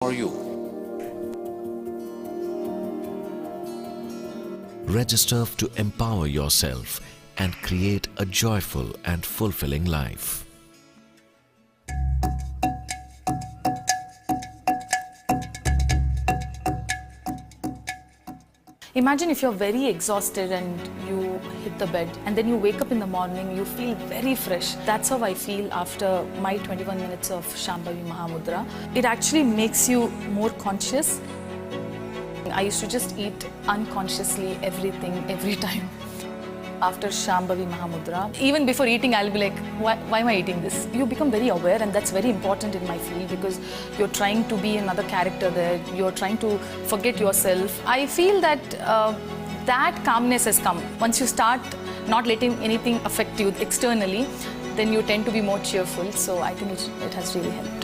for you. Register to empower yourself and create a joyful and fulfilling life. Imagine if you're very exhausted and you hit the bed and then you wake up in the morning, you feel very fresh. That's how I feel after my 21 minutes of Shambhavi Mahamudra. It actually makes you more conscious. I used to just eat unconsciously everything, every time. After Shambhavi Mahamudra, even before eating, I'll be like, why am I eating this? You become very aware, and that's very important in my field because you're trying to be another character there. You're trying to forget yourself. I feel that that calmness has come. Once you start not letting anything affect you externally, then you tend to be more cheerful. So I think it has really helped.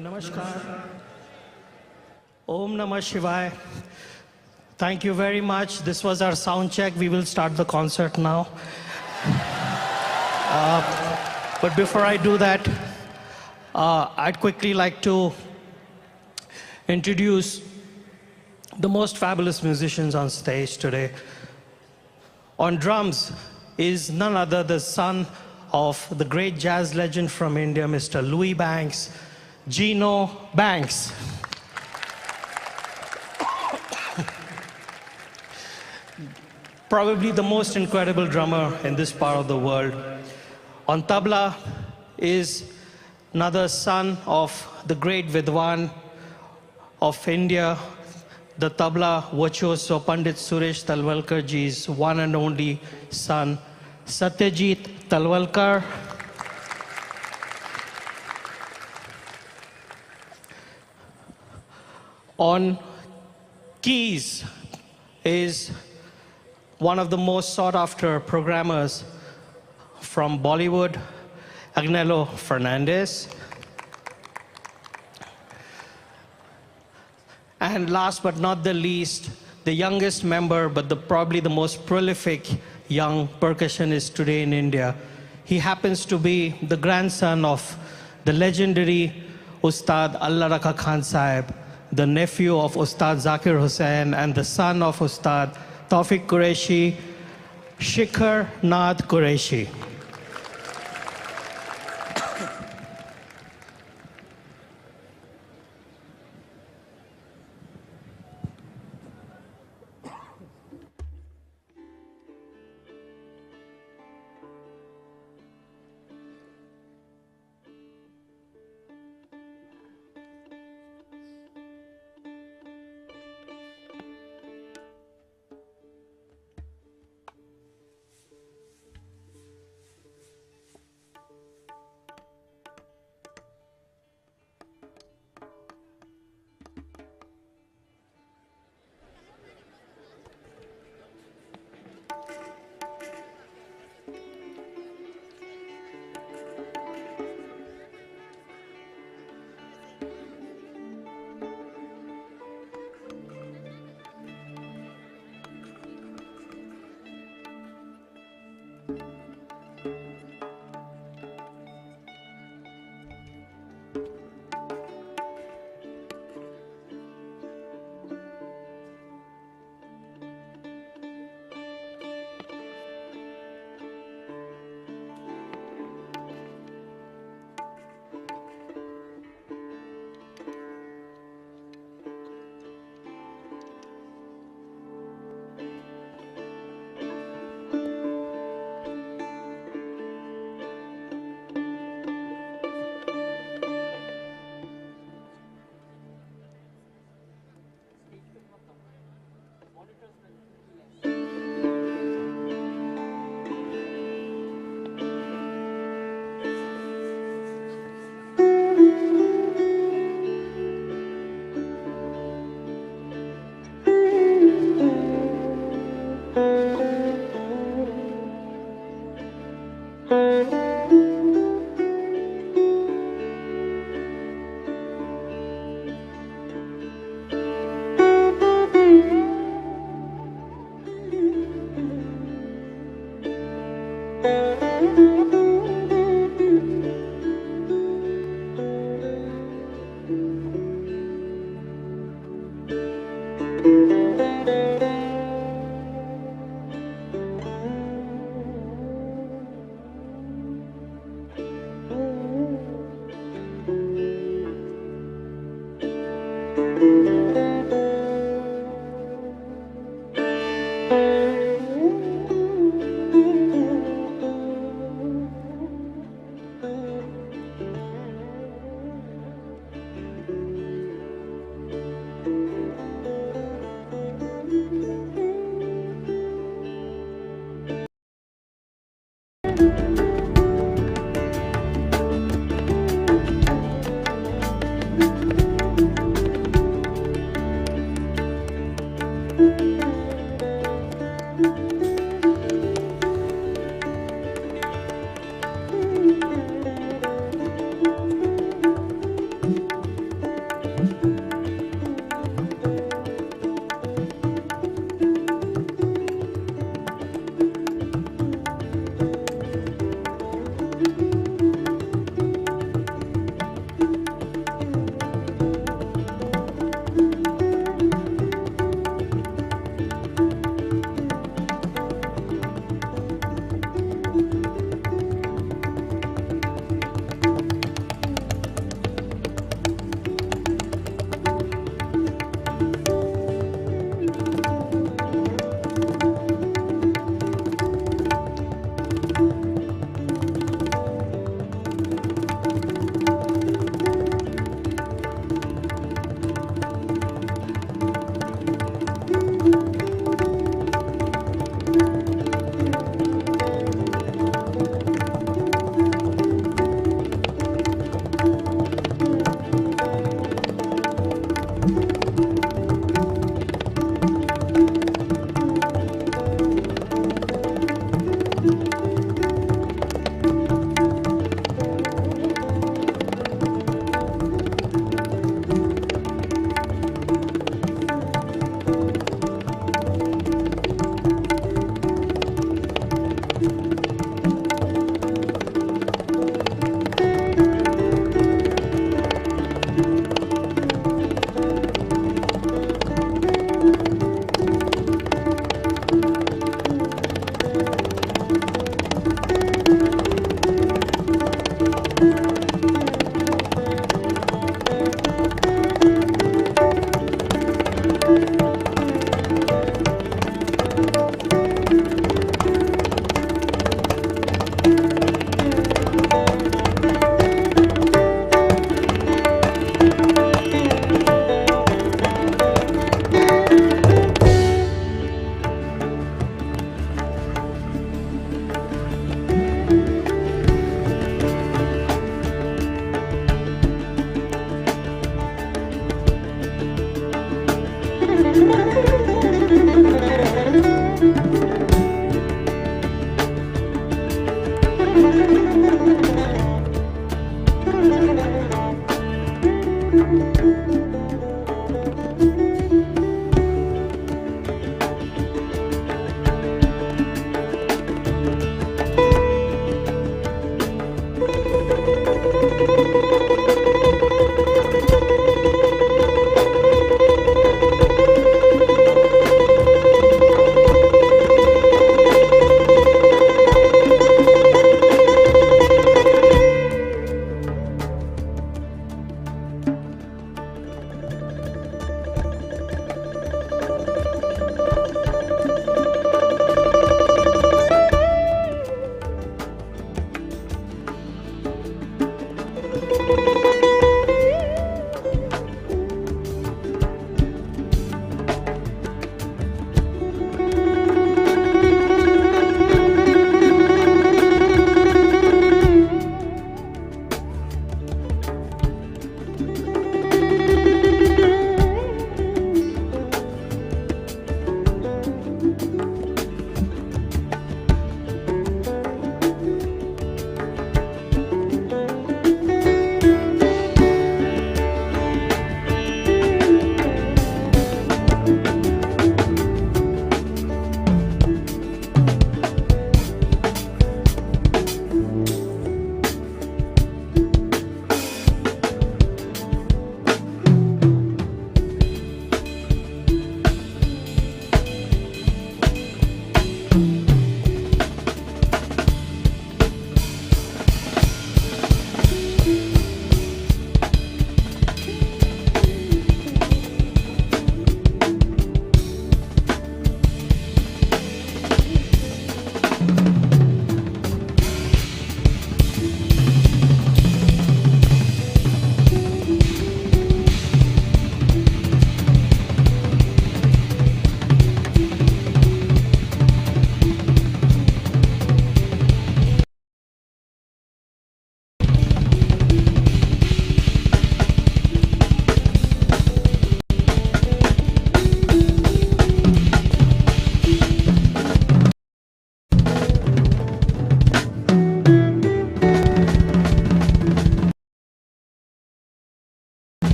Namaskar. Om Namah Shivaya. Thank you very much. This was our sound check. We will start the concert now. But before I do that, I'd quickly like to introduce the most fabulous musicians on stage today. On drums is none other the son of the great jazz legend from India, Mr. Louis Banks, Gino Banks. Probably the most incredible drummer in this part of the world. On tabla is another son of the great Vidwan of India, the tabla virtuoso Pandit Suresh Talwalkar ji's one and only son, Satyajit Talwalkar. On keys is one of the most sought after programmers from Bollywood, Agnello Fernandez. And last but not the least, the youngest member, but probably the most prolific young percussionist today in India. He happens to be the grandson of the legendary Ustad Allah Rakha Khan Sahib, the nephew of Ustad Zakir Hussain, and the son of Ustad Tawfiq Qureshi, Shikhar Nath Qureshi.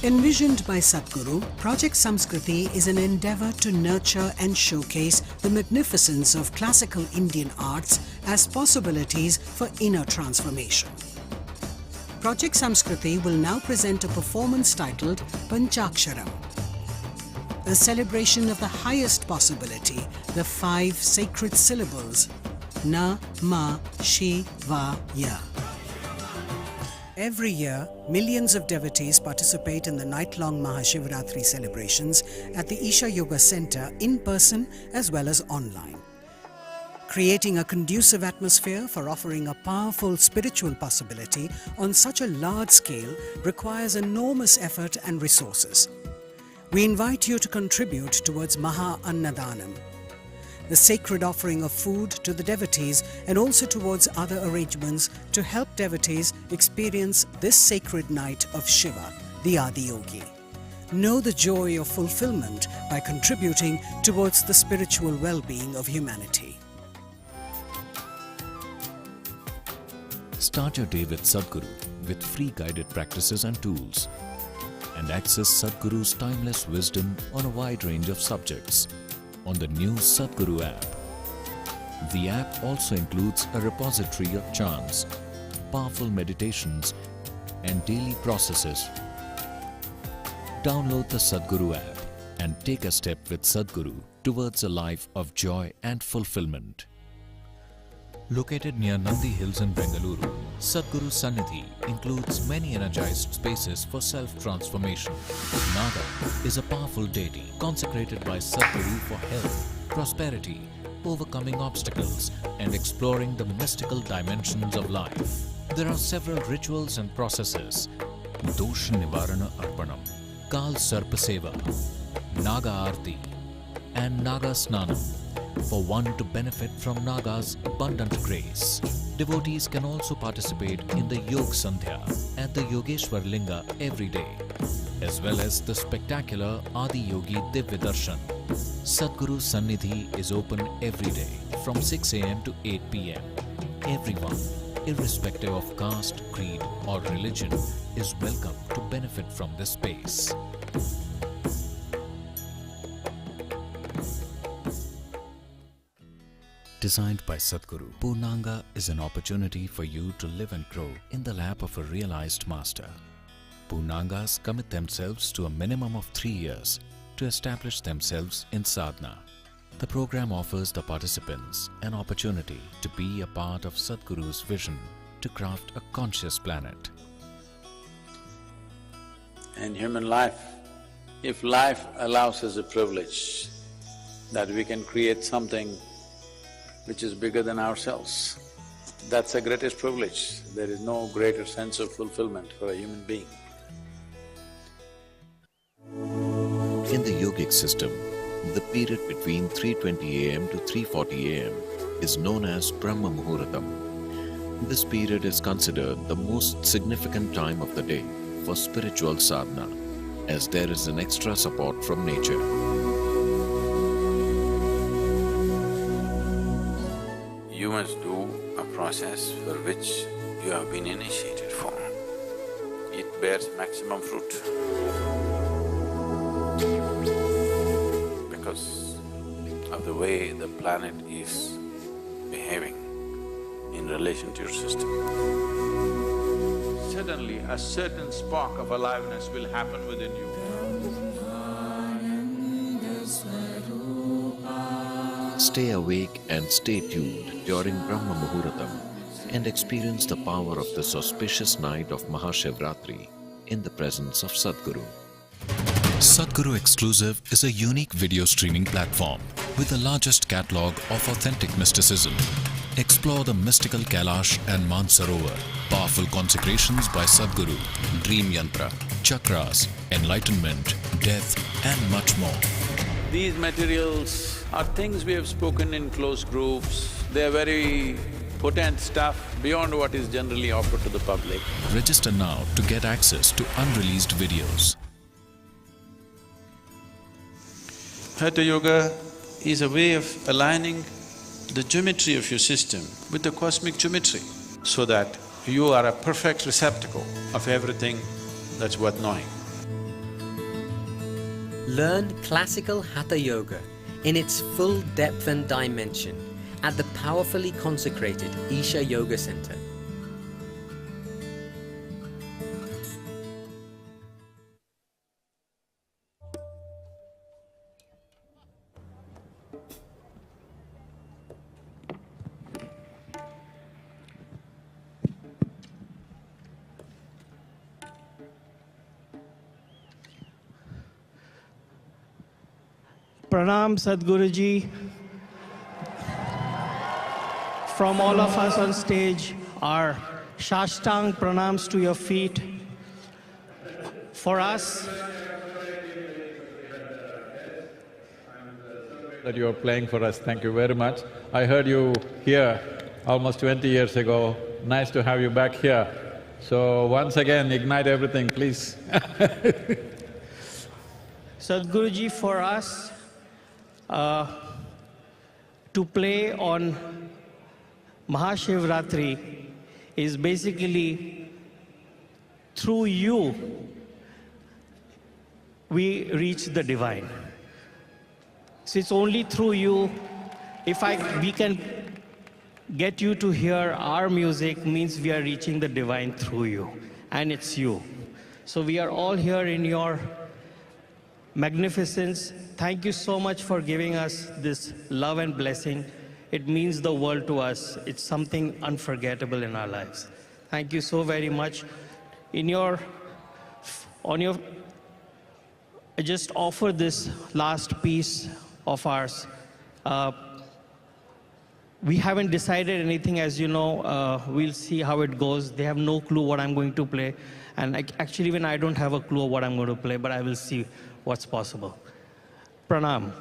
Envisioned by Sadhguru, Project Samskriti is an endeavour to nurture and showcase the magnificence of classical Indian arts as possibilities for inner transformation. Project Samskriti will now present a performance titled Panchaksharam, a celebration of the highest possibility, the 5 sacred syllables Na, Ma, Shiva, Ya. Every year, millions of devotees participate in the night-long MahaShivRatri celebrations at the Isha Yoga Center in person as well as online. Creating a conducive atmosphere for offering a powerful spiritual possibility on such a large scale requires enormous effort and resources. We invite you to contribute towards Maha Annadanam, the sacred offering of food to the devotees, and also towards other arrangements to help devotees experience this sacred night of Shiva, the Adiyogi. Know the joy of fulfillment by contributing towards the spiritual well-being of humanity. Start your day with Sadhguru with free guided practices and tools, and access Sadhguru's timeless wisdom on a wide range of subjects on the new Sadhguru app. The app also includes a repository of chants, powerful meditations, and daily processes. Download the Sadhguru app and take a step with Sadhguru towards a life of joy and fulfillment. Located near Nandi Hills in Bengaluru, Sadhguru Sannidhi includes many energized spaces for self-transformation. Naga is a powerful deity consecrated by Sadhguru for health, prosperity, overcoming obstacles, and exploring the mystical dimensions of life. There are several rituals and processes: Dosh Nivarana Arpanam, Kal Sarpa Seva, Naga Aarti, and Naga Snanam, for one to benefit from Naga's abundant grace. Devotees can also participate in the Yog Sandhya at the Yogeshwar Linga every day, as well as the spectacular Adi Yogi Divya Darshan. Sadhguru Sannidhi is open every day from 6 AM to 8 PM. Everyone, irrespective of caste, creed or religion, is welcome to benefit from this space. Designed by Sadhguru, Purnanga is an opportunity for you to live and grow in the lap of a realized master. Purnangas commit themselves to a minimum of 3 years to establish themselves in sadhana. The program offers the participants an opportunity to be a part of Sadhguru's vision to craft a conscious planet. In human life, if life allows us a privilege that we can create something which is bigger than ourselves, that's the greatest privilege. There is no greater sense of fulfillment for a human being. In the yogic system, the period between 3:20 AM to 3:40 AM is known as Brahma Muhuratam. This period is considered the most significant time of the day for spiritual sadhana, as there is an extra support from nature. You must do a process for which you have been initiated for. It bears maximum fruit. Because of the way the planet is behaving in relation to your system. Suddenly, a certain spark of aliveness will happen within you. Stay awake and stay tuned during Brahma Muhuratam and experience the power of this auspicious night of MahaShivRatri in the presence of Sadhguru. Sadhguru Exclusive is a unique video streaming platform with the largest catalogue of authentic mysticism. Explore the mystical Kailash and Mansarovar, powerful consecrations by Sadhguru, dream yantra, chakras, enlightenment, death and much more. These materials are things we have spoken in close groups. They are very potent stuff beyond what is generally offered to the public. Register now to get access to unreleased videos. Hatha Yoga is a way of aligning the geometry of your system with the cosmic geometry, so that you are a perfect receptacle of everything that's worth knowing. Learn classical Hatha Yoga in its full depth and dimension at the powerfully consecrated Isha Yoga Center. Pranam Sadguruji. From all of us on stage, our Shashtang pranams to your feet. For us, that you are playing for us. Thank you very much. I heard you here almost 20 years ago. Nice to have you back here. So once again, ignite everything, please. Sadhguruji, for us, to play on MahaShivRatri is basically through you we reach the divine. So it's only through you, we can get you to hear our music, means we are reaching the divine through you, and it's you. So we are all here in your magnificence. Thank you so much for giving us this love and blessing. It means the world to us. It's something unforgettable in our lives. Thank you so very much. I just offer this last piece of ours. We haven't decided anything, as you know. We'll see how it goes. They have no clue what I'm going to play. And actually, even I don't have a clue of what I'm going to play, but I will see what's possible. Pranam.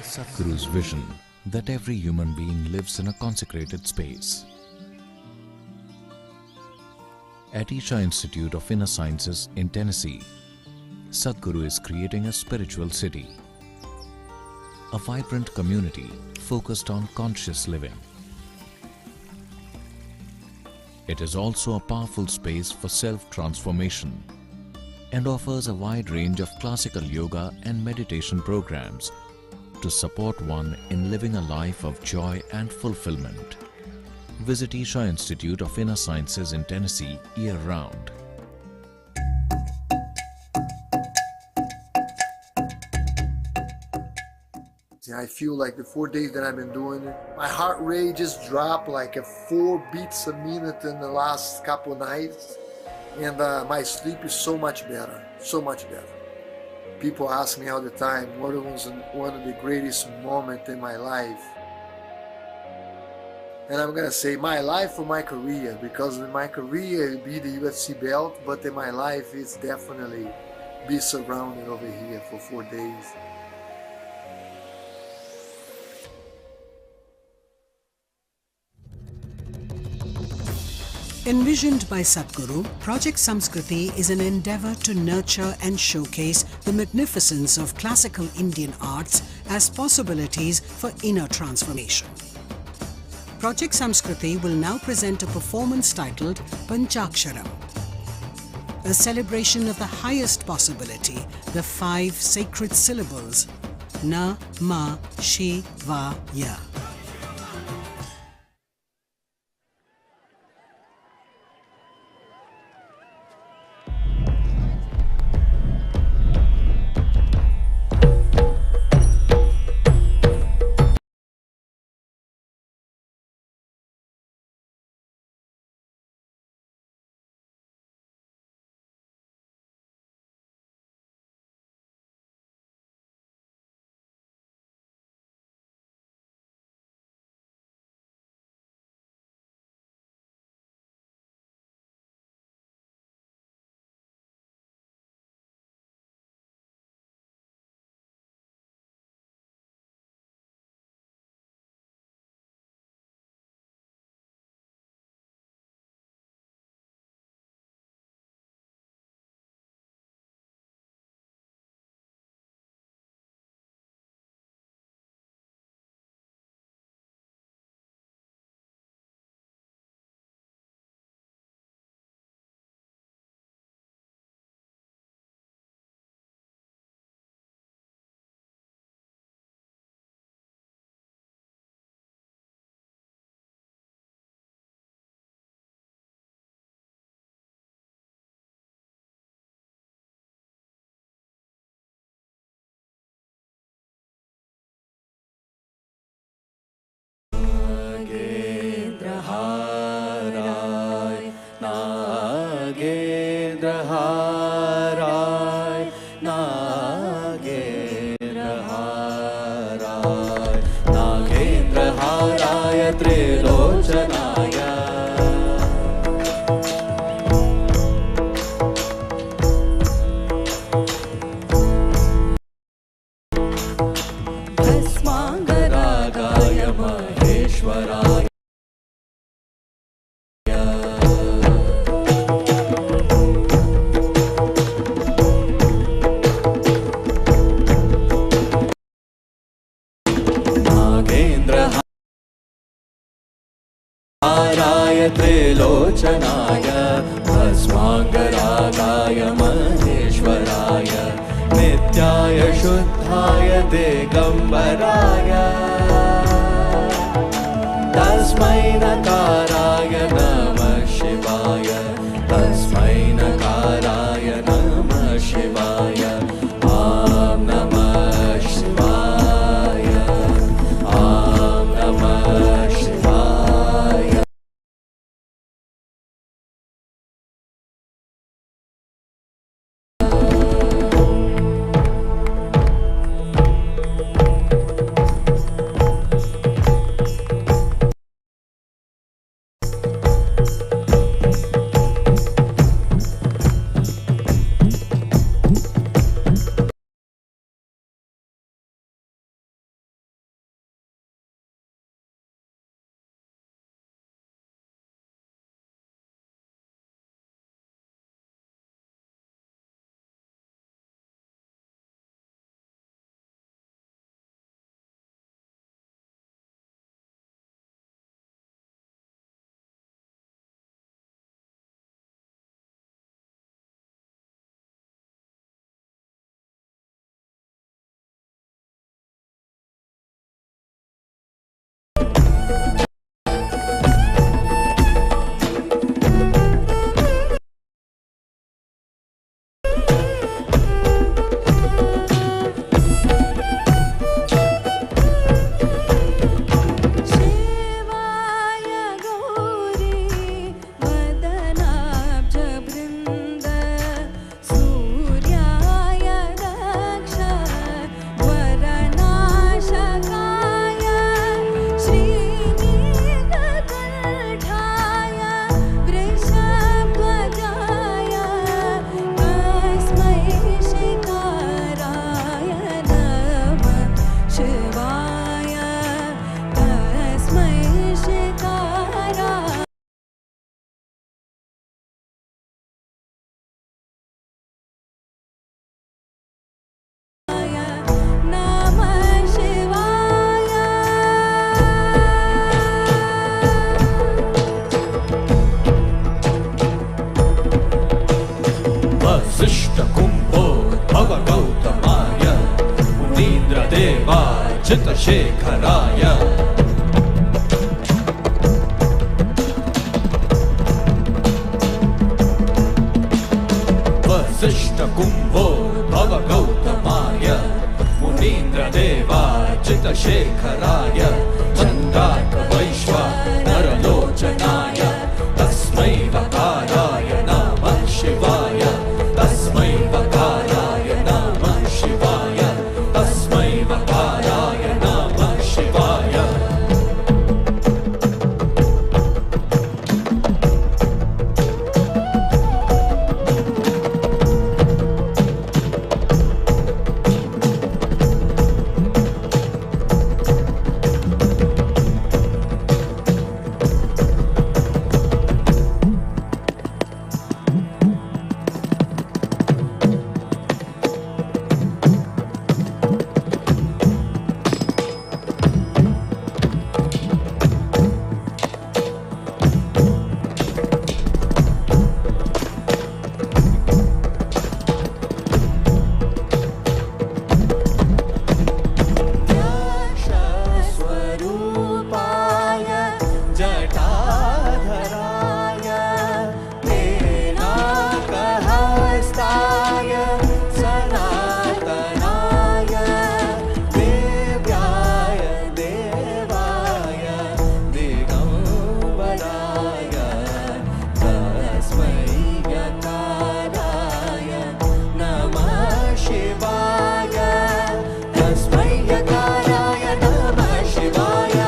Sadhguru's vision that every human being lives in a consecrated space. At Isha Institute of Inner Sciences in Tennessee, Sadhguru is creating a spiritual city, a vibrant community focused on conscious living. It is also a powerful space for self-transformation and offers a wide range of classical yoga and meditation programs to support one in living a life of joy and fulfillment. Visit Isha Institute of Inner Sciences in Tennessee year-round. I feel like the 4 days that I've been doing it, my heart rate just dropped like 4 beats a minute in the last couple nights. And my sleep is so much better, so much better. People ask me all the time, what was one of the greatest moments in my life? And I'm gonna say my life or my career, because in my career it'll be the UFC belt, but in my life it's definitely be surrounded over here for 4 days. Envisioned by Sadhguru, Project Samskriti is an endeavor to nurture and showcase the magnificence of classical Indian arts as possibilities for inner transformation. Project Samskriti will now present a performance titled Panchaksharam, a celebration of the highest possibility, the 5 sacred syllables Na, Ma, Shi, Va, Ya. त्रिलोचनाय भस्माङ्गरागाय महेश्वराय नित्याय शुद्धाय दिगम्बराय तस्मै नकाराय नमः शिवाय तस्मै नकाराय नमः शिवाय ॐ नमः शिवाय ॐ नमः शिवाय। मुनीन्द्रदेवार्चितशेखराय वसिष्ठकुम्भोद्भव गौतमाय मुनीन्द्रदेवार्चितशेखराय चन्द्रार्कवैश्वानरलोचनाय तस्मै वकाराय नमः शिवाय तस्मै वकाराय नमः शिवाय तस्मै वकाराय नमः शिवाय स्वरूपाय जटाधराय तेनाकहस्ताय सनातनाय देव्याय देवाय दिगम्बराय तस्मै यकाराय नमः शिवाय तस्मै यकाराय नमः शिवाय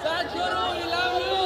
Sadhguru, we love you.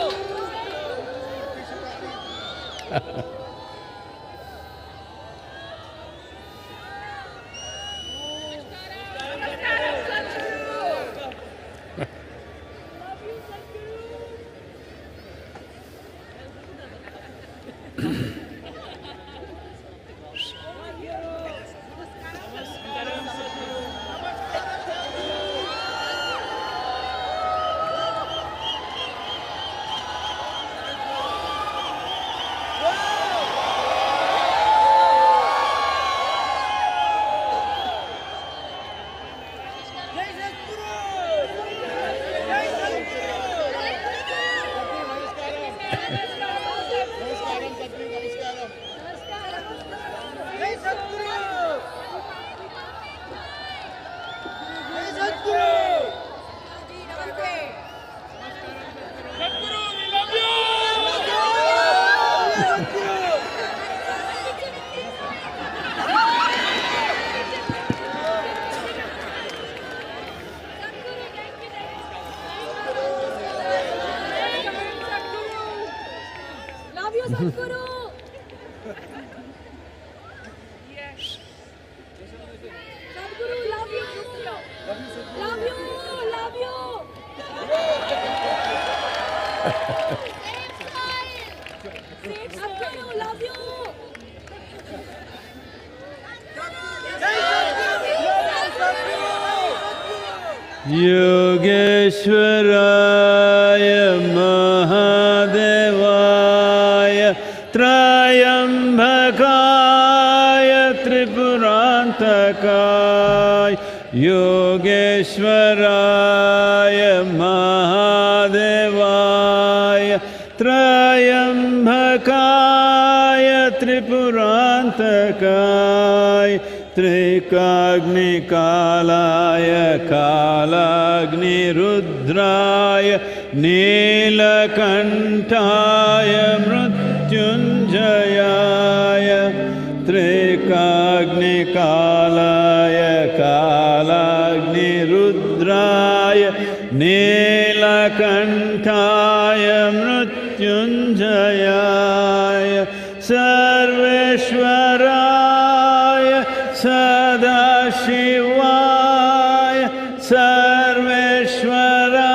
Sadhguru! Sadhguru, love you! Love you! Love you! Same smile! Sadhguru, love you! Yogeshwaraya Mahadevaya Trayambakaya Tripurantakaya Yogeshwaraya Mahadevaya Trayambakaya Tripurantakaya Trikagni Kalaya Kalagni Rudraya Nilakantaya Mrityunjayaya Trikagni Kalaya Kalagni Rudraya Nilakantaya Mrityunjayaya Sarveshwaraya Sadashivaya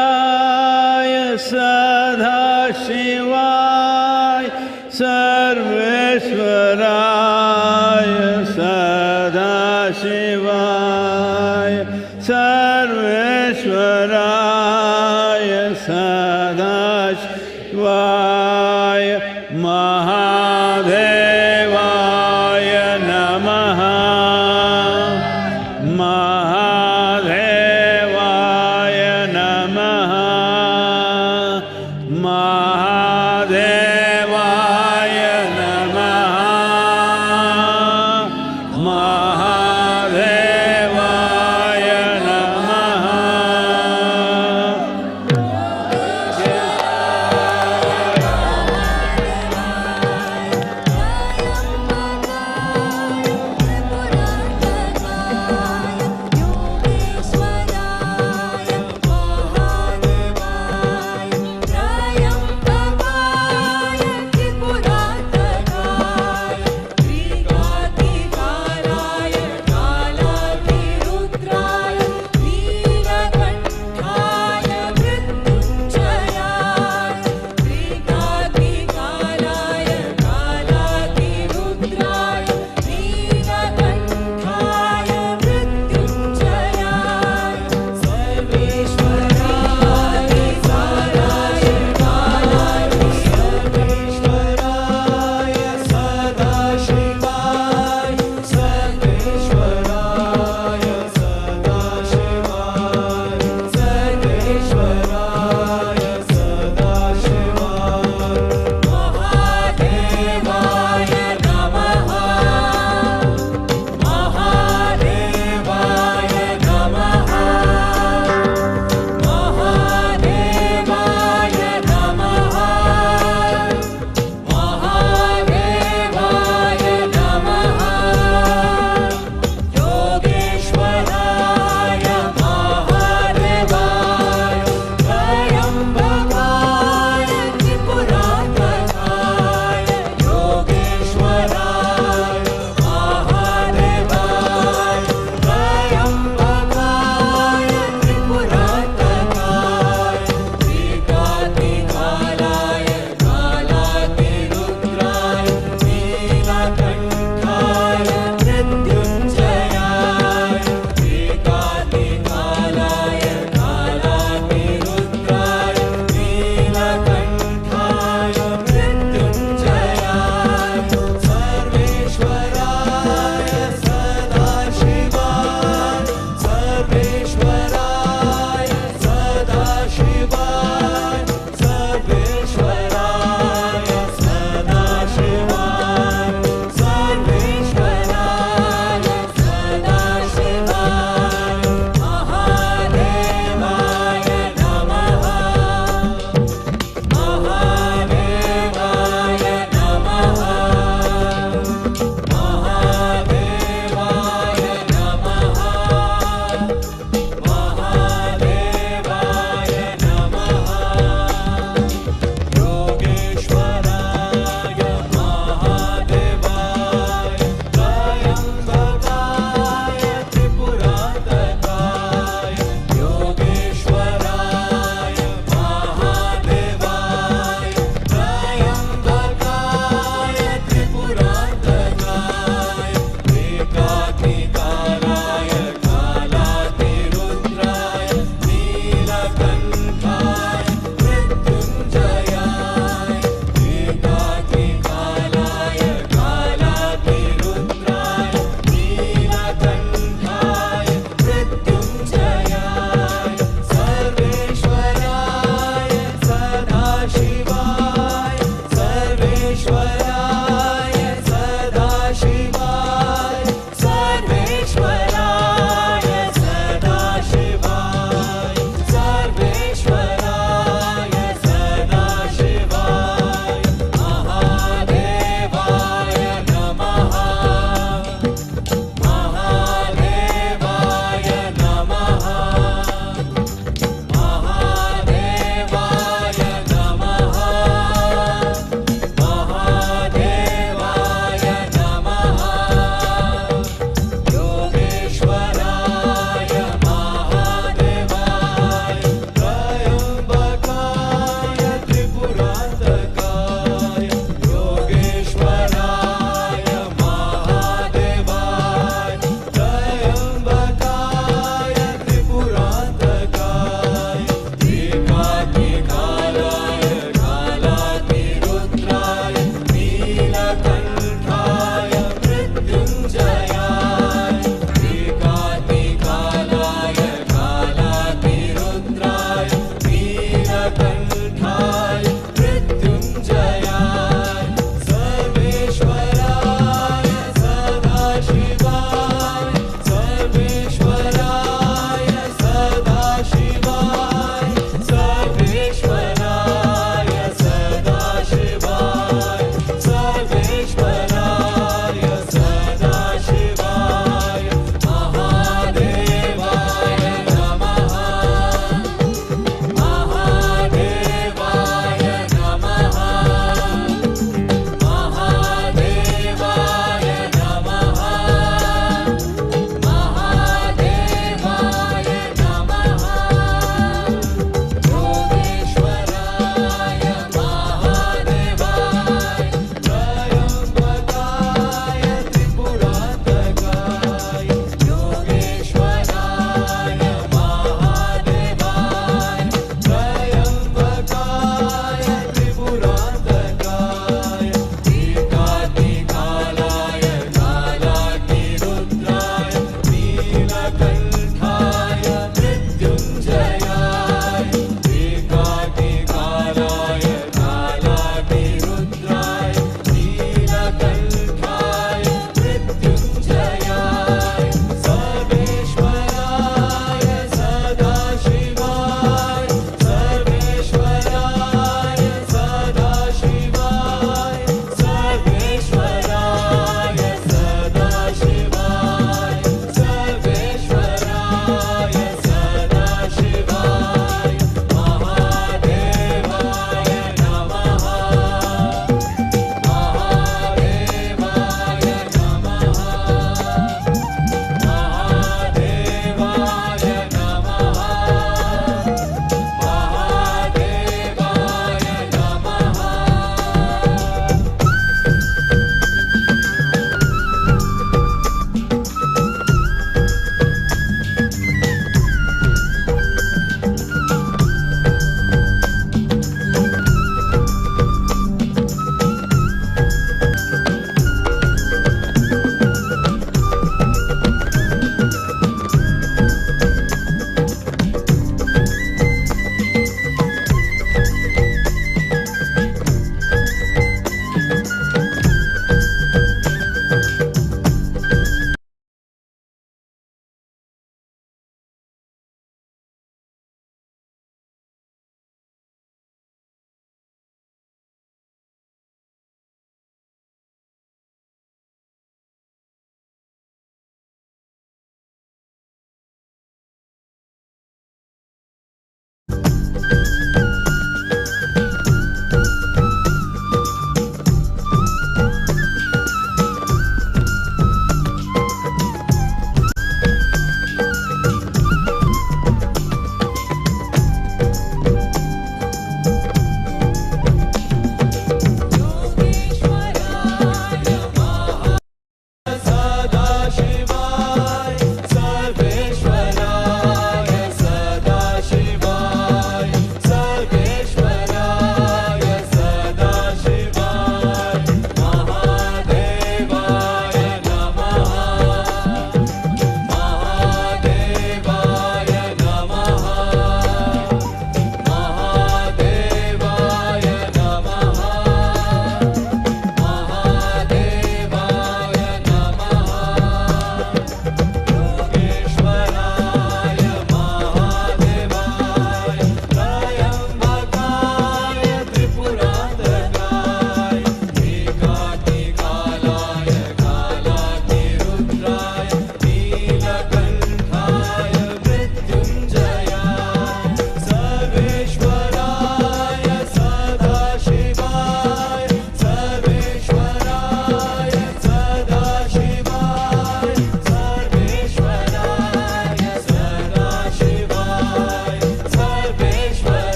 Sarveshwaraya Sadashivaya Sarveshwaraya Sadashivaya Sarveshwaraya Sadashivaya Mahadevaya Namaha Mahadevaya Namaha Mahadevaya Namaha Mahadevaya Namaha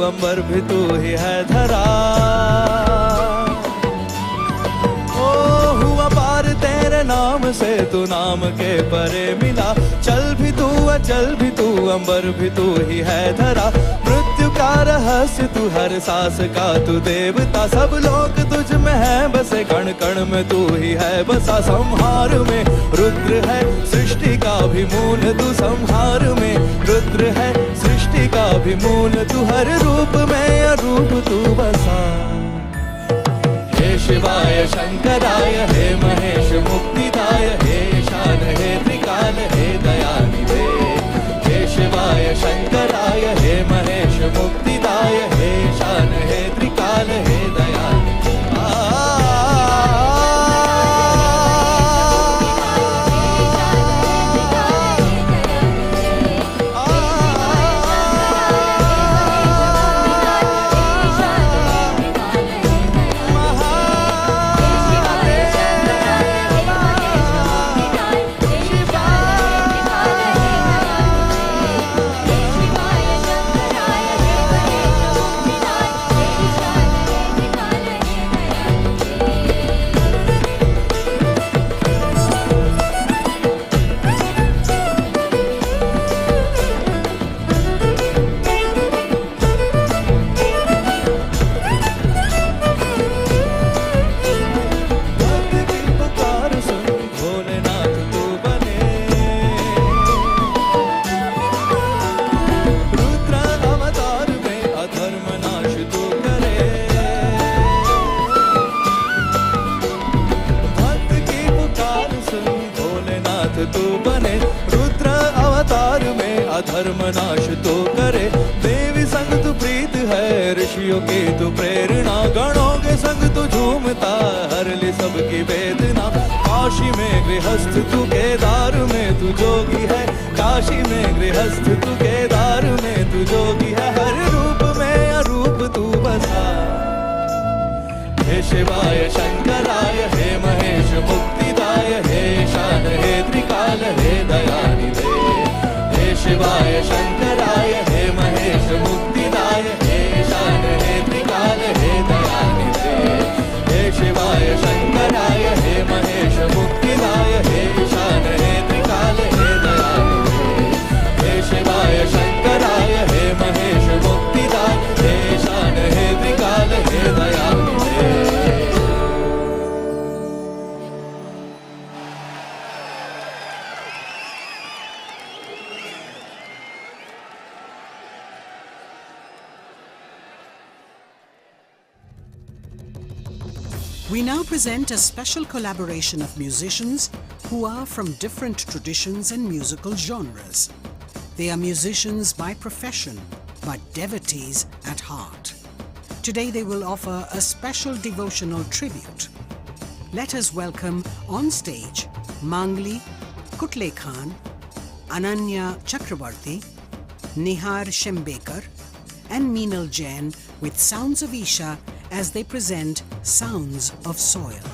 अंबर भी तू ही है धरा। ओ हुआ पार तेरे नाम से, तू नाम के परे मिला। चल भी तू अचल भी तू, अंबर भी तू ही है धरा। मृत्यु का रहस्य तू, हर सांस का तू देवता। सब लोग तुझ में है बसे, कण कण में तू ही है बसा। संहार में रुद्र है सृष्टि का भी मूल तू, संहार में रुद्र है सृष्टि का भी मूल तू। हर रूप में अरूप तू बसा। हे शिवाय शंकराय, हे महेश मुक्तिदाय, हे ईशान हे त्रिकाल, हे दयानिधे। हे शिवाय शंकराय, हे महेश मुक्तिदाय, हे ईशान हे त्रिकाल, हे दयानिधे। तू बने, रुद्र अवतार में अधर्म नाश तो करे। देवी संग तू प्रीत है, ऋषियों की तू प्रेरणा। गणों के संग तू झूमता, हर ली सबकी वेदना। काशी में गृहस्थ तू, केदार में तू जोगी है। काशी में गृहस्थ तू, केदार में तू जोगी है। हर रूप में अरूप तू बसा। हे शिवाय शंकराय, हे महेश मुक्तिदाय, हे ईशान हे त्रिकाल, हे दयानिधे। हे शिवाय शंकराय, हे महेश मुक्तिदाय, हे ईशान हे त्रिकाल, हे दयानिधे। हे शिवाय शंकराय, हे महेश मुक्तिदाय, हे ईशान हे त्रिकाल, हे दयानिधे। हे शिवाय शंकराय, हे महेश मुक्तिदाय, हे ईशान हे त्रिकाल, हे दयानिधे। We now present a special collaboration of musicians who are from different traditions and musical genres. They are musicians by profession, but devotees at heart. Today they will offer a special devotional tribute. Let us welcome on stage Mangli Kutle Khan, Ananya Chakravarti, Nihar Shembekar and Meenal Jain with Sounds of Isha as they present Sounds of Soil.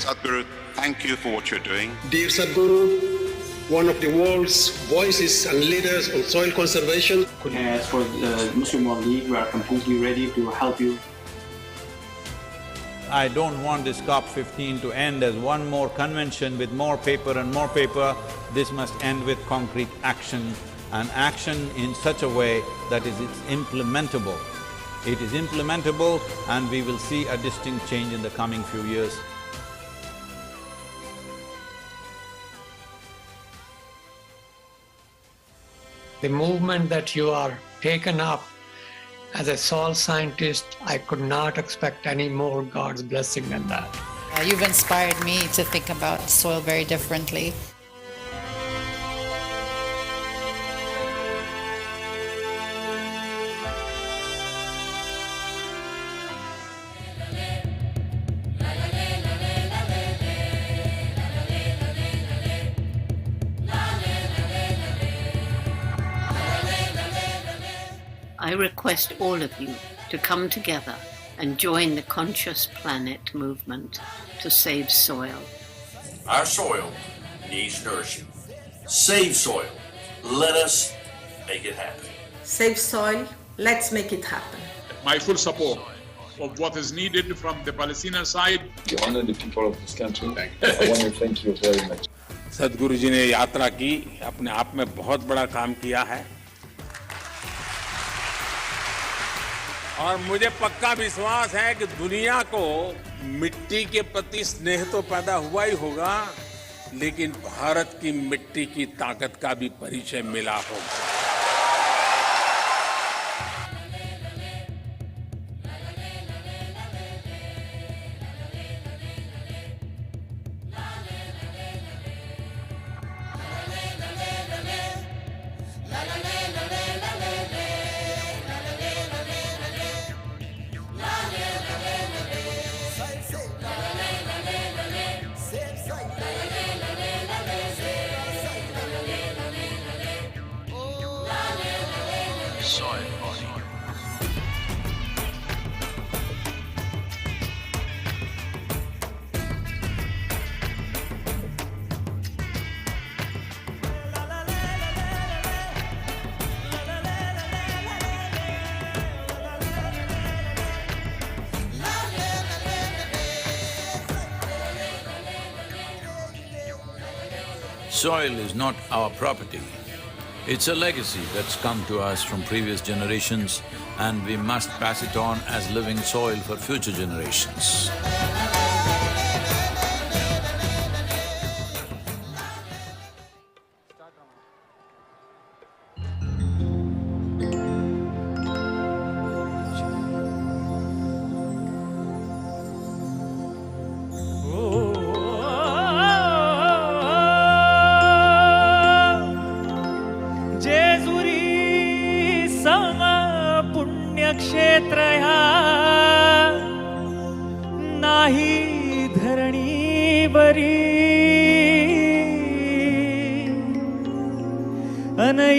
Sadhguru, thank you for what you're doing. Dear Sadhguru, one of the world's voices and leaders on soil conservation. As for the Muslim World League, we are completely ready to help you. I don't want this COP15 to end as one more convention with more paper and more paper. This must end with concrete action, and action in such a way that it's implementable. It is implementable and we will see a distinct change in the coming few years. The movement that you are taken up as a soil scientist, I could not expect any more God's blessing than that. You've inspired me to think about soil very differently. I request all of you to come together and join the Conscious Planet movement to save soil. Our soil needs nourishing. Save soil. Let us make it happen. Save soil. Let's make it happen. My full support of what is needed from the Palestinian side. You honor the people of this country. I want to thank you very much. सदगुरु जी ने यात्रा की, अपने आप में बहुत बड़ा काम किया है और मुझे पक्का विश्वास है कि दुनिया को मिट्टी के प्रति स्नेह तो पैदा हुआ ही होगा, लेकिन भारत की मिट्टी की ताकत का भी परिचय मिला होगा। Soil is not our property. It's a legacy that's come to us from previous generations, and we must pass it on as living soil for future generations.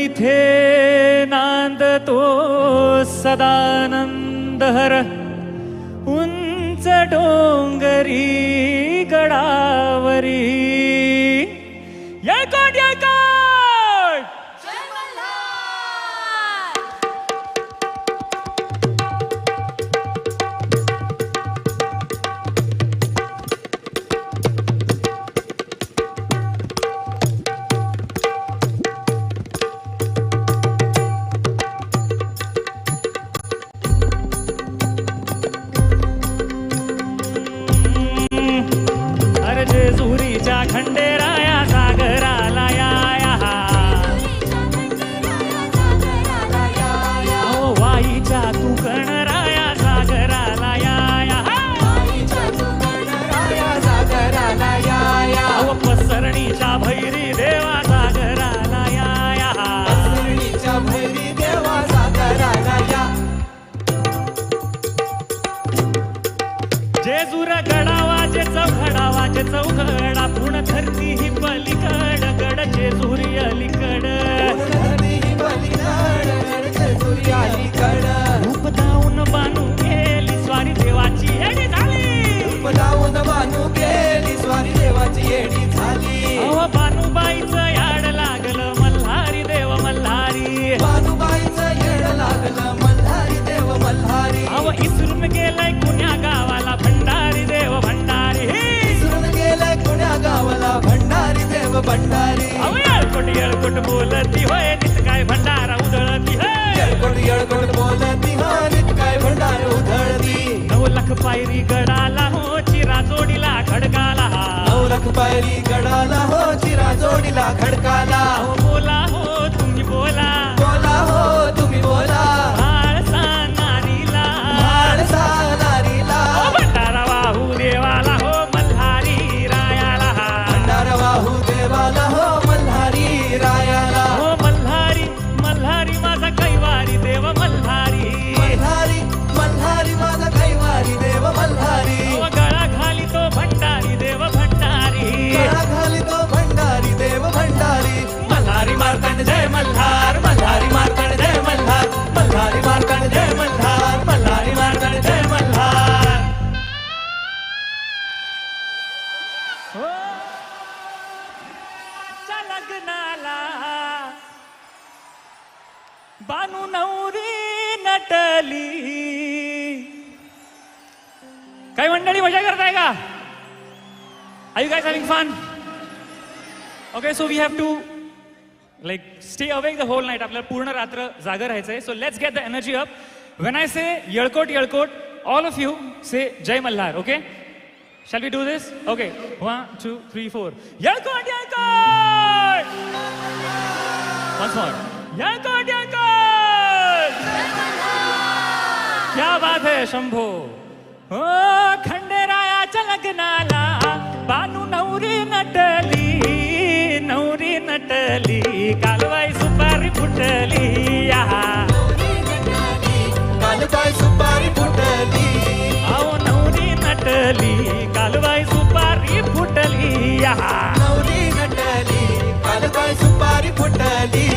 इथे नांदतो सदानंदहर उंच डोंगरी गडावरी येळकोट येळकोट खंडेराया सागराला या वाईच्या तू गणराया सागराला या पसरणीच्या भैरी देवा सागराला या भैरी देवा सागराला या जेजूर गडावाचे चौघडावाचे चौघडा पुण धरती ही पलीकड गड जेजुरी अलीकड रूप दाऊन बानू गेली स्वारी देवाची येडी झाली रूप दाऊन बानू गेली स्वारी देवाची येडी झाली अहो बानूबाईचं याड लागलं मल्हारी देव मल्हारी बानूबाईचं येड लागलं मल्हारी देव मल्हारी अहो इसरून गेलाय कुण्या गावाला भंडारी देव भंडारी इसरून गेलाय कुण्या गावाला भंडारी देव भंडारी अहो येळकोट बोलती होय नित काय भंडारा उधळती होय येळकोट बोलती होय नित काय भंडारा उधळती 9 लाख पायरी गडाला हो चिरा जोडीला खडकाला 9 लाख पायरी गडाला हो चिरा जोडीला खडकाला हो बोला हो तुम्ही बोला बोला हो तुम्ही बोला म्हाळसा नारीला म्हाळसा नारीला भंडारा वाहू देवाला हो मल्हारी रायाला भंडारा वाहू देवाला हो मल्हारी रायाला हो मल्हारी मल्हारी माझा कैवारी देव मल्हारी मल्हारी मल्हारी माझा कैवारी देव मल्हारी गळा घाली तो भंडारी देव भंडारी गळा घाली तो भंडारी देव भंडारी मल्हारी मार्तंड बानू नवरी नटली. काही मंडळी मजा करताय का? Are you guys having fun? Okay, so we have to like stay awake the whole night. आपल्याला पूर्ण रात्र जागर राहायचंय. So let's get the energy up. When I say येळकोट येळकोट, all of you say जय Malhar. Okay? Shall we do this? Okay. 1, 2, 3, 4. येळकोट येळकोट. Once more. येळकोट येळकोट. क्या बात है शंभो. ओ खंडेरायाच्या लग्नाला बानू नवरी नटली, नवरी नटली, कालवाई सुपारी फुटली. कालबाई सुपारी फुटली. आओ नवरी नटली, कालवाई सुपारी फुटली. नवरी नटली, कालबाई सुपारी फुटली.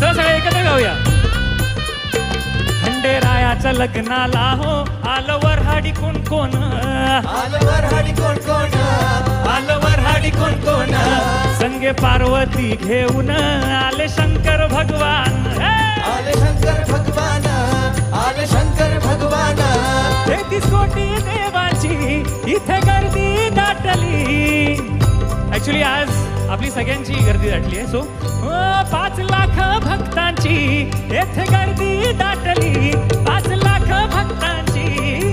सगळे एकत्र गाऊया. खंडेरायाच्या लग्नाला हो आलं वऱ्हाडी कोण कोण, आलं वऱ्हाडी कोण कोण, आलं वऱ्हाडी कोण कोण. संगे पार्वती घेऊन आले शंकर भगवान, आले शंकर भगवान, आले शंकर भगवान. 33 कोटी देवाची इथे गर्दी दाटली. ऍक्च्युली आज आपली सगळ्यांची गर्दी दाटली आहे. सो 5 लाख भक्तांची येथे गर्दी दाटली. 5 लाख भक्तांची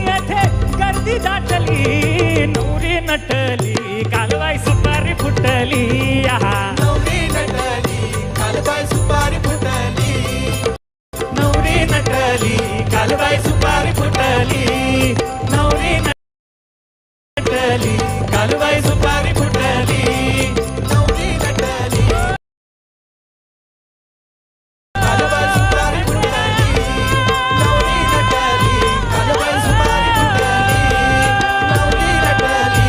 येथे गर्दी दाटली. नवरी नटली, कालवाई सुपारी फुटली. नवरी नटली, कालबाई सुपारी फुटली. नवरी नटली, कालवाई सुपारी फुटली. नवरी नटली, कालवाई सुपारी फुटली. नवरी नटली, कालबाई सुपारी फुटली. नवरी नटली, कालबाई सुपारी फुटली. नवरी नटली,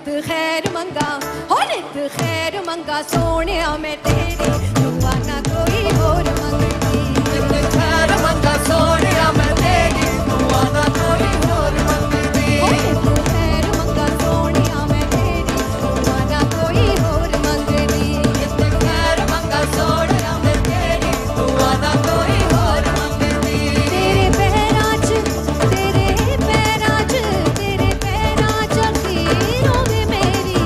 नित खैर मंगा हो नित खैर मंगा सोनिया मैं तेरी दुआ ना कोई और मंगती नित खैर मंगा सोनिया मैं तेरी दुआ ना कोई और मंगती हो नित खैर मंगा सोनिया मैं तेरी दुआ ना कोई और मंगती नित खैर मंगा सोनिया मैं तेरी दुआ ना कोई और मंगती तेरे पैरां च अखीरों में मेरी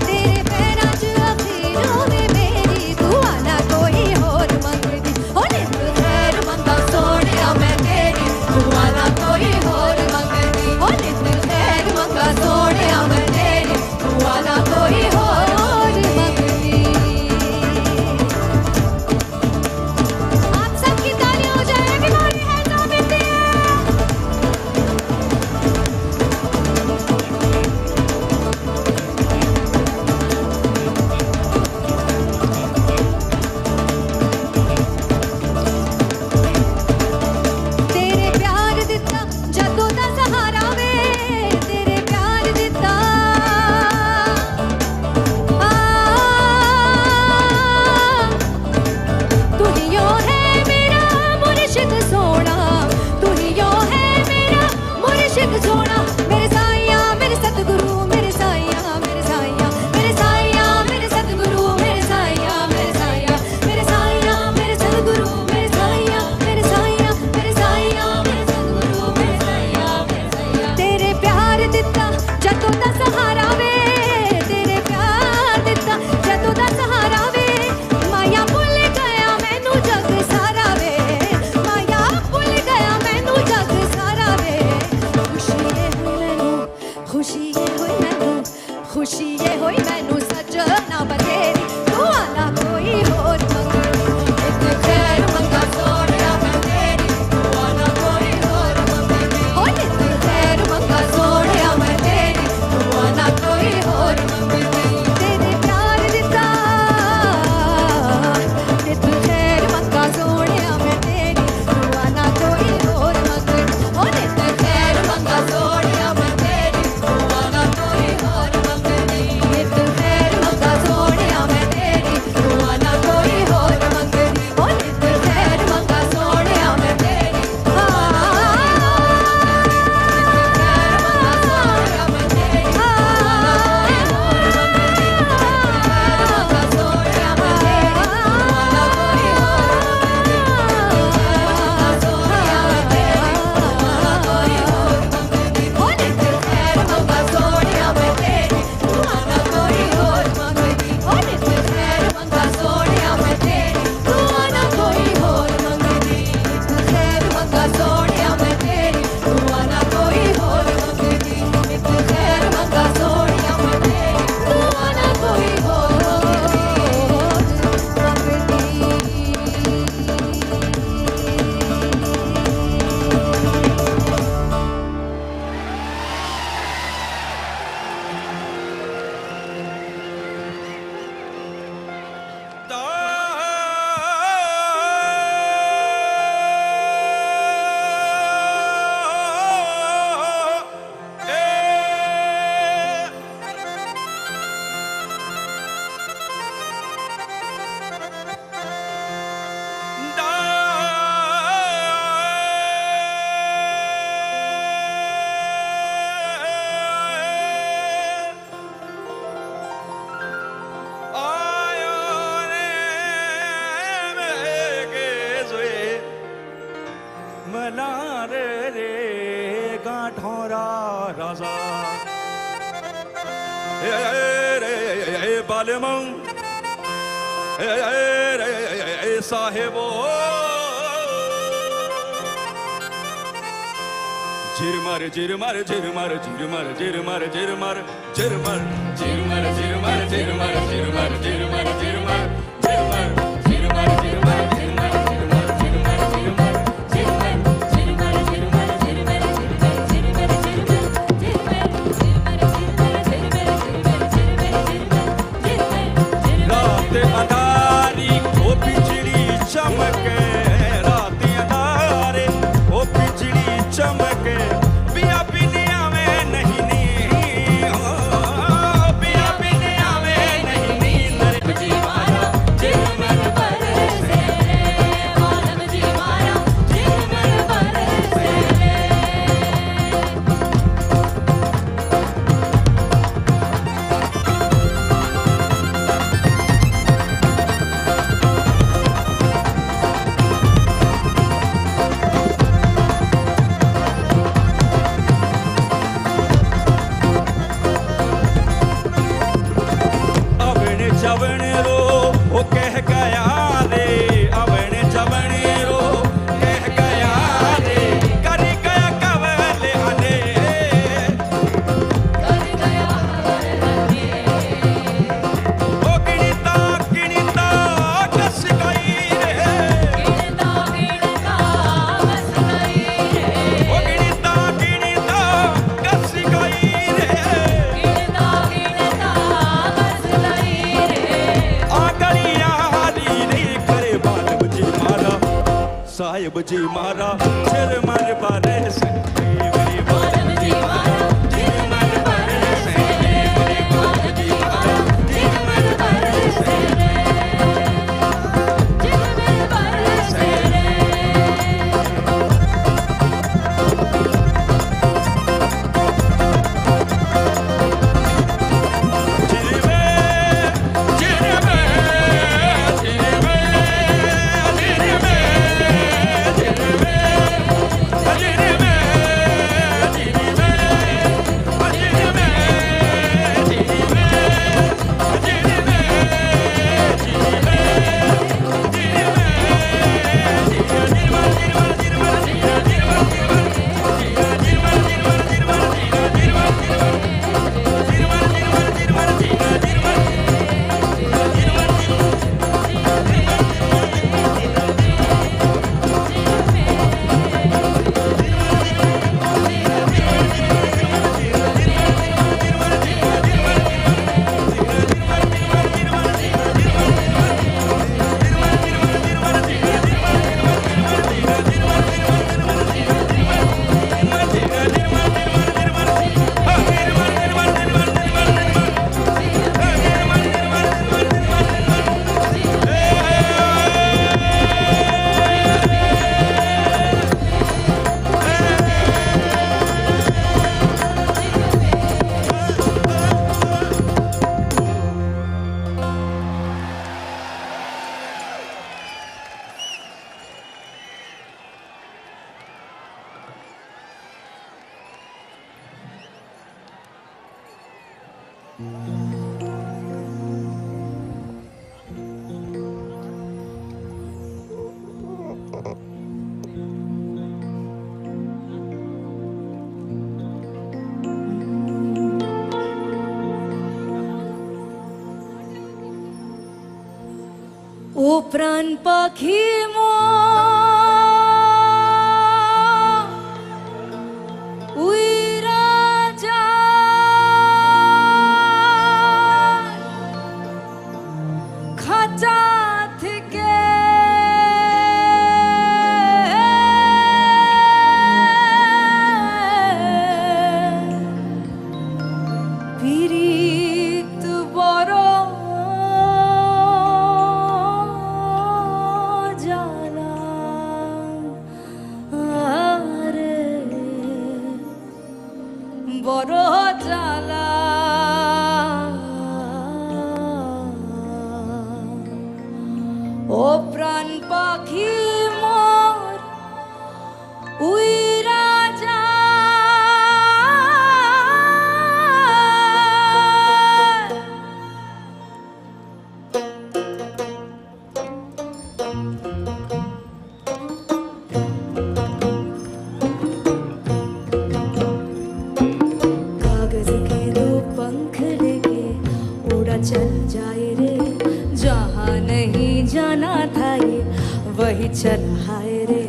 तेरे पैरां च अखीरों में मेरी दुआ ना कोई और मंगदी हो नित खैर मंगा सोनिया मैं तेरी दुआ ना कोई और मंगदी हो नित खैर मंगा सोनिया मैं तेरी दुआ ना कोई और मंगदी। आप सबकी तालियां हो जाएगी हमारी है जो मिलती है। तेरे प्यार दिता जदों दा सहारा वे तेरे प्यार दिता तू ही यो है मेरा मुर्शिद सोना तू ही यो है मेरा मुर्शिद सोना मेरे साईया मेरे सतगुरु मेरे साईया मेरे साईया मेरे साईया मेरे सतगुरु मेरे साईया मेरे साईया मेरे साईया मेरे सतगुरु मेरे साईया मेरे साईया मेरे साईया मेरे सतगुरु मेरे साईया मेरे साईया तेरे प्यार दिता जदों दा सहारा वे तेरे प्यार दिता जदों दा सहारा वे माया भुल गया मैनू जग सारा वे माया भुल गया मैनू जग सारा वे खुशी ये होई मैनू खुशी ये होई मैनू सजना बतेरी दुआ ना कोई और मंगदी नित खैर मंगा सोनिया मैं तेरी दुआ ना कोई और मंगदी हो नित खैर मंगा सोनिया मैं तेरी दुआ ना कोई और मंगदी तेरे प्यार दिता नित खैर मंगा सोनिया मैं तेरी दुआ ना कोई और मंगदी हो नित खैर मंगा सोनिया मैं तेरी दुआ ना कोई और मंगदी नित खैर मंगा सोनिया मैं तेरी दुआ ना कोई और मंगदी हो नित खैर मंगा सोनिया मैं तेरी साहेबो झिरमर झिरमर झिरमर झिरमर झिरमर झिरमर झिरमर झिरमर झिरमर झिरमर झिरमर झिरमर झिरमर झिरमर झिरमर झिरमर रात अंधारी ओ बिजली चमके रात अंधारे ओ बिजली चमके पिया पिनिया में नहीं नी साहेब जी मारा सिर मर बारे से मेरी साहेब जी मारा सिर मर बारे से मेरी साहेब जी मारा सिर मर बारे से ও প্রাণ পাখি উইরা যায় খাঁচা থেকে পীড়িত বড় বড় জ্বালা ও প্রাণ পাখি মোর উইরা যায় चल जाए रे जहाँ नहीं जाना था ये वही चल हाय रे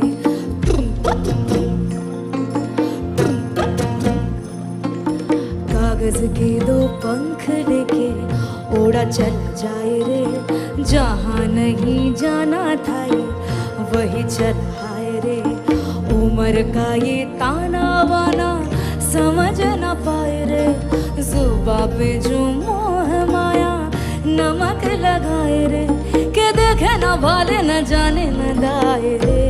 कागज के दो पंख लेके उड़ा चल जाए रे जहाँ नहीं जाना था ये वही चल हाय रे उम्र का ये ताना बाना समझ न पाए रे जुबा पे जो मोह माया नमक लगाए रे के देखे न भाले न जाने न दाए रे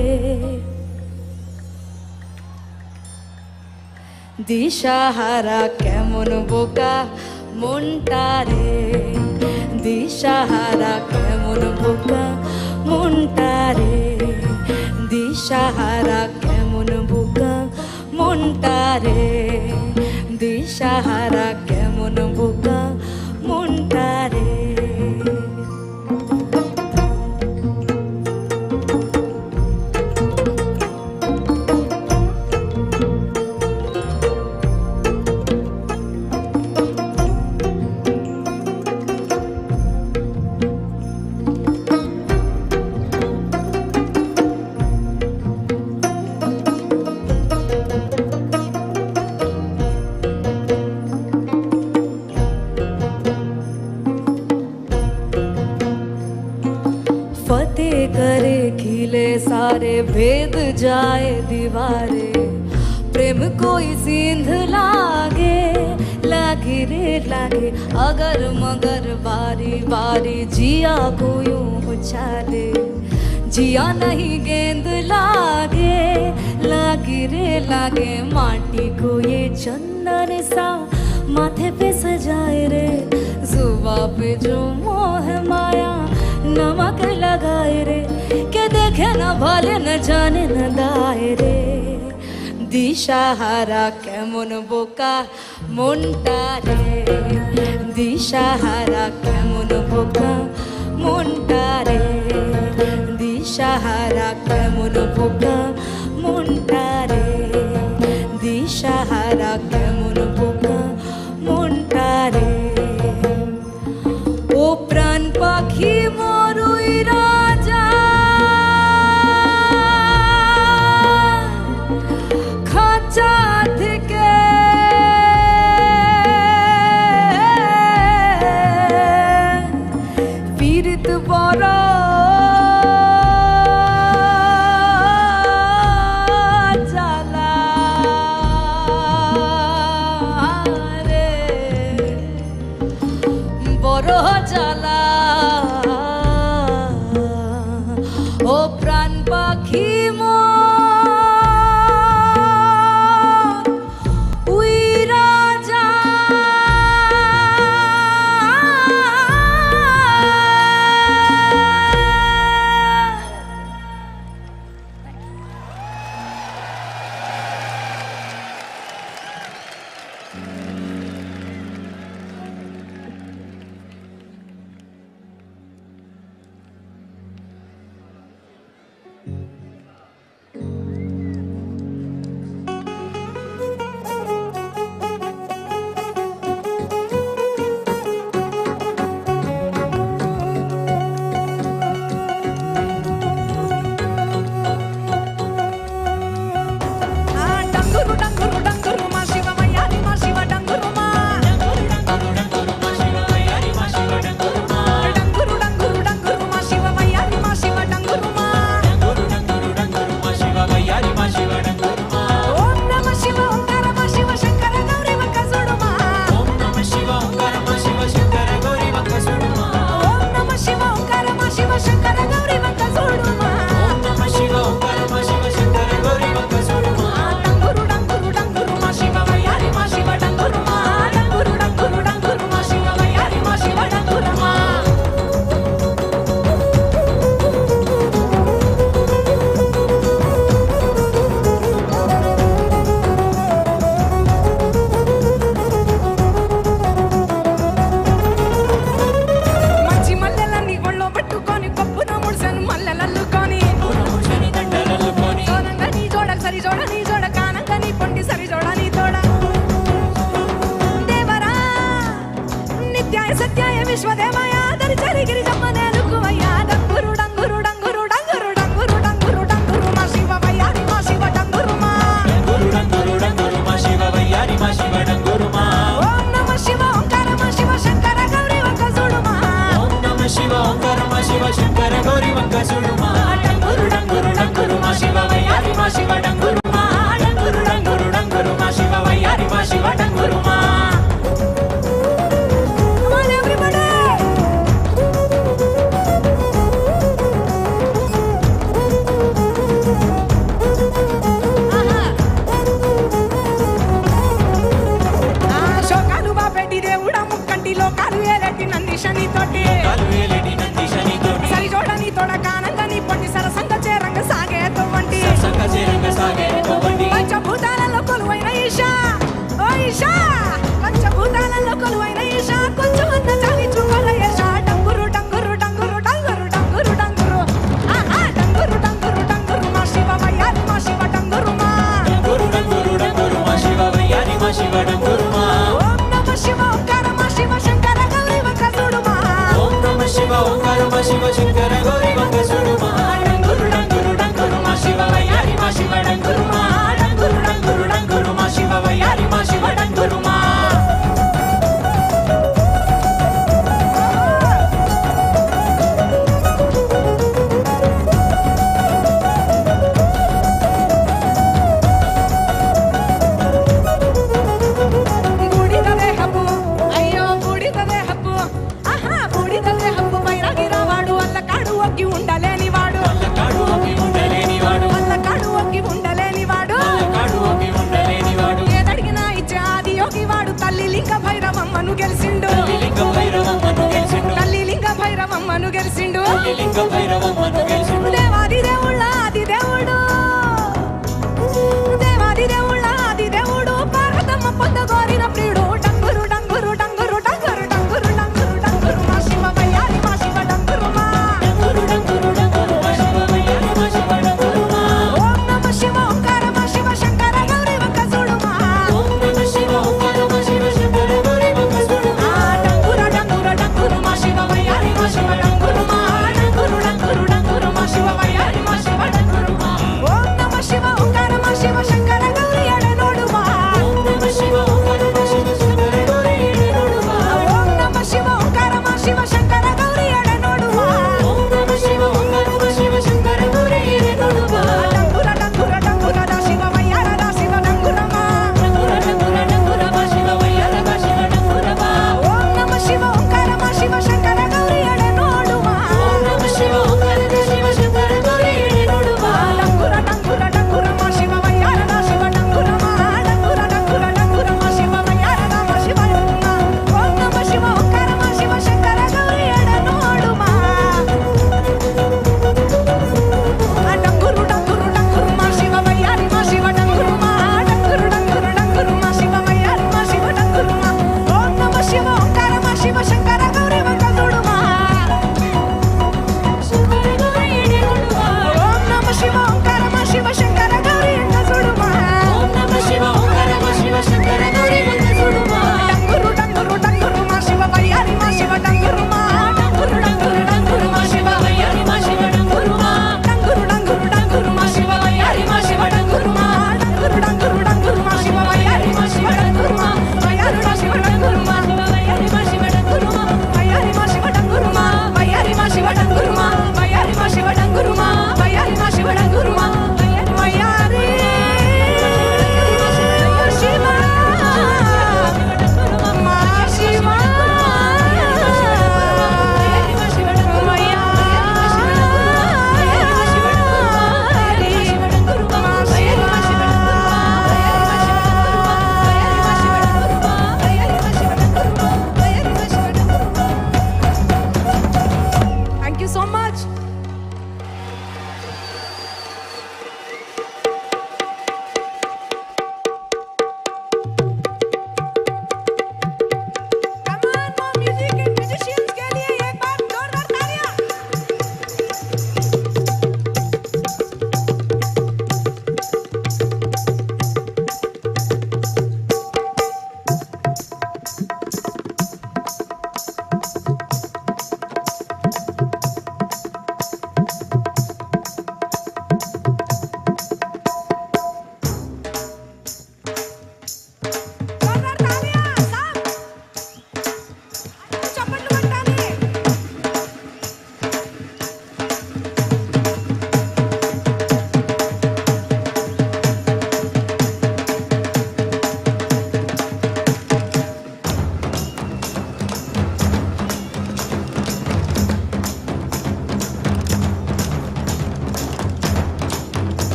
दिशाहारा केमन बोका মনটা রে দিশাহারা কেমন বোকা মনটা রে দিশাহারা কেমন বোকা মনটা রে দিশাহারা কেমন বোকা মনটা রে बातें करे खिले सारे भेद जाए दीवारे प्रेम कोई सींध लागे लागे रे लागे अगर मगर बारी बारी जिया को यूं उछाले जिया नहीं गेंद लागे लागे रे लागे माटी को ये चंदन सा माथे पे सजाए रे जुबा पे जो मोह माया नमक लगाए रे के देखे न भले न जाने न दाए रे दिशाहारा केमन बोका মনটা রে দিশাহারা কেমন বোকা মনটা রে দিশাহারা কেমন বোকা মনটা রে দিশাহারা কেমন বোকা মনটা রে ও প্রাণ পাখি মরুই রাজা খাঁচা থেকে পীড়িত বড় জ্বালা রে বড় জ্বালা ও প্রাণ পাখি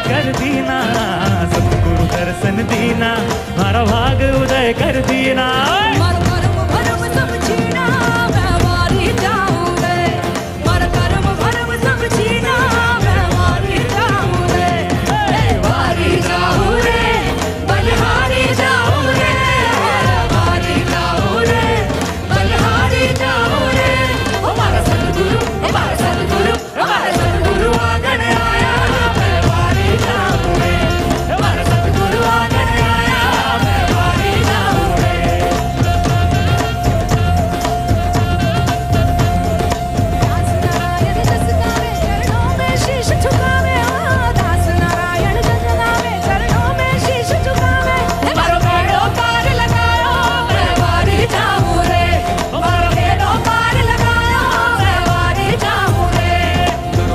कर दीना सतगुरु दर्शन दीना मारा भाग उदय कर दीना मारो कर्म भरम सब छीना मैं वारी जाऊं रे मारो कर्म भरम सब छीना मैं वारी जाऊं रे वारी जाऊं रे बलिहारी जाऊं रे वारी जाऊं रे बलिहारी जाऊं रे हमारा सतगुरु आंगन आया मैं वारी जाऊं रे हमारा सतगुरु आंगन आया मैं वारी जाऊं रे दास नारायण जस गावे चरणों में शीश झुकावे दास नारायण जस गावे चरणों में शीश झुकावे मारो बेड़ो पार लगायो मैं वारी जाऊं रे मारो बेड़ो पार लगायो मैं वारी जाऊं रे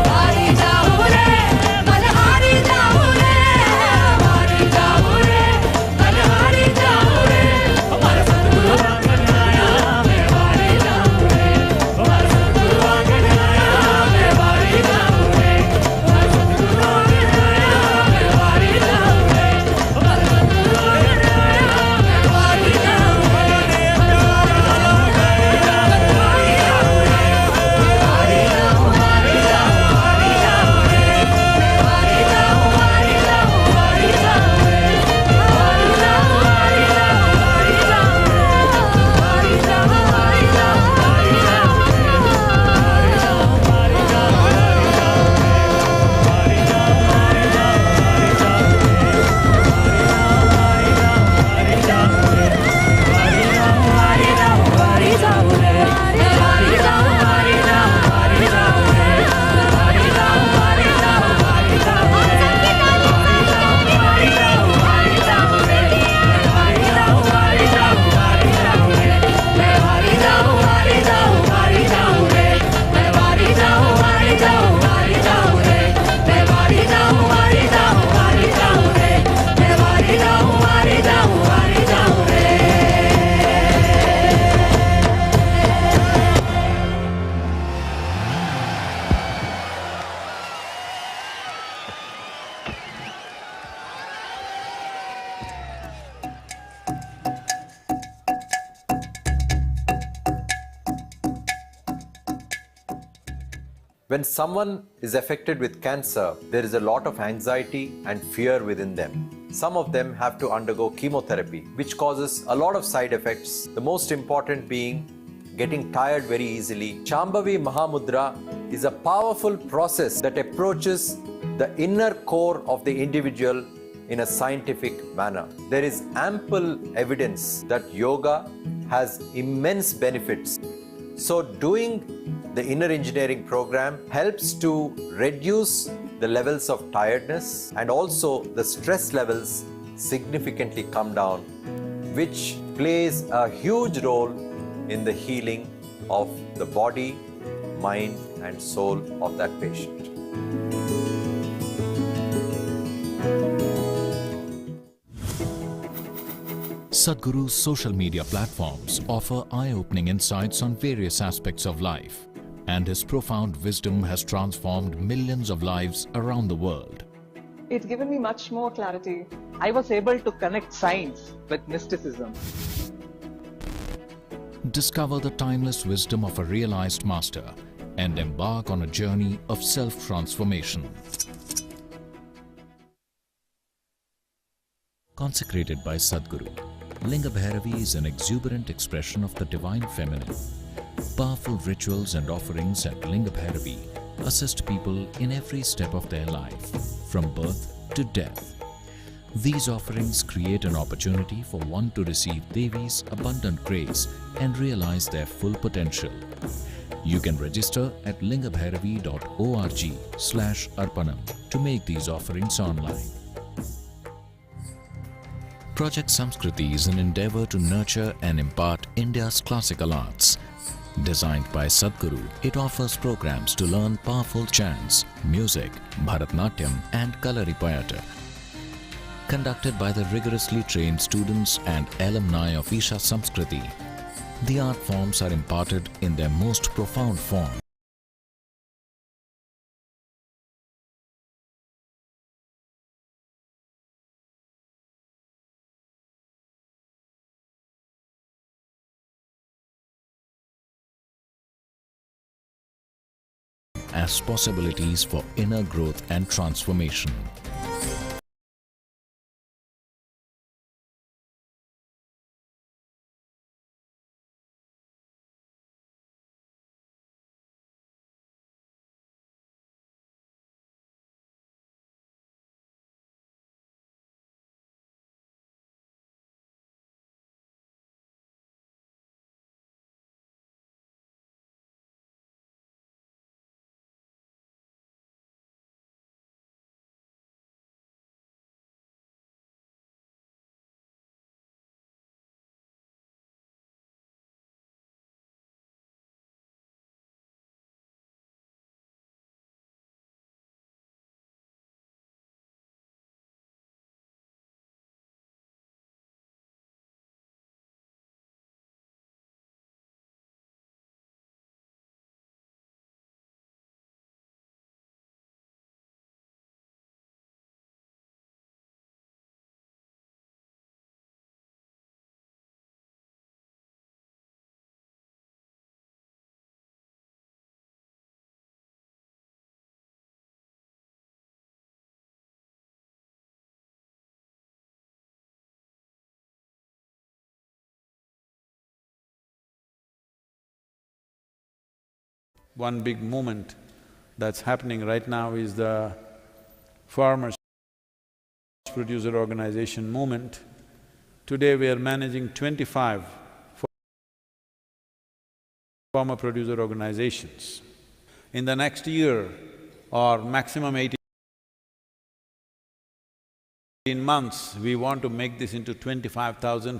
वारी जाऊं रे बलिहारी जाऊं रे वारी जाऊं रे बलिहारी जाऊं रे हमारा सतगुरु आंगन आया मैं वारी जाऊं रे हमारा सतगुरु आंगन आया मैं वारी जाऊं रे हमारा सतगुरु आंगन आया मैं वारी जाऊं रे हमारा सतगुरु आंगन आया मैं वारी जाऊं When someone is affected with cancer, there is a lot of anxiety and fear within them. Some of them have to undergo chemotherapy, which causes a lot of side effects, the most important being getting tired very easily. Shambhavi Mahamudra is a powerful process that approaches the inner core of the individual in a scientific manner. There is ample evidence that yoga has immense benefits. So doing the inner engineering program helps to reduce the levels of tiredness, and also the stress levels significantly come down, which plays a huge role in the healing of the body, mind and soul of that patient. Sadhguru's social media platforms offer eye-opening insights on various aspects of life, and his profound wisdom has transformed millions of lives around the world. It's given me much more clarity. I was able to connect science with mysticism. Discover the timeless wisdom of a realized master and embark on a journey of self-transformation. Consecrated by Sadhguru, Linga Bhairavi is an exuberant expression of the divine feminine. Powerful rituals and offerings at Linga Bhairavi assist people in every step of their life, from birth to death. These offerings create an opportunity for one to receive Devi's abundant grace and realize their full potential. You can register at lingabhairavi.org/arpanam to make these offerings online. Project Samskriti is an endeavor to nurture and impart India's classical arts. Designed by Sadhguru, it offers programs to learn powerful chants, music, Bharatnatyam and Kalaripayattu. Conducted by the rigorously trained students and alumni of Isha Samskriti, the art forms are imparted in their most profound form. as possibilities for inner growth and transformation. One big movement that's happening right now is the farmers producer organization movement. Today we are managing 25 farmer producer organizations. In the next year or maximum 18 months, we want to make this into 25,000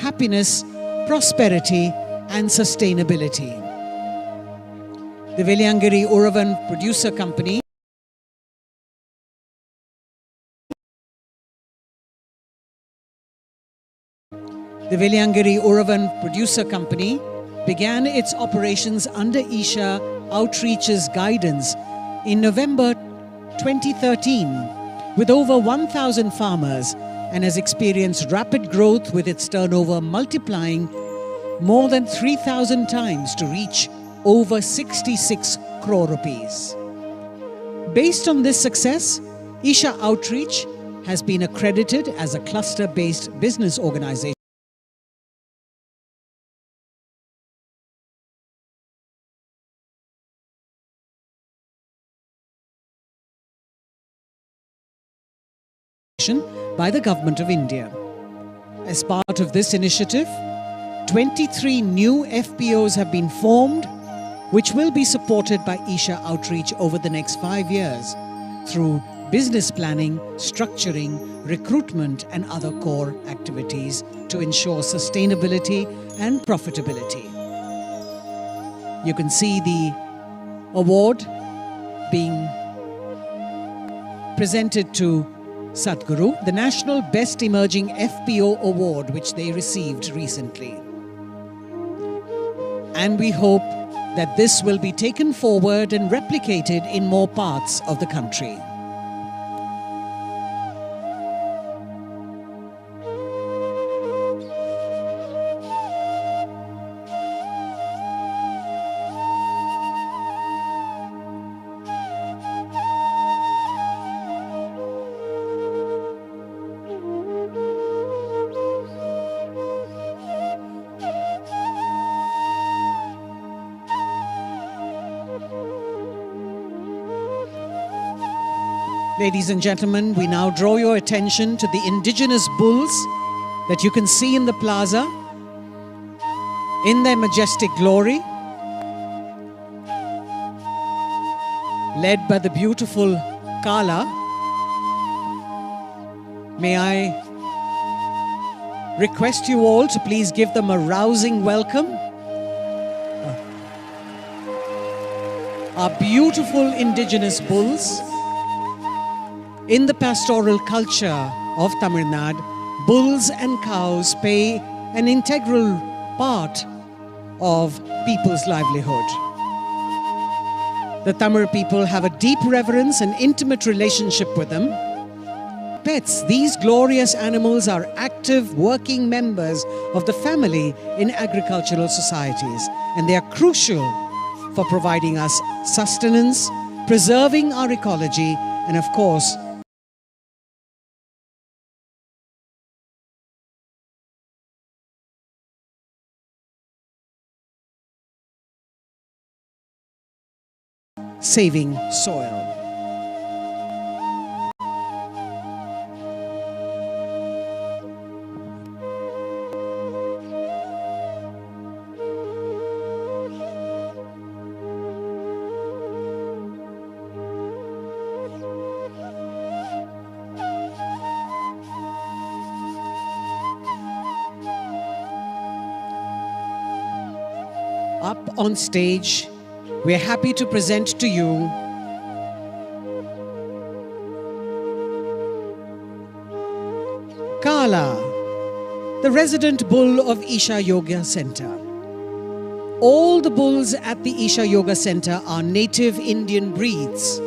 happiness, prosperity and sustainability. The Veliangiri Uravan Producer Company began its operations under Isha Outreach's guidance in November 2013 with over 1,000 farmers and has experienced rapid growth with its turnover multiplying more than 3,000 times to reach over 66 crore rupees. Based on this success, Isha Outreach has been accredited as a cluster-based business organization by the Government of India. As part of this initiative, 23 new FPOs have been formed, which will be supported by Isha Outreach over the next 5 years through business planning, structuring, recruitment and other core activities to ensure sustainability and profitability. You can see the award being presented to Sadhguru, the National Best Emerging FPO Award, which they received recently. And we hope that this will be taken forward and replicated in more parts of the country. Ladies and gentlemen, we now draw your attention to the indigenous bulls that you can see in the plaza in their majestic glory, led by the beautiful Kala. May I request you all to please give them a rousing welcome. Our beautiful indigenous bulls. In the pastoral culture of Tamil Nadu, bulls and cows play an integral part of people's livelihood. The Tamil people have a deep reverence and intimate relationship with them. Pets, these glorious animals are active working members of the family in agricultural societies, and they are crucial for providing us sustenance, preserving our ecology, and of course, saving soil. Up on stage, we're happy to present to you Kala, the resident bull of Isha Yoga Center. All the bulls at the Isha Yoga Center are native Indian breeds.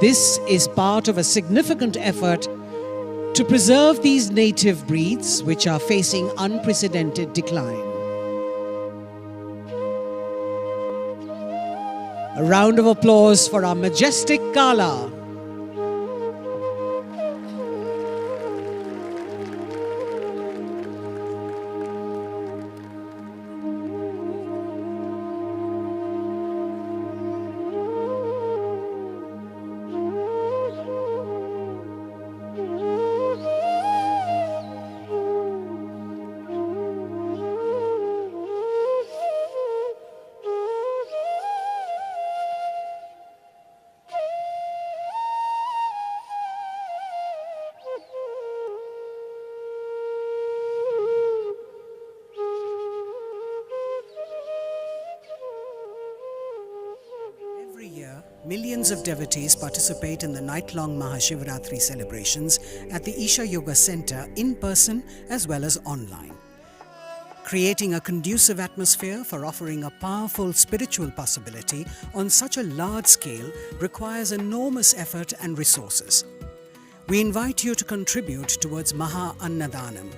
This is part of a significant effort to preserve these native breeds, which are facing unprecedented decline. A round of applause for our majestic Kala. Millions of devotees participate in the night-long MahaShivRatri celebrations at the Isha Yoga Center in person as well as online. Creating a conducive atmosphere for offering a powerful spiritual possibility on such a large scale requires enormous effort and resources. We invite you to contribute towards Maha Annadanam,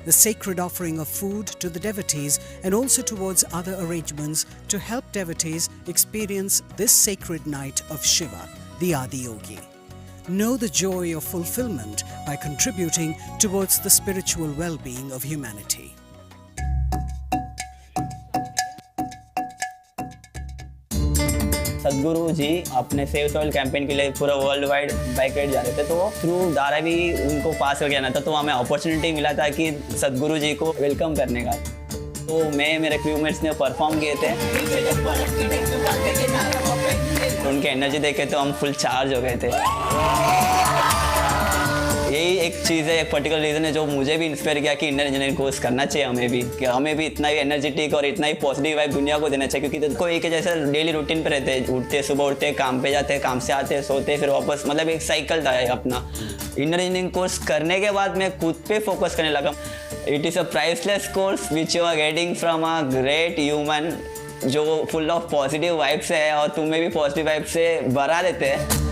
the sacred offering of food to the devotees, and also towards other arrangements to help devotees experience this sacred night of Shiva, the Adiyogi. Know the joy of fulfillment by contributing towards the spiritual well-being of humanity. सदगुरु जी अपने save soil campaign के लिए पूरा world wide bike ride जा रहे थे, तो through Dharavi उनको पास करके आना था, तो हमें अपॉर्चुनिटी मिला था कि सदगुरु जी को वेलकम करने का। तो मैं मेरे क्रूमेट्स ने परफॉर्म किए थे, तो उनकी एनर्जी देखे तो हम फुल चार्ज हो गए थे। यही एक चीज़ है, एक पर्टिकुलर रीज़न है जो मुझे भी इंस्पायर किया कि इंडियन इंजीनियरिंग कोर्स करना चाहिए हमें भी, कि हमें भी इतना ही एनर्जेटिक और इतना ही पॉजिटिव वाइब दुनिया को देना चाहिए। क्योंकि कोई एक जैसा डेली रूटीन पे रहते हैं, उठते सुबह उठते काम पे जाते, काम से आते सोते फिर वापस, मतलब एक साइकिल था अपना। इंडियन इंजीनियरिंग कोर्स करने के बाद मैं खुद पे फोकस करने लगा। It is a priceless course which you are getting from a great human जो फुल ऑफ पॉजिटिव वाइब्स है और तुम्हें भी पॉजिटिव वाइब से भरा देते हैं।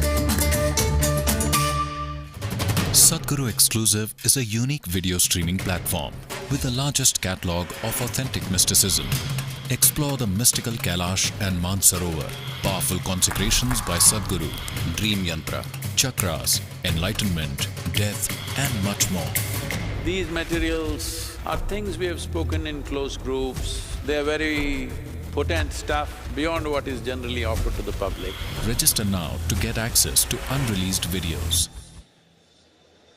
Sadhguru Exclusive is a unique video streaming platform with the largest catalog of authentic mysticism. Explore the mystical Kailash and Mansarovar, powerful consecrations by Sadhguru, dream yantra, chakras, enlightenment, death and much more. These materials are things we have spoken in close groups. They are very potent stuff beyond what is generally offered to the public. Register now to get access to unreleased videos.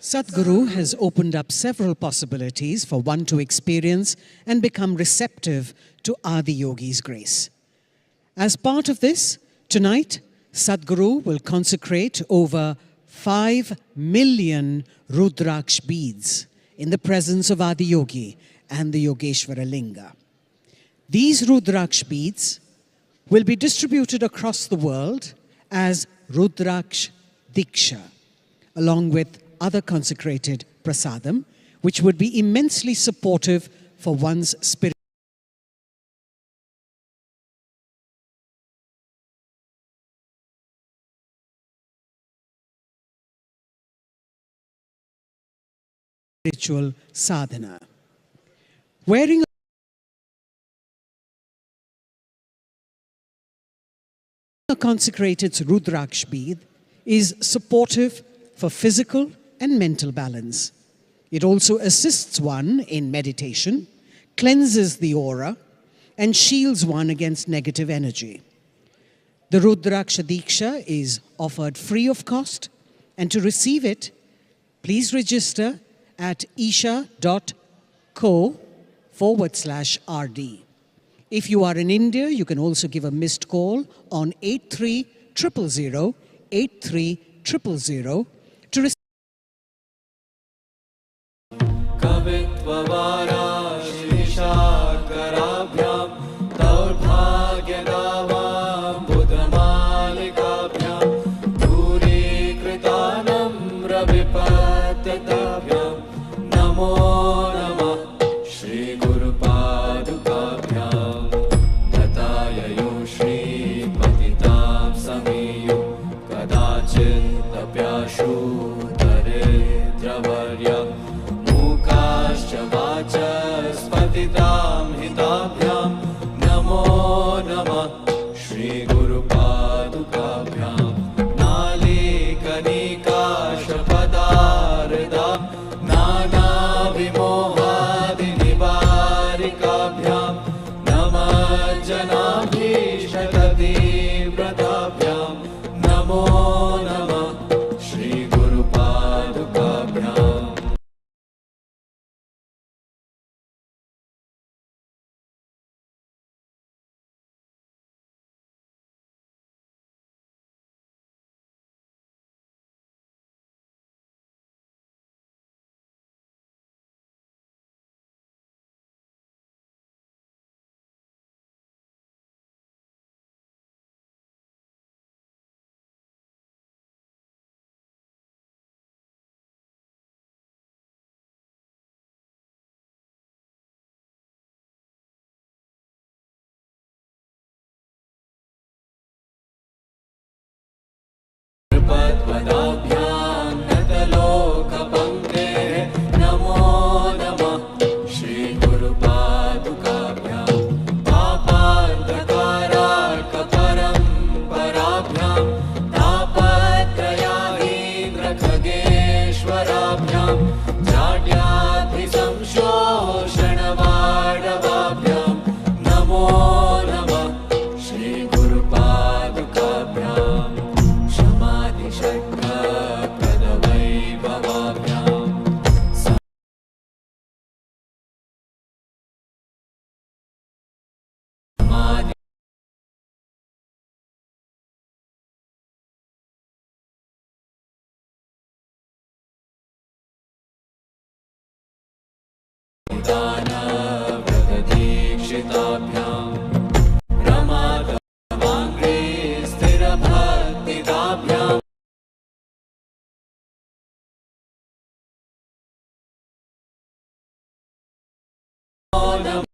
Sadhguru has opened up several possibilities for one to experience and become receptive to Adiyogi's grace. As part of this, tonight, Sadhguru will consecrate over 5 million Rudraksh beads in the presence of Adiyogi and the Yogeshwara Linga. These Rudraksh beads will be distributed across the world as Rudraksh Diksha, along with other consecrated prasadam, which would be immensely supportive for one's spiritual sadhana. Wearing a consecrated Rudraksh bead is supportive for physical and mental balance. It also assists one in meditation, cleanses the aura, and shields one against negative energy. The Rudraksha Diksha is offered free of cost, and to receive it, please register at isha.co/rd. If you are in India, you can also give a missed call on 8300 8300 to receive कवित्ववाराशिविशाकराभ्यां दौर्भाग्यदावां बुधमालिकाभ्यां दूरीकृतानम्रविपत्यताभ्यां नमो नमः श्रीगुरुपादुकाभ्यां दत्ताययो श्रीपतितां समीयो कदाचिदप्याशु दरिद्रवर्यं मूकाश्च वाचस्पतितां हिताभ्यां नमो नमः श्रीगुरुपादुकाभ्यां नालीकनिकाशपदारदां नानाविमोहादिनिवारिकाभ्यां नमः जनाभीष्टतीव्रताभ्यां नमो नमः श्रीगुरु पद्पदाभ्यां नतलोकपङ्क्तेः नमो नमः श्रीगुरुपादुकाभ्यां पापान्धकारार्कपरम्पराभ्यां तापत्रयाहीन्द्रखगेश्वराभ्यां जाड्याभिसंशोषणवाडवाभ्यां नमो नमः श्रीगुरुपादुकाभ्यां शमादिषट्कप्रदवैभवाभ्यां समाधि दानव्रतदीक्षिताभ्यां रमातवाङ्घ्रि स्थिरभक्तिदाभ्यां नमो नमः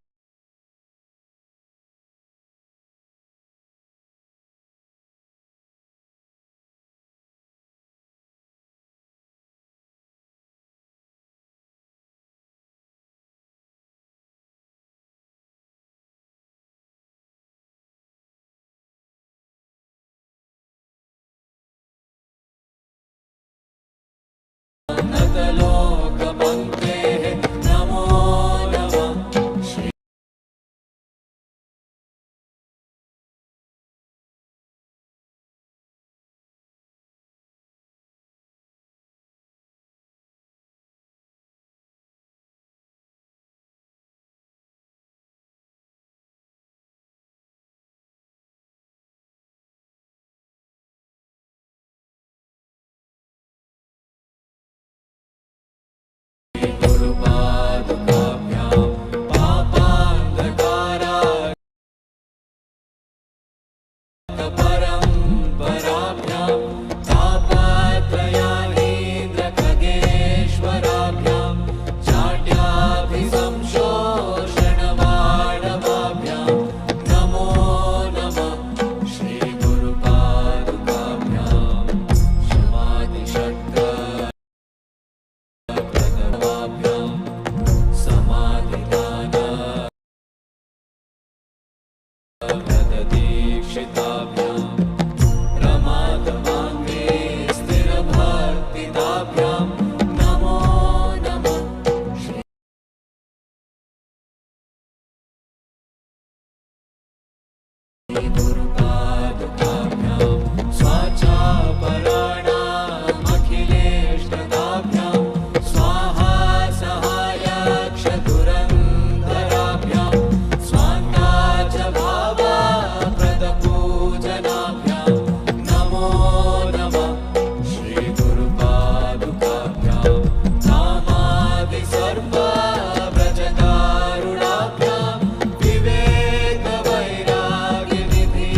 नतलोकपङ्क्तेः नमो नमः श्री गुरुपादुकाभ्यां पापान्धकारार्कपरम्पराभ्यां तापत्रयाहीन्द्रखगेश्वराभ्यां जाड्याभिसंशोषणवाडवाभ्यां नमो नमः श्रीगुरुपादुकाभ्यां शमादिषट्कप्रदवाभ्यां समाधिदानव्रतदीक्षिताभ्यां रमातवाङ्घ्रि स्थिरभक्तिदाभ्यां नमो नमः श्रीगुरुपादुकाभ्यां स्वाचापराणामखिलेष्टदाभ्यां स्वाहा सहायक्षधुरन्धराभ्यां स्वान्ता च भावप्रदपूजनाभ्यां नमो नमः श्रीगुरुपादुकाभ्यां कामादिसर्वव्रजदारुणाभ्यां विवेकवैराग्यनिधिं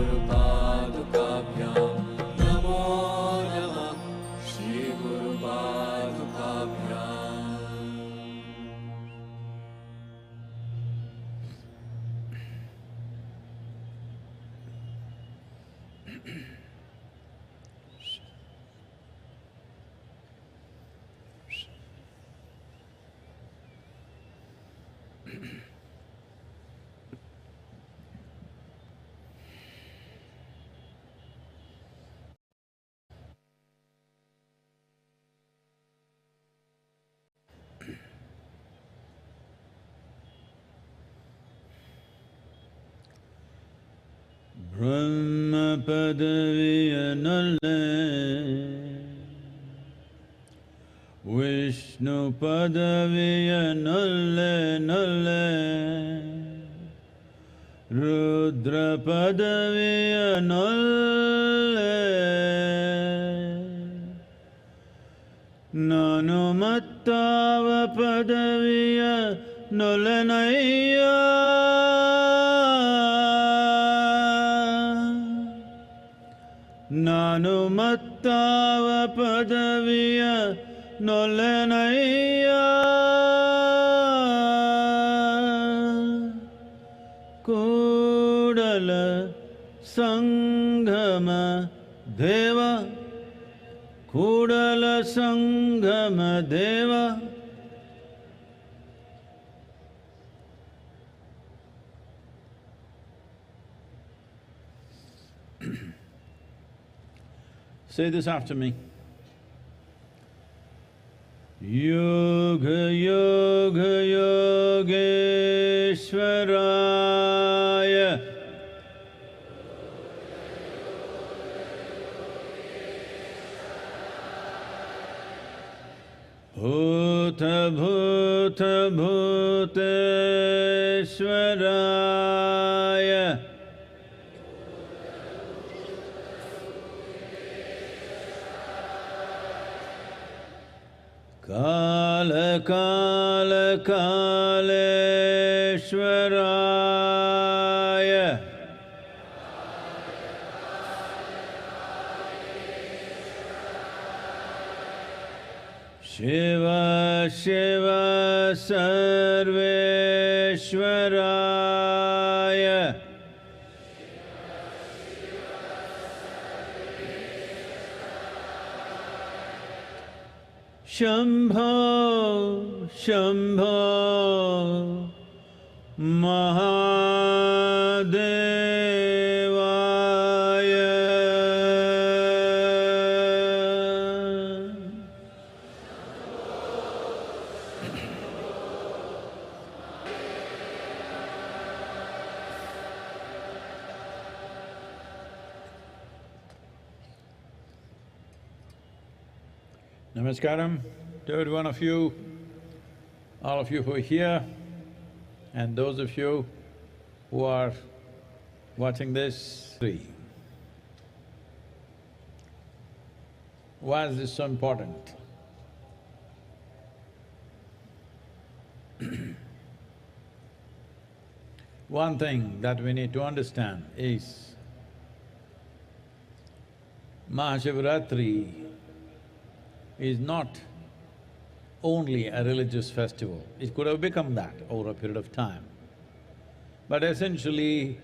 गुरुपादुकाभ्यां नमो नमः Shri गुरुपादुकाभ्याम् Brahma Padaviyanale Vishnu Padaviyanale Nale Rudra Padaviyanale Nanumattava Padaviyanale Nanumattava padaviya nolenaya Kudala Sanghama Deva Kudala Sanghama Deva Say this after me. Yoga Yoga Yogeshwaraya Bhuta Bhuta Bhuteshwaraya Kala Kala Kaleshwaraya Shiva Shiva Sarveshwaraya Shambho Shambho Mahadevaya Namaskaram to every one of you, all of you who are here, and those of you who are watching this. Why is this so important? One thing that we need to understand is MahaShivRatri is not only a religious festival. It could have become that over a period of time. But essentially,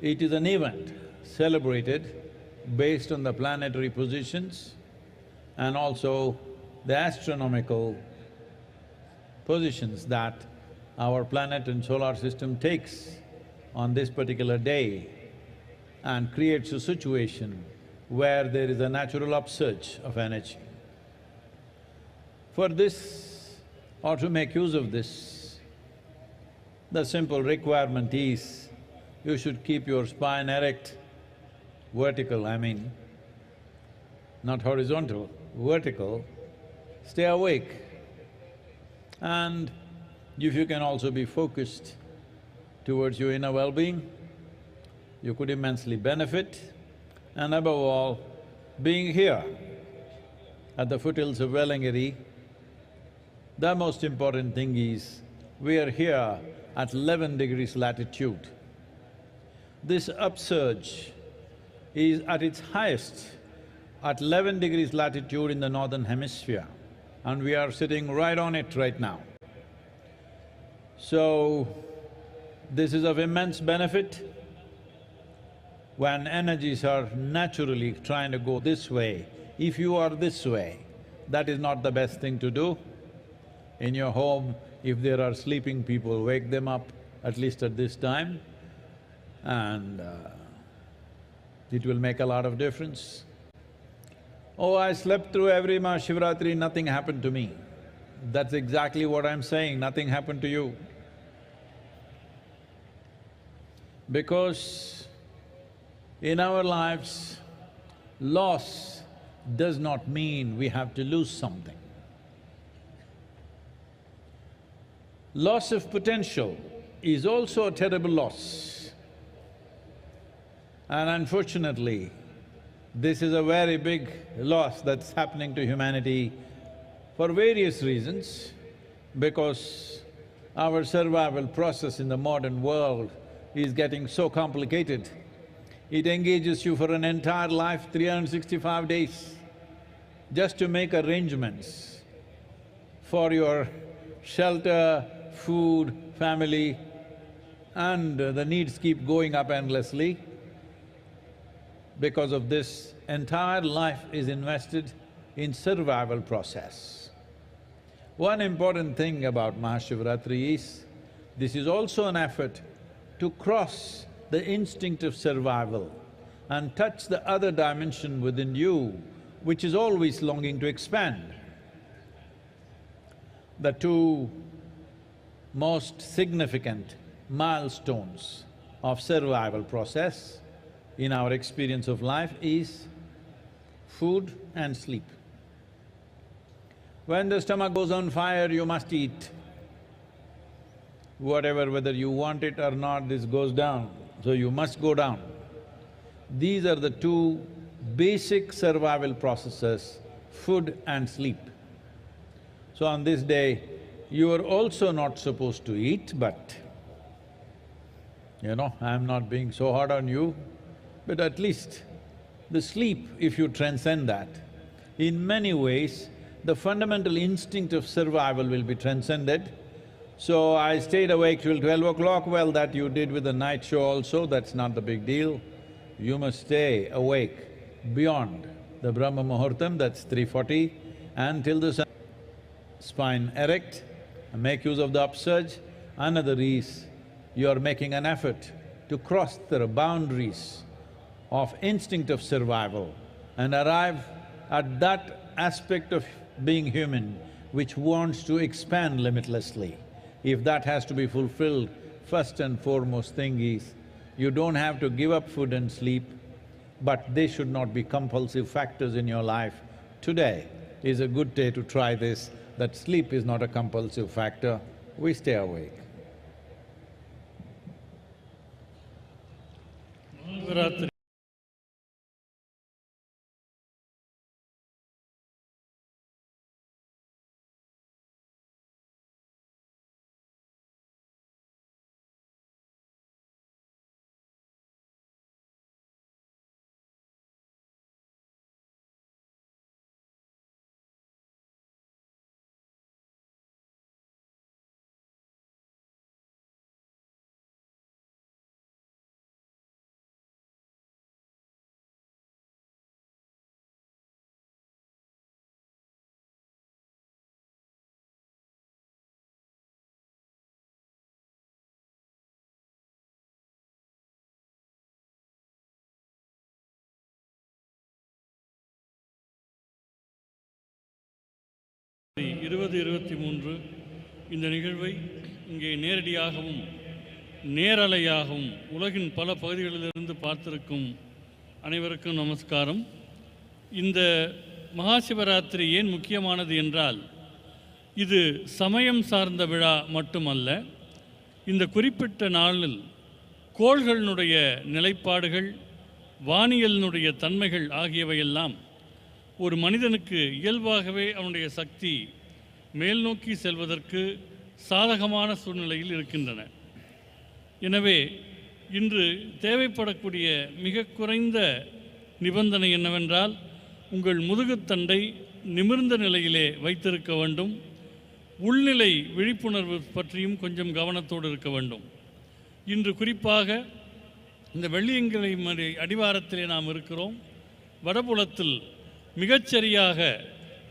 it is an event celebrated based on the planetary positions and also the astronomical positions that our planet and solar system takes on this particular day and creates a situation where there is a natural upsurge of energy. For this, or to make use of this, the simple requirement is you should keep your spine erect, vertical, I mean, not horizontal, vertical, stay awake. And if you can also be focused towards your inner well-being, you could immensely benefit. And above all, being here at the foothills of Velangiri, the most important thing is we are here at 11 degrees latitude. This upsurge is at its highest at 11 degrees latitude in the northern hemisphere, and we are sitting right on it right now. So, this is of immense benefit. When energies are naturally trying to go this way, if you are this way, that is not the best thing to do. In your home, if there are sleeping people, wake them up at least at this time, and it will make a lot of difference. Oh, I slept through every MahaShivRatri, nothing happened to me. That's exactly what I'm saying, nothing happened to you. Because in our lives, loss does not mean we have to lose something. Loss of potential is also a terrible loss. And unfortunately, this is a very big loss that's happening to humanity for various reasons, because our survival process in the modern world is getting so complicated. It engages you for an entire life, 365 days, just to make arrangements for your shelter, food, family, and the needs keep going up endlessly. Because of this, entire life is invested in survival process. One important thing about MahaShivRatri is, this is also an effort to cross the instinct of survival and touch the other dimension within you, which is always longing to expand. The two most significant milestones of survival process in our experience of life is food and sleep. When the stomach goes on fire, you must eat. Whatever, whether you want it or not, this goes down, so you must go down. These are the two basic survival processes, food and sleep. So on this day, you are also not supposed to eat, but I'm not being so hard on you, but at least the sleep, if you transcend that, in many ways, the fundamental instinct of survival will be transcended. So I stayed awake till 12 o'clock, well, that you did with the night show also, that's not the big deal. You must stay awake beyond the Brahma Muhurtam, that's 3:40, until the sun… spine erect, make use of the upsurge. Another is, you are making an effort to cross the boundaries of instinct of survival and arrive at that aspect of being human which wants to expand limitlessly. If that has to be fulfilled, first and foremost thing is, you don't have to give up food and sleep, but they should not be compulsive factors in your life. Today is a good day to try this, that sleep is not a compulsive factor, we stay awake. MahaShivRatri இந்த நிகழ்வை இங்கே நேரடியாகவும் நேரலையாகவும் உலகின் பல பகுதிகளிலிருந்து பார்த்திருக்கும் அனைவருக்கும் நமஸ்காரம். இந்த மகாசிவராத்திரி ஏன் முக்கியமானது என்றால், இது சமயம் சார்ந்த விழா மட்டுமல்ல. இந்த குறிப்பிட்ட நாளில் கோள்களினுடைய நிலைப்பாடுகள், வானியலினுடைய தன்மைகள் ஆகியவையெல்லாம் ஒரு மனிதனுக்கு இயல்பாகவே அவனுடைய சக்தி மேல் நோக்கி செல்வதற்கு சாதகமான சூழ்நிலையில் இருக்கின்றன. எனவே இன்று தேவைப்படக்கூடிய மிக குறைந்த நிபந்தனை என்னவென்றால் உங்கள் முதுகுத்தண்டை நிமிர்ந்த நிலையிலே வைத்திருக்க வேண்டும். உள்நிலை விழிப்புணர்வு பற்றியும் கொஞ்சம் கவனத்தோடு இருக்க வேண்டும். இன்று குறிப்பாக இந்த வெள்ளியங்கிரி மலை அடிவாரத்திலே நாம் இருக்கிறோம். வடபுலத்தில் மிகச்சரியாக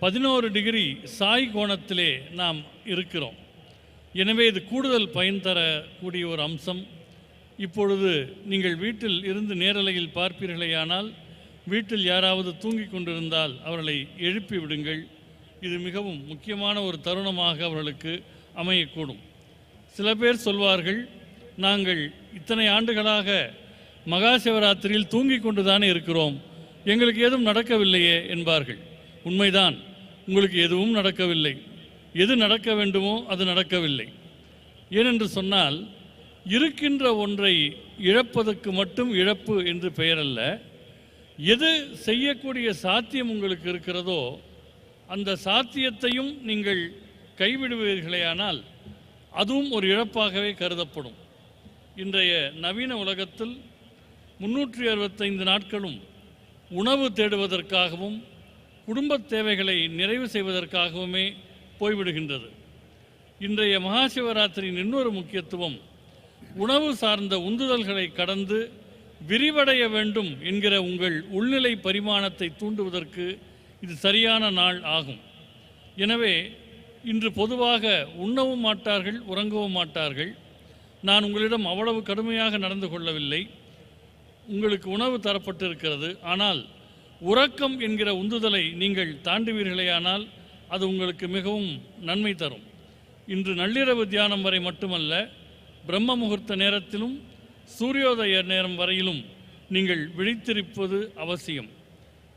11 டிகிரி சாய் கோணத்திலே நாம் இருக்கிறோம். எனவே இது கூடுதல் பயன் தரக்கூடிய ஒரு அம்சம். இப்பொழுது நீங்கள் வீட்டில் இருந்து நேரலையில் பார்ப்பீர்களேயானால் வீட்டில் யாராவது தூங்கிக் கொண்டிருந்தால் அவர்களை எழுப்பி விடுங்கள். இது மிகவும் முக்கியமான ஒரு தருணமாக அவர்களுக்கு அமையக்கூடும். சில பேர் சொல்வார்கள், நாங்கள் இத்தனை ஆண்டுகளாக மகாசிவராத்திரியில் தூங்கிக் கொண்டு தானே இருக்கிறோம், எங்களுக்கு எதுவும் நடக்கவில்லையே என்பார்கள். உண்மைதான், உங்களுக்கு எதுவும் நடக்கவில்லை. எது நடக்க வேண்டுமோ அது நடக்கவில்லை. ஏனென்று சொன்னால், இருக்கின்ற ஒன்றை இழப்பதற்கு மட்டும் இழப்பு என்று பெயரல்ல. எது செய்யக்கூடிய சாத்தியம் உங்களுக்கு இருக்கிறதோ அந்த சாத்தியத்தையும் நீங்கள் கைவிடுவீர்களேயானால் அதுவும் ஒரு இழப்பாகவே கருதப்படும். இன்றைய நவீன உலகத்தில் 365 நாட்களும் உணவு தேடுவதற்காகவும் குடும்பத் தேவைகளை நிறைவு செய்வதற்காகவுமே போய்விடுகின்றது. இன்றைய மகாசிவராத்திரியின் இன்னொரு முக்கியத்துவம் உணவு சார்ந்த உந்துதல்களை கடந்து விரிவடைய வேண்டும் என்கிற உங்கள் உள்நிலை பரிமாணத்தை தூண்டுவதற்கு இது சரியான நாள் ஆகும். எனவே இன்று பொதுவாக உண்ணவும் மாட்டார்கள், உறங்கவும் மாட்டார்கள். நான் உங்களிடம் அவ்வளவு கடுமையாக நடந்து கொள்ளவில்லை. உங்களுக்கு உணவு தரப்பட்டிருக்கிறது. ஆனால் உறக்கம் என்கிற உந்துதலை நீங்கள் தாண்டுவீர்களேயானால் அது உங்களுக்கு மிகவும் நன்மை தரும். இன்று நள்ளிரவு தியானம் வரை மட்டுமல்ல, பிரம்ம முகூர்த்த நேரத்திலும் சூரியோதய நேரம் வரையிலும் நீங்கள் விழித்திருப்பது அவசியம்.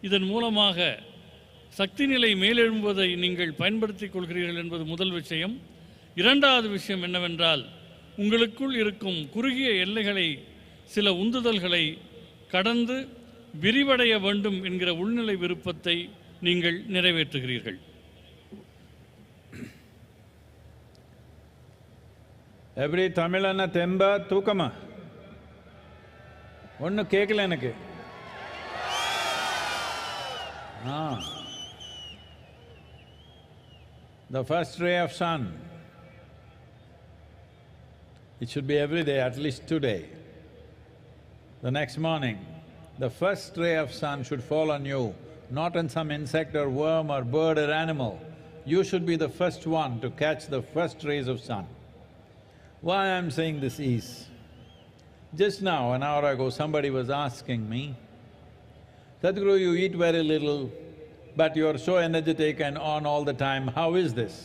இதன் மூலமாக சக்தி நிலை மேலெழும்புவதை நீங்கள் பயன்படுத்திக் கொள்கிறீர்கள் என்பது முதல் விஷயம். இரண்டாவது விஷயம் என்னவென்றால், உங்களுக்குள் இருக்கும் குறுகிய எல்லைகளை, சில உந்துதல்களை கடந்து விரிவடைய வேண்டும் என்கிற உள்நிலை விருப்பத்தை நீங்கள் நிறைவேற்றுகிறீர்கள். எப்படி தமிழன தெம்பா தூக்கமா ஒன்றும் கேட்கல எனக்கு. The first ray of sun, it should be every day, at least today. The next morning, the first ray of sun should fall on you, not on some insect or worm or bird or animal. You should be the first one to catch the first rays of sun. Why I'm saying this is, just now, an hour ago, somebody was asking me, Sadhguru, you eat very little, but you're so energetic and on all the time, how is this?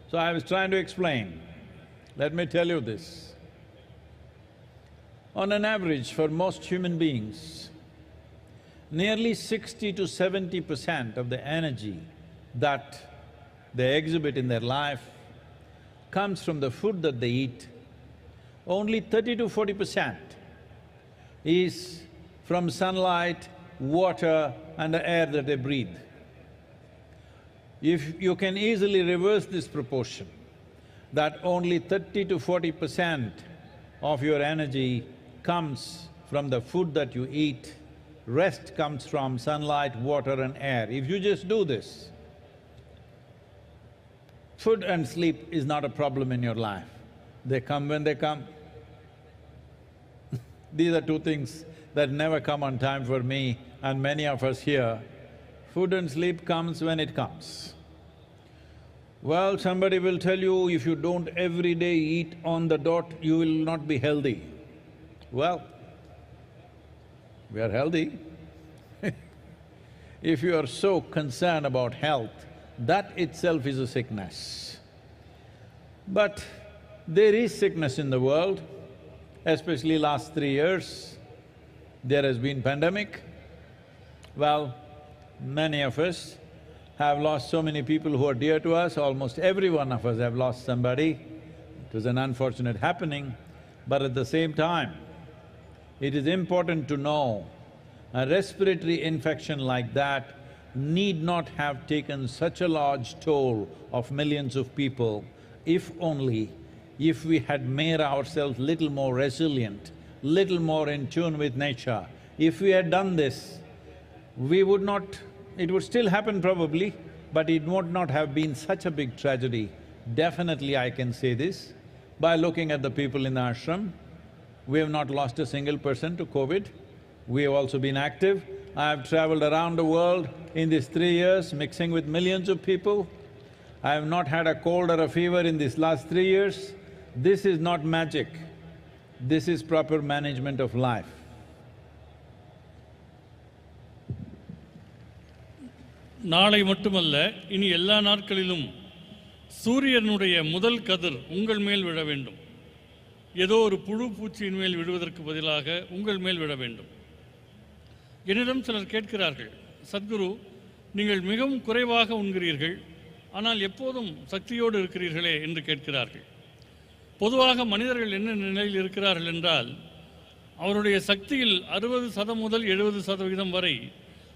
So I was trying to explain. Let me tell you this. On an average, for most human beings, nearly 60 to 70% of the energy that they exhibit in their life comes from the food that they eat. Only 30 to 40% is from sunlight, water and the air that they breathe. If you can easily reverse this proportion, that only 30 to 40% of your energy comes from the food that you eat, rest comes from sunlight, water and air. If you just do this, food and sleep is not a problem in your life. They come when they come. These are two things that never come on time for me and many of us here. Food and sleep comes when it comes. Well, somebody will tell you, if you don't every day eat on the dot, you will not be healthy. Well, we are healthy. If you are so concerned about health, that itself is a sickness. But there is sickness in the world, especially last 3 years. There has been pandemic. Well, many of us have lost so many people who are dear to us, almost every one of us have lost somebody. It was an unfortunate happening, but at the same time, it is important to know a respiratory infection like that need not have taken such a large toll of millions of people if only if we had made ourselves little more resilient, little more in tune with nature. If we had done this, we would not… it would still happen probably, but it would not have been such a big tragedy. Definitely I can say this, by looking at the people in the ashram. We have not lost a single person to COVID. We have also been active. I have traveled around the world in these 3 years, mixing with millions of people. I have not had a cold or a fever in these last 3 years. This is not magic. This is proper management of life. நாளை மட்டுமல்ல, இனி எல்லா நாட்களிலும் சூரியனுடைய முதல் கதிர் உங்கள் மேல் விழ வேண்டும். ஏதோ ஒரு புழு பூச்சியின் மேல் விழுவதற்கு பதிலாக உங்கள் மேல் விழ வேண்டும். என்னிடம் சிலர் கேட்கிறார்கள், சத்குரு, நீங்கள் மிகவும் குறைவாக உண்கிறீர்கள், ஆனால் எப்போதும் சக்தியோடு இருக்கிறீர்களே என்று கேட்கிறார்கள். பொதுவாக மனிதர்கள் என்ன நிலையில் இருக்கிறார்கள் என்றால், அவருடைய சக்தியில் 60% முதல் 70% வரை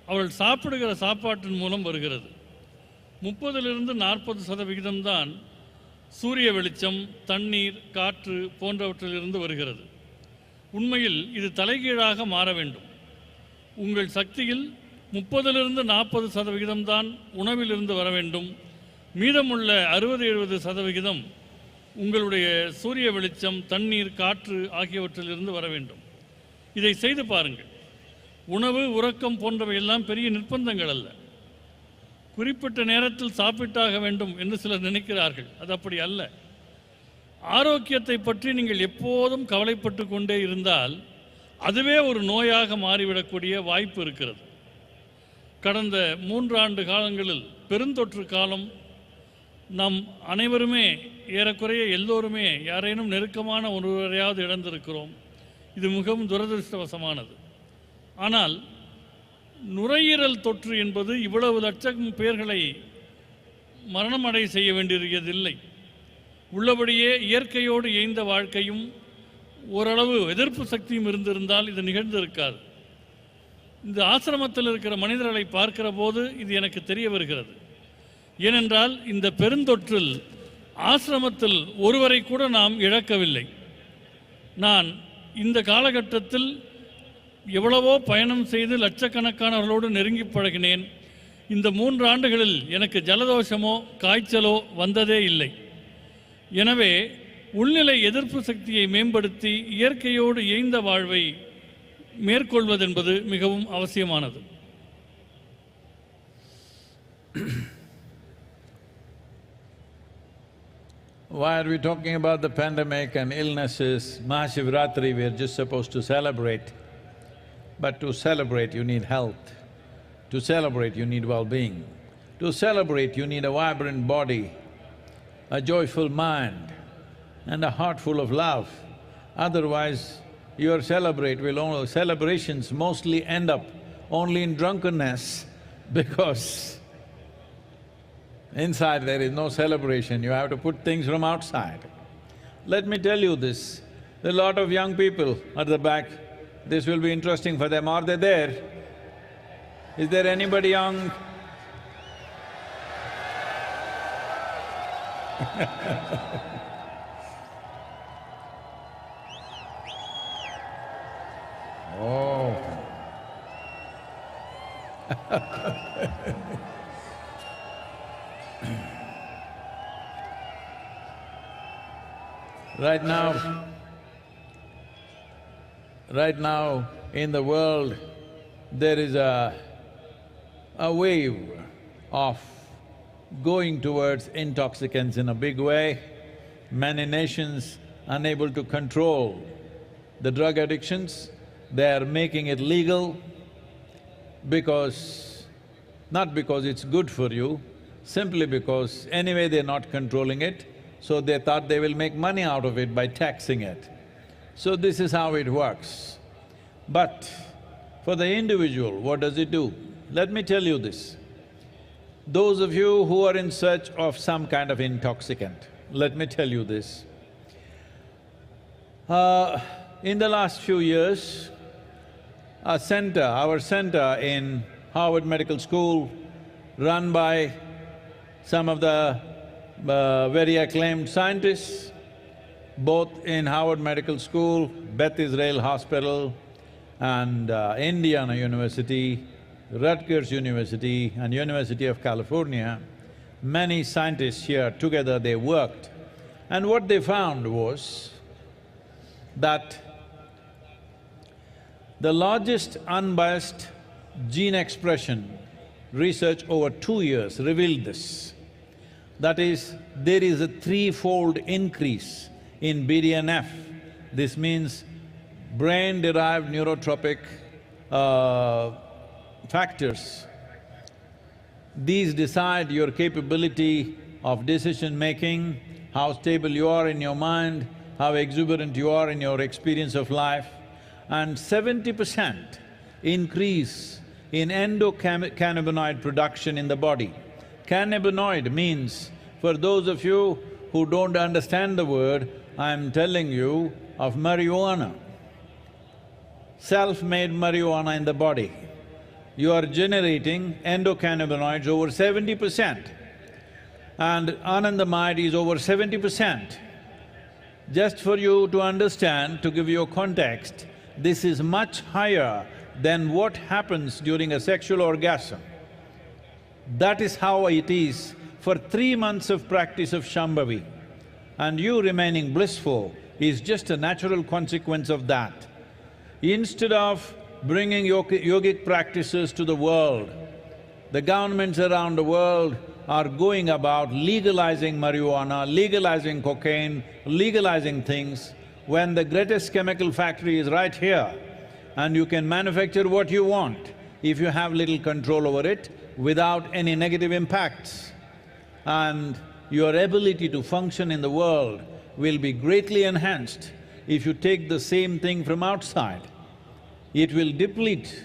அவர்கள் சாப்பிடுகிற சாப்பாட்டின் மூலம் வருகிறது. 30லிருந்து 40% தான் சூரிய வெளிச்சம், தண்ணீர், காற்று போன்றவற்றிலிருந்து வருகிறது. உண்மையில் இது தலைகீழாக மாற வேண்டும். உங்கள் சக்தியில் 30லிருந்து 40% தான் உணவிலிருந்து வர வேண்டும். மீதமுள்ள 60-70% உங்களுடைய சூரிய வெளிச்சம், தண்ணீர், காற்று ஆகியவற்றிலிருந்து வர வேண்டும். இதை செய்து பாருங்கள். உணவு, உறக்கம் போன்றவை எல்லாம் பெரிய நிர்பந்தங்கள் அல்ல. குறிப்பிட்ட நேரத்தில் சாப்பிட்டாக வேண்டும் என்று சிலர் நினைக்கிறார்கள். அது அப்படி அல்ல. ஆரோக்கியத்தை பற்றி நீங்கள் எப்போதும் கவலைப்பட்டு கொண்டே இருந்தால் அதுவே ஒரு நோயாக மாறிவிடக்கூடிய வாய்ப்பு இருக்கிறது. கடந்த 3 ஆண்டு காலங்களில் பெருந்தொற்று காலம், நாம் அனைவருமே ஏறக்குறைய எல்லோருமே யாரேனும் நெருக்கமான ஒருவரையாவது இழந்திருக்கிறோம். இது மிகவும் துரதிருஷ்டவசமானது. ஆனால் நுரையீரல் தொற்று என்பது இவ்வளவு லட்சம் பேர்களை மரணமடை செய்ய வேண்டியதில்லை. உள்ளபடியே இயற்கையோடு இயைந்த வாழ்க்கையும் ஓரளவு எதிர்ப்பு சக்தியும் இருந்திருந்தால் இது நிகழ்ந்திருக்காது. இந்த ஆசிரமத்தில் இருக்கிற மனிதர்களை பார்க்கிற போது இது எனக்கு தெரிய வருகிறது. ஏனென்றால் இந்த பெருந்தொற்றில் ஆசிரமத்தில் ஒருவரை கூட நாம் இழக்கவில்லை. நான் இந்த காலகட்டத்தில் எவ்வளவோ பயணம் செய்து லட்சக்கணக்கானவர்களோடு நெருங்கி பழகினேன். இந்த 3 ஆண்டுகளில் எனக்கு ஜலதோஷமோ காய்ச்சலோ வந்ததே இல்லை. எனவே உள்நிலை எதிர்ப்பு சக்தியை மேம்படுத்தி இயற்கையோடு இயைந்த வாழ்வை மேற்கொள்வதென்பது மிகவும் அவசியமானது. Why are we talking about the pandemic and illnesses? MahaShivRatri, we are just supposed to celebrate. But to celebrate, you need health. To celebrate, you need well-being. To celebrate, you need a vibrant body, a joyful mind, and a heart full of love. Otherwise, your celebrations mostly end up only in drunkenness because inside there is no celebration, you have to put things from outside. Let me tell you this, there are a lot of young people at the back. This will be interesting for them. Are they there? Is there anybody young? Oh. Right now, in the world, there is a wave of going towards intoxicants in a big way. Many nations unable to control the drug addictions, they are making it legal not because it's good for you, simply because anyway they're not controlling it, so they thought they will make money out of it by taxing it. So this is how it works. But for the individual, what does it do? Let me tell you this. Those of you who are in search of some kind of intoxicant, let me tell you this. In the last few years, our center in Harvard Medical School, run by some of the very acclaimed scientists, both in Harvard Medical School, Beth Israel Hospital and Indiana University, Rutgers University and University of California, many scientists here together they worked, and what they found was that the largest unbiased gene expression research over 2 years revealed this. That is, there is a threefold increase in BDNF. This means brain-derived neurotropic factors. These decide your capability of decision-making, how stable you are in your mind, how exuberant you are in your experience of life, and 70% increase in endocannabinoid production in the body. Cannabinoid means, for those of you who don't understand the word, I'm telling you of marijuana. Self-made marijuana in the body. You are generating endocannabinoids over 70%, and anandamide is over 70%. Just for you to understand, to give you a context, this is much higher than what happens during a sexual orgasm. That is how it is for 3 months of practice of Shambhavi. And you remaining blissful is just a natural consequence of that. Instead of bringing yogic practices to the world, the governments around the world are going about legalizing marijuana, legalizing cocaine, legalizing things, when the greatest chemical factory is right here, and you can manufacture what you want if you have little control over it without any negative impacts. And your ability to function in the world will be greatly enhanced if you take the same thing from outside. It will deplete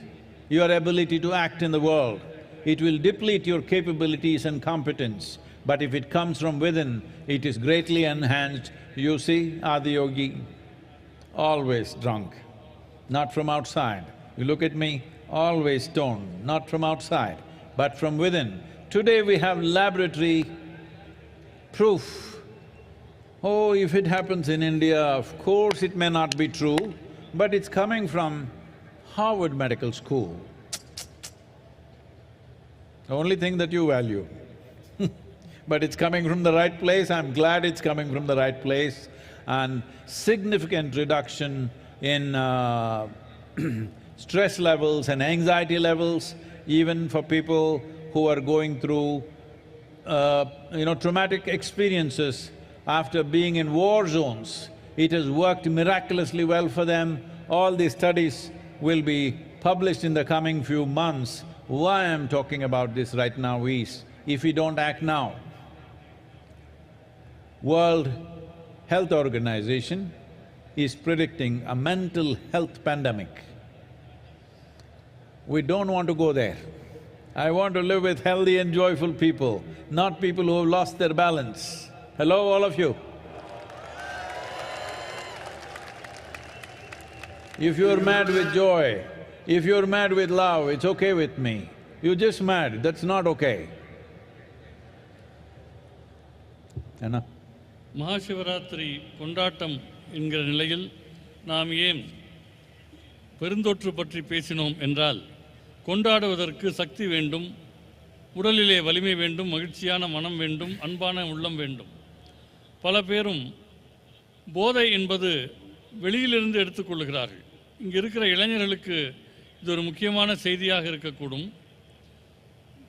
your ability to act in the world. It will deplete your capabilities and competence. But if it comes from within, it is greatly enhanced. You see, Adiyogi, always drunk, not from outside. You look at me, always stoned, not from outside, but from within. Today we have laboratory proof. Oh, if it happens in India, of course it may not be true, but it's coming from Harvard Medical School. The only thing that you value. But it's coming from the right place, I'm glad it's coming from the right place, and significant reduction in stress levels and anxiety levels, even for people who are going through traumatic experiences after being in war zones. It has worked miraculously well for them. All these studies will be published in the coming few months. Why I'm talking about this right now is, if we don't act now, World Health Organization is predicting a mental health pandemic. We don't want to go there. I want to live with healthy and joyful people, not people who have lost their balance. Hello, all of you. If you're mad with joy, if you're mad with love, it's okay with me. You're just mad, that's not okay. Anna? MahaShivRatri கொண்டாட்டம் என்கிற நிலையில் நாம் ஏன் பெருந்தொற்று பற்றி பேசினோம் என்றால், கொண்டாடுவதற்கு சக்தி வேண்டும், உடலிலே வலிமை வேண்டும், மகிழ்ச்சியான மனம் வேண்டும், அன்பான உள்ளம் வேண்டும். பல பேரும் போதை என்பது வெளியிலிருந்து எடுத்துக்கொள்கிறார்கள். இங்கு இருக்கிற இளைஞர்களுக்கு இது ஒரு முக்கியமான செய்தியாக இருக்கக்கூடும்.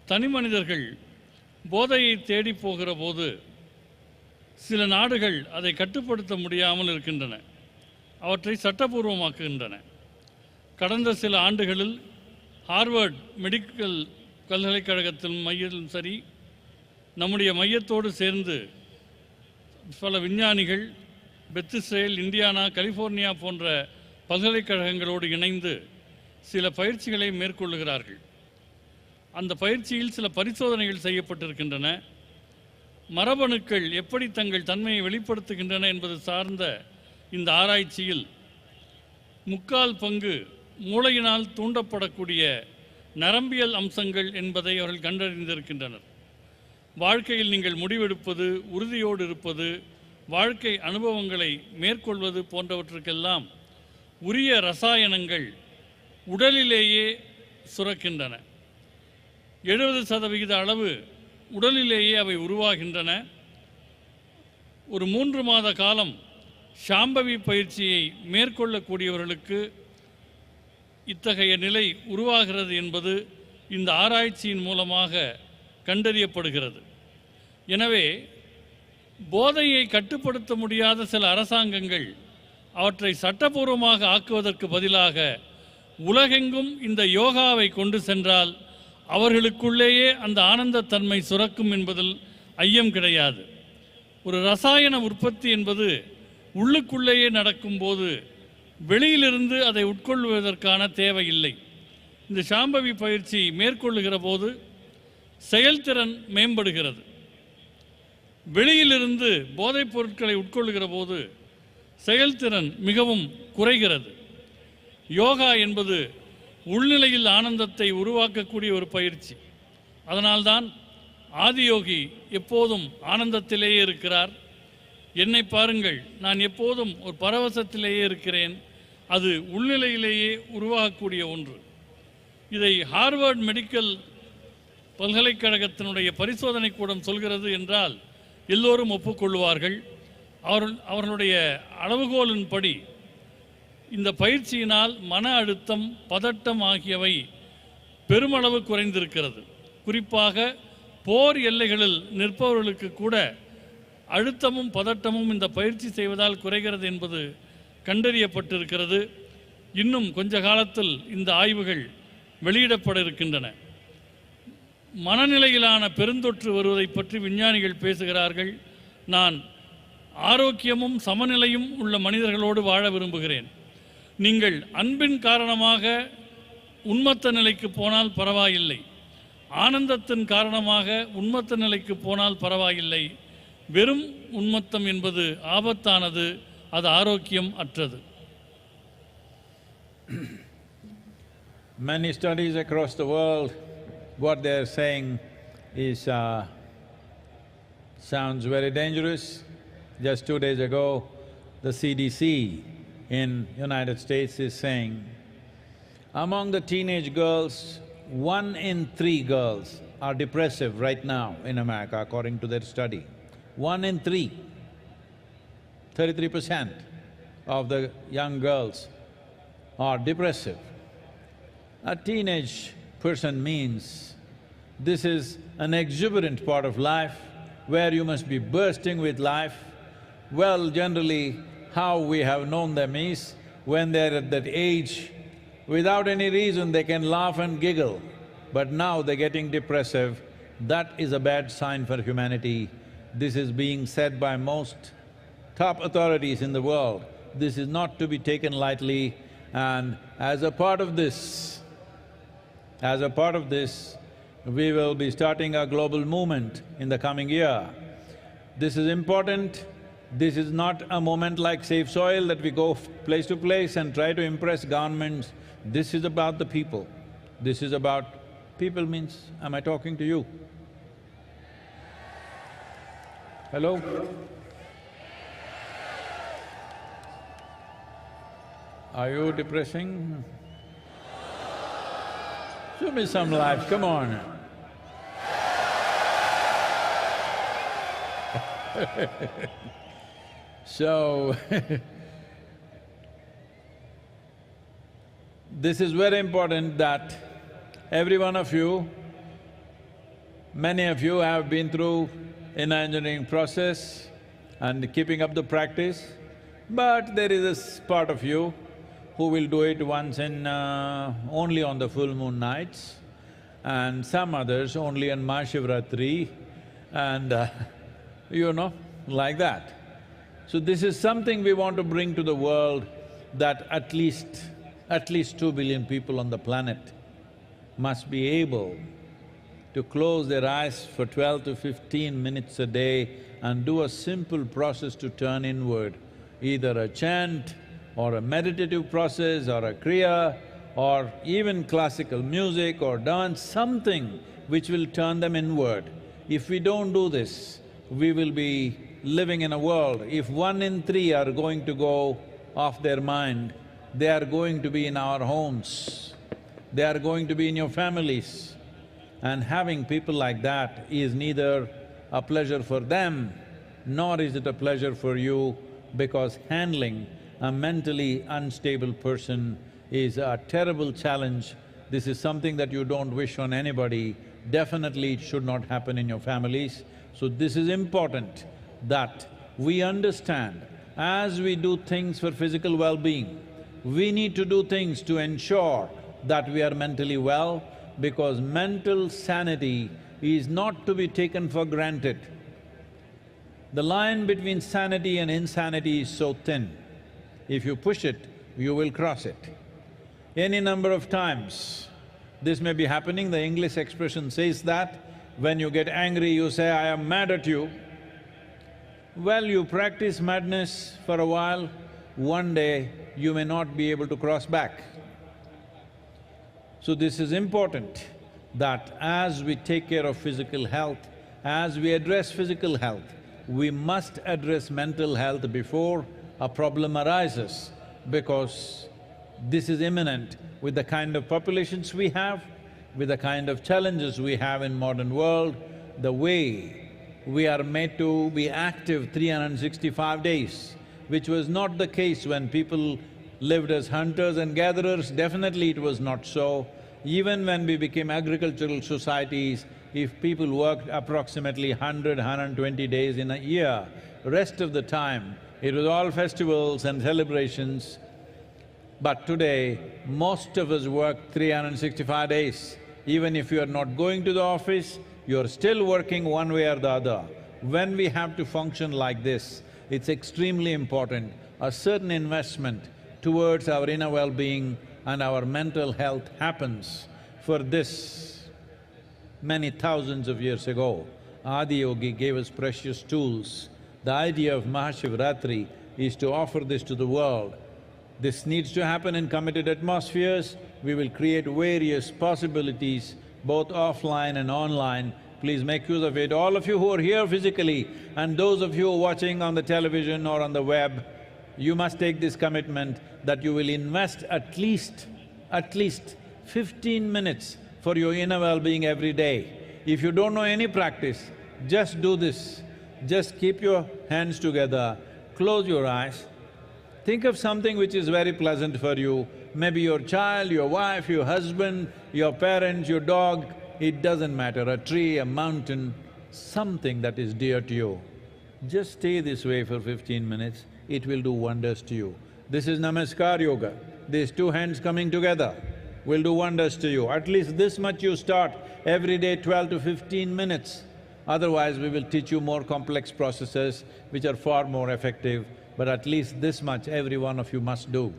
தனி மனிதர்கள் போதையை தேடி போகிற போது சில நாடுகள் அதை கட்டுப்படுத்த முடியாமல் இருக்கின்றன, அவற்றை சட்டபூர்வமாக்குகின்றன. கடந்த சில ஆண்டுகளில் ஹார்வர்ட் மெடிக்கல் பல்கலைக்கழகத்தின் மையத்திலும் சரி, நம்முடைய மையத்தோடு சேர்ந்து பல விஞ்ஞானிகள் பெத் இஸ்ரேல், இந்தியானா, கலிஃபோர்னியா போன்ற பல்கலைக்கழகங்களோடு இணைந்து சில பயிற்சிகளை மேற்கொள்ளுகிறார்கள். அந்த பயிற்சியில் சில பரிசோதனைகள் செய்யப்பட்டிருக்கின்றன. மரபணுக்கள் எப்படி தங்கள் தன்மையை வெளிப்படுத்துகின்றன என்பது சார்ந்த இந்த ஆராய்ச்சியில் 3/4 பங்கு மூளையினால் தூண்டப்படக்கூடிய நரம்பியல் அம்சங்கள் என்பதை அவர்கள் கண்டறிந்திருக்கின்றனர். வாழ்க்கையில் நீங்கள் முடிவெடுப்பது, உறுதியோடு இருப்பது, வாழ்க்கை அனுபவங்களை மேற்கொள்வது போன்றவற்றுக்கெல்லாம் உரிய ரசாயனங்கள் உடலிலேயே சுரக்கின்றன. 70% அளவு உடலிலேயே அவை உருவாகின்றன. ஒரு 3 மாத காலம் சாம்பவி பயிற்சியை மேற்கொள்ளக்கூடியவர்களுக்கு இத்தகைய நிலை உருவாகிறது என்பது இந்த ஆராய்ச்சியின் மூலமாக கண்டறியப்படுகிறது. எனவே போதையை கட்டுப்படுத்த முடியாத சில அரசாங்கங்கள் அவற்றை சட்டபூர்வமாக ஆக்குவதற்கு பதிலாக உலகெங்கும் இந்த யோகாவை கொண்டு சென்றால் அவர்களுக்குள்ளேயே அந்த ஆனந்தத்தன்மை சுரக்கும் என்பதில் ஐயம் கிடையாது. ஒரு ரசாயன உற்பத்தி என்பது உள்ளுக்குள்ளேயே நடக்கும்போது வெளியிலிருந்து அதை உட்கொள்வதற்கான தேவையில்லை. இந்த சாம்பவி பயிற்சி மேற்கொள்ளுகிற போது செயல்திறன் மேம்படுகிறது. வெளியிலிருந்து போதைப் பொருட்களை உட்கொள்ளுகிற போது செயல்திறன் மிகவும் குறைகிறது. யோகா என்பது உள்நிலையில் ஆனந்தத்தை உருவாக்கக்கூடிய ஒரு பயிற்சி. அதனால்தான் ஆதியோகி எப்போதும் ஆனந்தத்திலேயே இருக்கிறார். என்னை பாருங்கள், நான் எப்போதும் ஒரு பரவசத்திலேயே இருக்கிறேன். அது உள்நிலையிலேயே உருவாகக்கூடிய ஒன்று. இதை ஹார்வர்ட் மெடிக்கல் பல்கலைக்கழகத்தினுடைய பரிசோதனை கூடம் சொல்கிறது என்றால் எல்லோரும் ஒப்புக்கொள்வார்கள். அவர்களுடைய அளவுகோலின்படி இந்த பயிற்சியினால் மன அழுத்தம், பதட்டம் ஆகியவை பெருமளவு குறைந்திருக்கிறது. குறிப்பாக போர் எல்லைகளில் நிற்பவர்களுக்கு கூட அழுத்தமும் பதட்டமும் இந்த பயிற்சி செய்வதால் குறைகிறது என்பது கண்டறியப்பட்டிருக்கிறது. இன்னும் கொஞ்ச காலத்தில் இந்த ஆய்வுகள் வெளியிடப்பட இருக்கின்றன. மனநிலையிலான பெருந்தொற்று வருவதை பற்றி விஞ்ஞானிகள் பேசுகிறார்கள். நான் ஆரோக்கியமும் சமநிலையும் உள்ள மனிதர்களோடு வாழ விரும்புகிறேன். நீங்கள் அன்பின் காரணமாக உன்மத்த நிலைக்கு போனால் பரவாயில்லை, ஆனந்தத்தின் காரணமாக உன்மத்த நிலைக்கு போனால் பரவாயில்லை. வெறும் உன்மத்தம் என்பது ஆபத்தானது, அது ஆரோக்கியம் அற்றது. Many studies across the world, what they are saying is sounds very dangerous. Just 2 days ago, the CDC in United States is saying, among the teenage girls, 1 in 3 girls are depressive right now in America, according to their study. 1 in 3. 33% of the young girls are depressive. A teenage person means this is an exuberant part of life where you must be bursting with life. Well, generally, how we have known them is when they're at that age, without any reason they can laugh and giggle, but now they're getting depressive. That is a bad sign for humanity. This is being said by most top authorities in the world. This is not to be taken lightly, and as a part of this, we will be starting a global movement in the coming year. This is important. This is not a moment like Safe Soil that we go place to place and try to impress governments. This is about the people. This is about… people means, am I talking to you? Hello? Are you depressing? Show me some life, come on. So, this is very important that every one of you, many of you have been through an engineering process and keeping up the practice, but there is a part of you who will do it once in… only on the full moon nights, and some others only on MahaShivRatri, and like that. So this is something we want to bring to the world, that at least 2 billion people on the planet must be able to close their eyes for 12 to 15 minutes a day and do a simple process to turn inward, either a chant or a meditative process or a kriya or even classical music or dance, something which will turn them inward. If we don't do this, we will be living in a world… if 1 in 3 are going to go off their mind, they are going to be in our homes, they are going to be in your families. And having people like that is neither a pleasure for them, nor is it a pleasure for you, because handling a mentally unstable person is a terrible challenge. This is something that you don't wish on anybody. Definitely it should not happen in your families. So this is important that we understand, as we do things for physical well-being, we need to do things to ensure that we are mentally well, because mental sanity is not to be taken for granted. The line between sanity and insanity is so thin. If you push it, you will cross it. Any number of times this may be happening. The English expression says that when you get angry, you say, "I am mad at you." Well, you practice madness for a while, one day you may not be able to cross back. So this is important, that as we take care of physical health, as we address physical health, we must address mental health before a problem arises, because this is imminent with the kind of populations we have, with the kind of challenges we have in modern world, the way we are made to be active 365 days, which was not the case when people lived as hunters and gatherers. Definitely it was not so. Even when we became agricultural societies, if people worked approximately 100–120 days in a year, rest of the time it was all festivals and celebrations. But today, most of us work 365 days. Even if you are not going to the office, you're still working one way or the other. When we have to function like this, it's extremely important. A certain investment towards our inner well-being and our mental health happens. For this, many thousands of years ago, Adiyogi gave us precious tools. The idea of MahaShivRatri is to offer this to the world. This needs to happen in committed atmospheres. We will create various possibilities, both offline and online. Please make use of it. All of you who are here physically and those of you who are watching on the television or on the web, you must take this commitment that you will invest at least 15 minutes for your inner well-being every day. If you don't know any practice, just do this. Just keep your hands together, close your eyes, think of something which is very pleasant for you, maybe your child, your wife, your husband, your parents, your dog, it doesn't matter, a tree, a mountain, something that is dear to you. Just stay this way for 15 minutes, it will do wonders to you. This is Namaskar Yoga. These two hands coming together will do wonders to you. At least this much you start every day, 12 to 15 minutes. Otherwise, we will teach you more complex processes which are far more effective, but at least this much every one of you must do.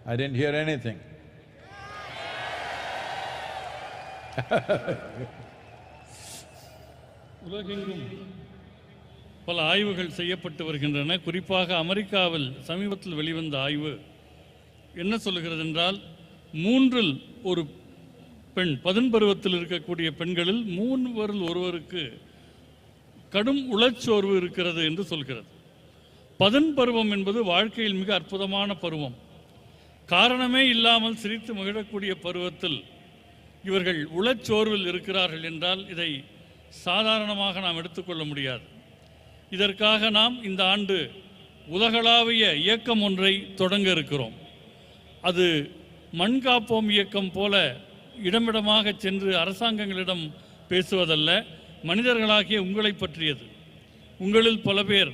I didn't hear anything. உலகெங்கும் பல ஆய்வுகள் செய்யப்பட்டு வருகின்றன. குறிப்பாக அமெரிக்காவில் சமீபத்தில் வெளிவந்த ஆய்வு என்ன சொல்லுகிறது என்றால், 3இல் ஒரு பெண், 10 பருவத்தில் இருக்கக்கூடிய பெண்களில் 3 ஒருவருக்கு கடும் உளச்சோர்வு இருக்கிறது என்று சொல்கிறது. 10 பருவம் என்பது வாழ்க்கையில் மிக அற்புதமான பருவம். காரணமே இல்லாமல் சிரித்து மகிழக்கூடிய பருவத்தில் இவர்கள் உளச்சோர்வில் இருக்கிறார்கள் என்றால் இதை சாதாரணமாக நாம் எடுத்துக்கொள்ள முடியாது. இதற்காக நாம் இந்த ஆண்டு உலகளாவிய இயக்கம் ஒன்றை தொடங்க இருக்கிறோம். அது மண் காப்போம் இயக்கம் போல இடமிடமாக சென்று அரசாங்கங்களிடம் பேசுவதல்ல, மனிதர்களாகிய உங்களை பற்றியது. உங்களில் பல பேர்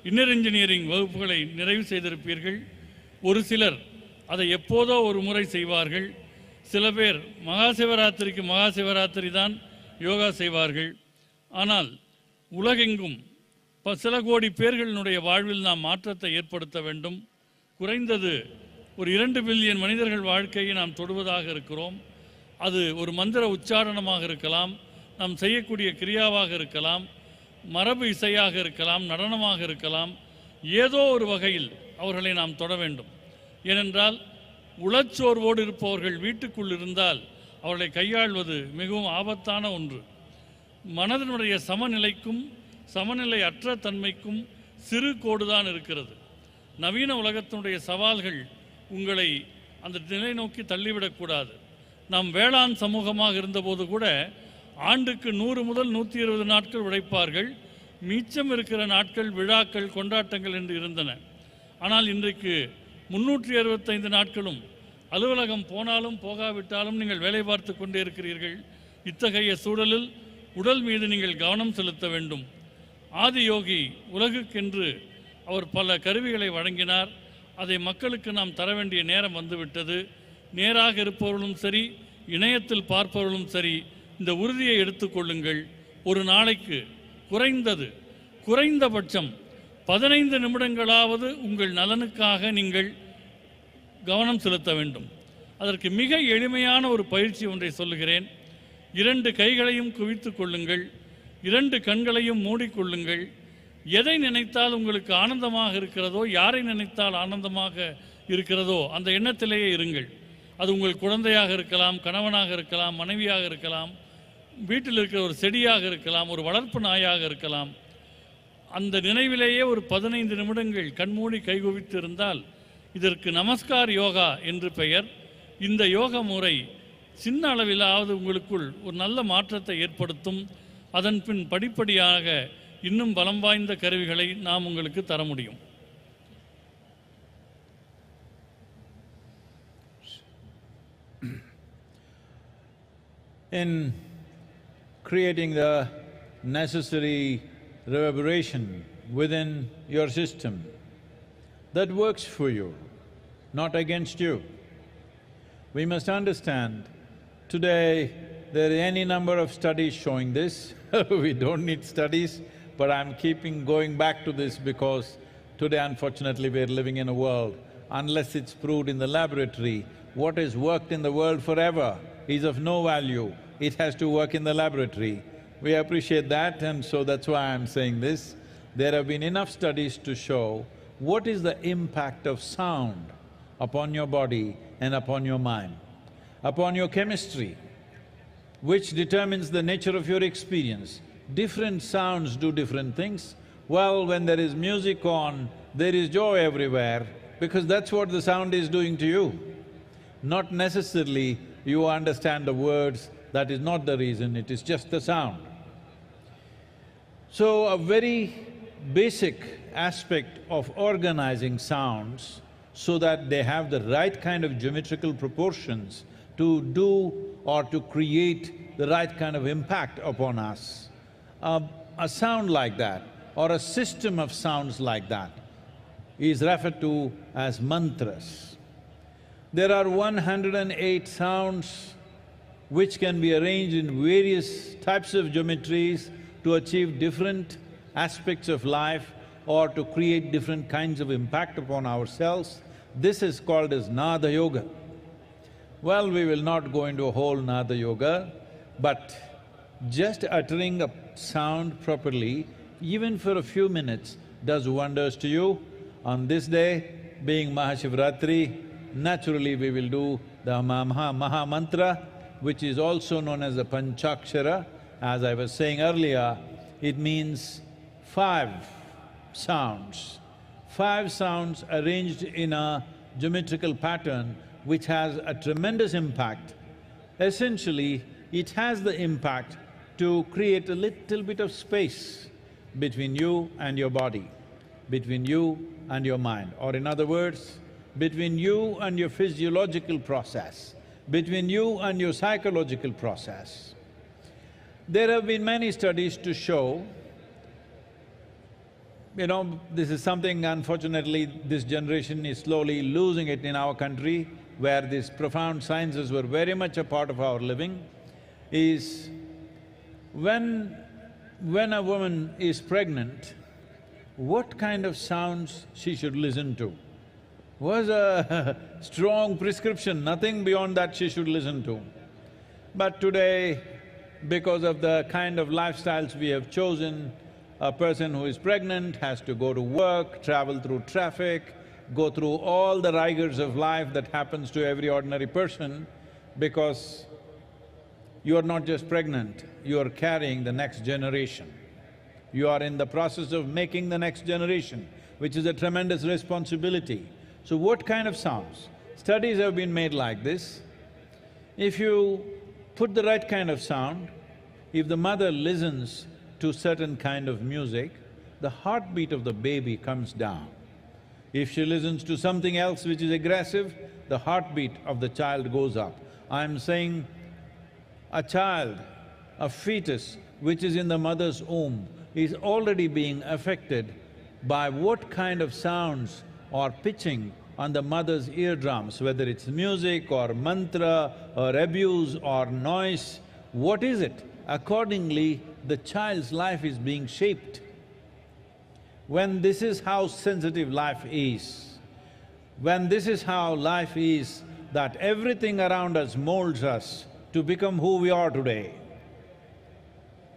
இன்னர் இன்ஜினியரிங் வகுப்புகளை நிறைவு செய்திருப்பீர்கள். ஒரு சிலர் அதை எப்போதோ ஒரு முறை செய்வார்கள். சில பேர் மகாசிவராத்திரிக்கு மகாசிவராத்திரி தான் யோகா செய்வார்கள். ஆனால் உலகெங்கும் சில கோடி பேர்களினுடைய வாழ்வில் நாம் மாற்றத்தை ஏற்படுத்த வேண்டும். குறைந்தது ஒரு 2 பில்லியன் மனிதர்கள் வாழ்க்கையை நாம் தொடுவதாக இருக்கிறோம். அது ஒரு மந்திர உச்சாரணமாக இருக்கலாம், நாம் செய்யக்கூடிய கிரியாவாக இருக்கலாம், மரபு இசையாக இருக்கலாம், நடனமாக இருக்கலாம். ஏதோ ஒரு வகையில் அவர்களை நாம் தொட வேண்டும். ஏனென்றால் உளச்சோர்வோடு இருப்பவர்கள் வீட்டுக்குள் இருந்தால் அவர்களை கையாள்வது மிகவும் ஆபத்தான ஒன்று. மனதினுடைய சமநிலைக்கும் சமநிலை அற்ற தன்மைக்கும் சிறு கோடுதான் இருக்கிறது. நவீன உலகத்தினுடைய சவால்கள் உங்களை அந்த நிலை நோக்கி தள்ளிவிடக்கூடாது. நாம் வேளாண் சமூகமாக இருந்தபோது கூட ஆண்டுக்கு 100 முதல் 120 நாட்கள் உழைப்பார்கள். மிச்சம் இருக்கிற நாட்கள் விழாக்கள் கொண்டாட்டங்கள் என்று இருந்தன. ஆனால் இன்றைக்கு 365 நாட்களும் அலுவலகம் போனாலும் போகாவிட்டாலும் நீங்கள் வேலை பார்த்து கொண்டே இருக்கிறீர்கள். இத்தகைய சூழலில் உடல் மீது நீங்கள் கவனம் செலுத்த வேண்டும். ஆதியோகி உலகுக்கென்று அவர் பல கருவிகளை வழங்கினார். அதை மக்களுக்கு நாம் தர வேண்டிய நேரம் வந்துவிட்டது. நேராக இருப்பவர்களும் சரி, இணையத்தில் பார்ப்பவர்களும் சரி, இந்த உறுதியை எடுத்துக்கொள்ளுங்கள். ஒரு நாளைக்கு குறைந்தபட்சம் 15 நிமிடங்களாவது உங்கள் நலனுக்காக நீங்கள் கவனம் செலுத்த வேண்டும். அதற்கு மிக எளிமையான ஒரு பயிற்சி ஒன்றை சொல்லுகிறேன். 2 கைகளையும் குவித்து கொள்ளுங்கள், 2 கண்களையும் மூடிக்கொள்ளுங்கள். எதை நினைத்தால் உங்களுக்கு ஆனந்தமாக இருக்கிறதோ, யாரை நினைத்தால் ஆனந்தமாக இருக்கிறதோ அந்த எண்ணத்திலேயே இருங்கள். அது உங்கள் குழந்தையாக இருக்கலாம், கணவனாக இருக்கலாம், மனைவியாக இருக்கலாம், வீட்டில் இருக்கிற ஒரு செடியாக இருக்கலாம், ஒரு வளர்ப்பு நாயாக இருக்கலாம். அந்த நினைவிலேயே ஒரு 15 நிமிடங்கள் கண்மூடி கைகுவித்து இருந்தால் இதற்கு நமஸ்கார் யோகா என்று பெயர். இந்த யோக முறை சின்ன அளவிலாவது உங்களுக்குள் ஒரு நல்ல மாற்றத்தை ஏற்படுத்தும். அதன் பின் படிப்படியாக இன்னும் பலம் வாய்ந்த கருவிகளை நாம் உங்களுக்கு தர முடியும். In creating the necessary reverberation within your system that works for you, not against you. We must understand, today there are any number of studies showing this. We don't need studies, but I'm going back to this because today unfortunately we're living in a world, unless it's proved in the laboratory, what has worked in the world forever is of no value. It has to work in the laboratory. We appreciate that, and so that's why I'm saying this. There have been enough studies to show what is the impact of sound upon your body and upon your mind, upon your chemistry, which determines the nature of your experience. Different sounds do different things. Well, when there is music on, there is joy everywhere, because that's what the sound is doing to you. Not necessarily you understand the words, that is not the reason, it is just the sound. So, a very basic aspect of organizing sounds so that they have the right kind of geometrical proportions to do or to create the right kind of impact upon us. A sound like that or a system of sounds like that is referred to as mantras. There are 108 sounds which can be arranged in various types of geometries to achieve different aspects of life or to create different kinds of impact upon ourselves. This is called as Nada Yoga. Well, we will not go into a whole Nada Yoga, but just uttering a sound properly, even for a few minutes, does wonders to you. On this day, being MahaShivRatri, naturally we will do the Maha Mantra, which is also known as the Panchakshara. As I was saying earlier, it means 5 sounds. 5 sounds arranged in a geometrical pattern which has a tremendous impact. Essentially, it has the impact to create a little bit of space between you and your body, between you and your mind, or in other words, between you and your physiological process, between you and your psychological process. There have been many studies to show, this is something unfortunately this generation is slowly losing it in our country, where these profound sciences were very much a part of our living, is when a woman is pregnant, what kind of sounds she should listen to. Was a strong prescription, nothing beyond that she should listen to. But today, because of the kind of lifestyles we have chosen, a person who is pregnant has to go to work, travel through traffic, go through all the rigors of life that happens to every ordinary person, because you are not just pregnant, you are carrying the next generation. You are in the process of making the next generation, which is a tremendous responsibility. So what kind of sounds? Studies have been made like this. If you put the right kind of sound, if the mother listens to certain kind of music, the heartbeat of the baby comes down. If she listens to something else which is aggressive, the heartbeat of the child goes up. I'm saying a child, a fetus which is in the mother's womb is already being affected by what kind of sounds or pitching on the mother's eardrums, whether it's music or mantra or abuse or noise, what is it? Accordingly, the child's life is being shaped. When this is how sensitive life is, when this is how life is, that everything around us molds us to become who we are today,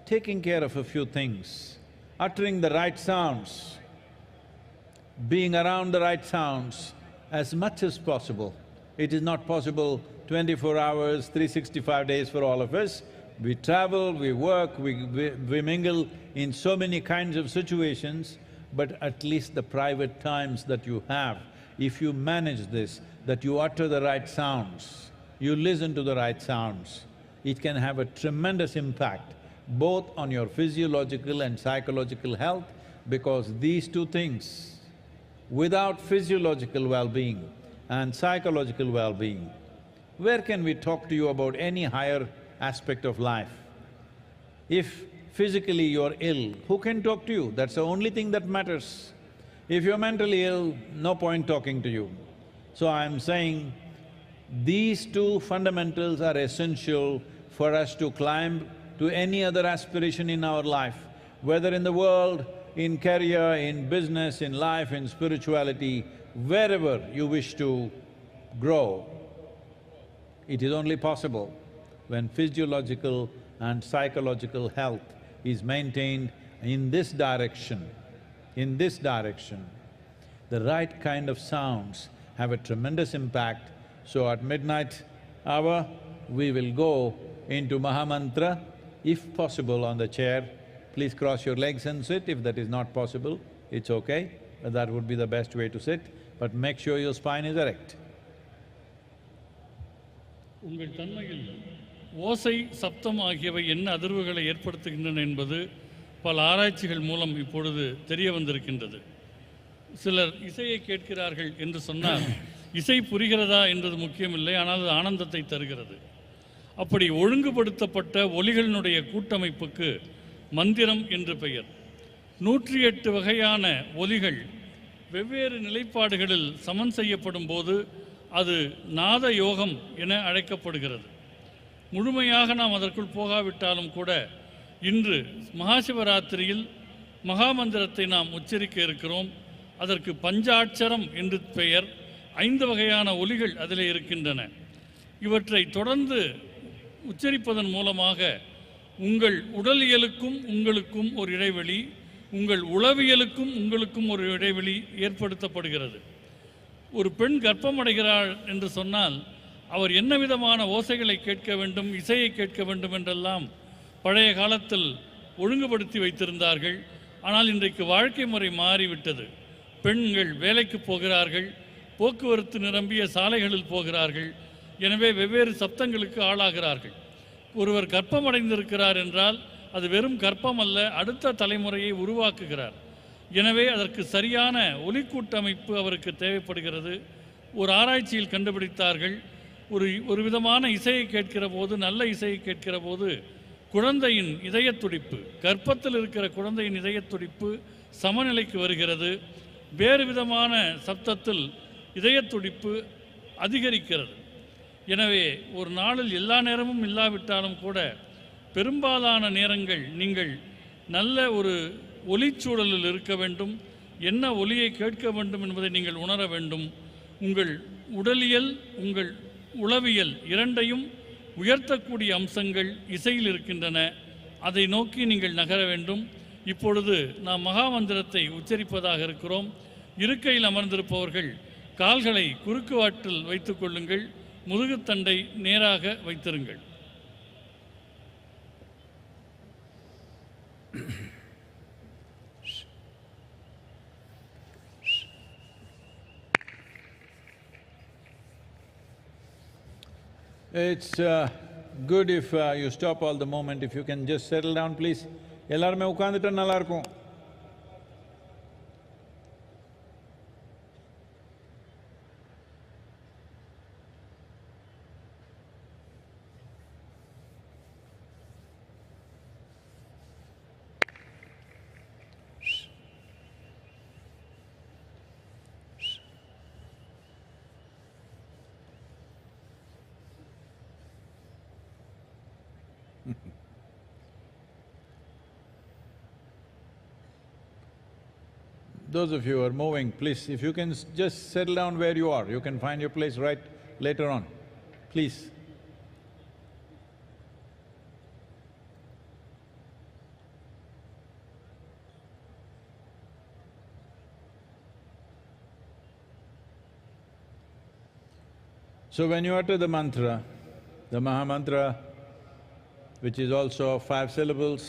taking care of a few things, uttering the right sounds, being around the right sounds as much as possible. It is not possible 24 hours, 365 days for all of us. We travel, we work, we mingle in so many kinds of situations, but at least the private times that you have, if you manage this, that you utter the right sounds, you listen to the right sounds, it can have a tremendous impact both on your physiological and psychological health, because these two things, without physiological well-being and psychological well-being, where can we talk to you about any higher aspect of life? If physically you're ill, who can talk to you? That's the only thing that matters. If you're mentally ill, no point talking to you. So I'm saying these two fundamentals are essential for us to climb to any other aspiration in our life, whether in the world, in career, in business, in life, in spirituality, wherever you wish to grow. It is only possible when physiological and psychological health is maintained in this direction. In this direction, the right kind of sounds have a tremendous impact. So at midnight hour, we will go into Mahamantra, if possible on the chair. Please cross your legs and sit. If that is not possible, it's okay, but that would be the best way to sit, but make sure your spine is erect. உங்கள் தன்மையில் ஓசை, சப்தம் ஆகியவை என்ன அதிர்வுகளை ஏற்படுத்துகின்றன என்பது பல ஆராய்ச்சிகள் மூலம் இப்பொழுது தெரிய வந்திருக்கின்றது. சிலர் இசையை கேட்கிறார்கள் என்று சொன்னால் இசை புரிகிறதா என்பது முக்கியமில்லை, ஆனால் அது ஆனந்தத்தை தருகிறது. அப்படி ஒழுங்குபடுத்தப்பட்ட ஒலிகளினுடைய கூட்டமைப்புக்கு மந்திரம் என்று பெயர். 108 வகையான ஒலிகள் வெவ்வேறு நிலைப்பாடுகளில் சமன் செய்யப்படும் போது அது நாத யோகம் என அழைக்கப்படுகிறது. முழுமையாக நாம் அதற்குள் போகாவிட்டாலும் கூட இன்று மகாசிவராத்திரியில் மகாமந்திரத்தை நாம் உச்சரிக்க இருக்கிறோம். அதற்கு பஞ்சாட்சரம் என்று பெயர். 5 வகையான ஒலிகள் அதில் இருக்கின்றன. இவற்றை தொடர்ந்து உச்சரிப்பதன் மூலமாக உங்கள் உடலியலுக்கும் உங்களுக்கும் ஒரு இடைவெளி, உங்கள் உளவியலுக்கும் உங்களுக்கும் ஒரு இடைவெளி ஏற்படுத்தப்படுகிறது. ஒரு பெண் கர்ப்பமடைகிறாள் என்று சொன்னால் அவர் என்ன விதமான ஓசைகளை கேட்க வேண்டும், இசையை கேட்க வேண்டும் என்றெல்லாம் பழைய காலத்தில் ஒழுங்குபடுத்தி வைத்திருந்தார்கள். ஆனால் இன்றைக்கு வாழ்க்கை முறை மாறிவிட்டது. பெண்கள் வேலைக்கு போகிறார்கள், போக்குவரத்து நிரம்பிய சாலைகளில் போகிறார்கள். எனவே வெவ்வேறு சப்தங்களுக்கு ஆளாகிறார்கள். ஒருவர் கர்ப்பமடைந்திருக்கிறார் என்றால் அது வெறும் கர்ப்பம் அல்ல, அடுத்த தலைமுறையை உருவாக்குகிறார். எனவே அதற்கு சரியான ஒலிக்கூட்டமைப்பு அவருக்கு தேவைப்படுகிறது. ஒரு ஆராய்ச்சியில் கண்டுபிடித்தார்கள், ஒரு விதமான இசையை கேட்கிற போது, நல்ல இசையை கேட்கிற போது குழந்தையின் இதயத் துடிப்பு, கர்ப்பத்தில் இருக்கிற குழந்தையின் இதயத் துடிப்பு சமநிலைக்கு வருகிறது. வேறு விதமான சப்தத்தில் இதயத் துடிப்பு அதிகரிக்கிறது. எனவே ஒரு நாளில் எல்லா நேரமும் இல்லாவிட்டாலும் கூட பெரும்பாலான நேரங்கள் நீங்கள் நல்ல ஒரு ஒலிச்சூழலில் இருக்க வேண்டும். என்ன ஒலியை கேட்க வேண்டும் என்பதை நீங்கள் உணர வேண்டும். உங்கள் உடலியல், உங்கள் உளவியல் இரண்டையும் உயர்த்தக்கூடிய அம்சங்கள் இசையில் இருக்கின்றன. அதை நோக்கி நீங்கள் நகர வேண்டும். இப்பொழுது நாம் மகாமந்திரத்தை உச்சரிப்பதாக இருக்கிறோம். இருக்கையில் அமர்ந்திருப்பவர்கள் கால்களை குறுக்கு வாட்டில் வைத்துக் கொள்ளுங்கள். முதுகுத்தண்டை நேராக வைத்திருங்கள். It's good if you stop all the movement, if you can just settle down, please. எல்லாருமே உட்கார்ந்துட்டா நல்லா இருக்கும். Those of you who are moving, please, if you can just settle down where you are, you can find your place right later on, please. So when you utter the mantra, the Mahamantra, which is also 5 syllables,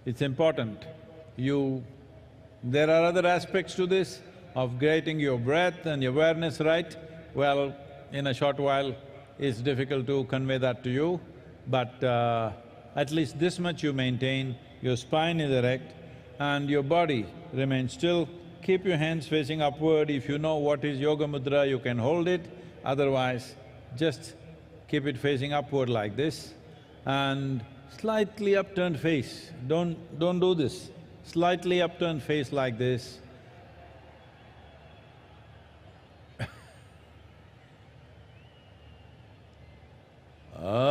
it's important. There are other aspects to this of getting your breath and your awareness right. Well, in a short while, it's difficult to convey that to you, but at least this much you maintain, your spine is erect and your body remains still. Keep your hands facing upward. If you know what is Yoga Mudra, you can hold it, otherwise just keep it facing upward like this and slightly upturned face. Don't do this. Slightly upturned face like this. Om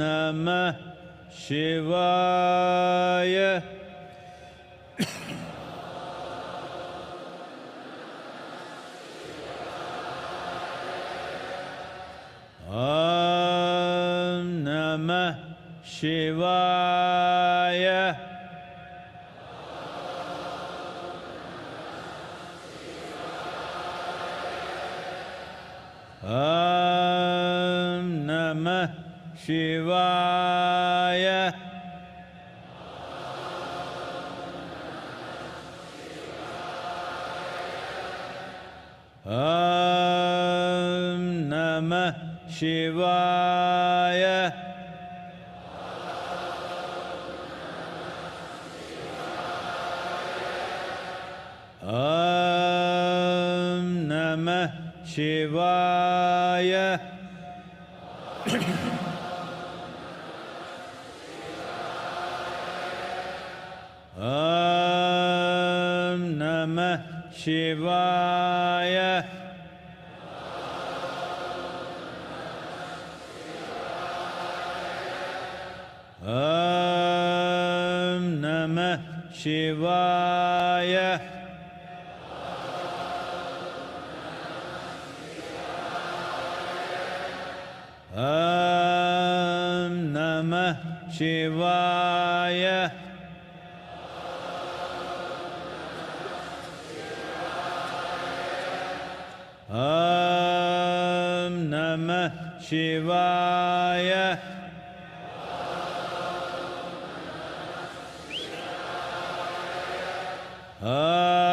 Namah Shivaya. Om Namah Shivaya. Om Namah Shivaya. Om Namah Shivaya. Om Namah Shivaya. Om Namah Shivaya. Om Namah Shivaya. Om Namah Shivaya. Om Namah Shivaya. Om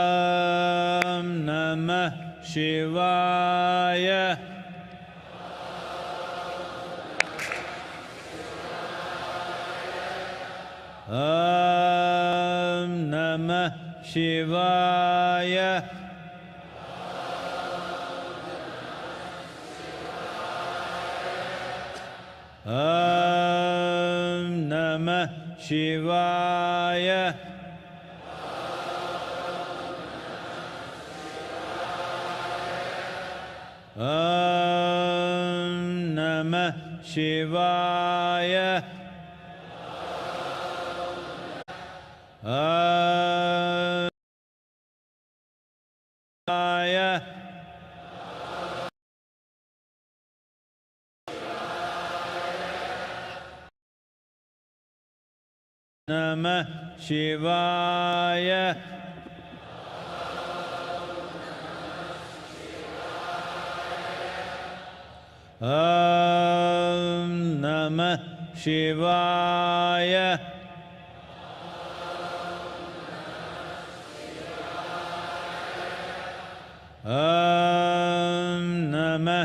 Namah Shivaya. Om Namah Shivaya. Om Namah Shivaya. Om Namah Shivaya. Om Namah Shivaya. Om Namah Shivaya. Om Namah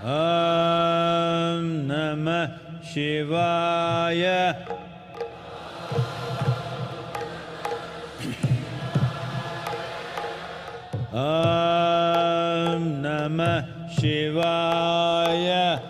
Om Namah Shivaya. Om Namah Shivaya.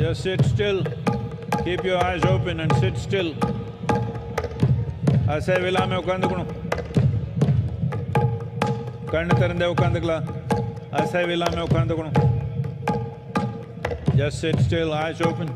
Just sit still. Keep your eyes open and sit still. Asai vilame ukandukunu. Kannu tharande ukandukla. Asai vilame ukandukunu. Just sit still, eyes open.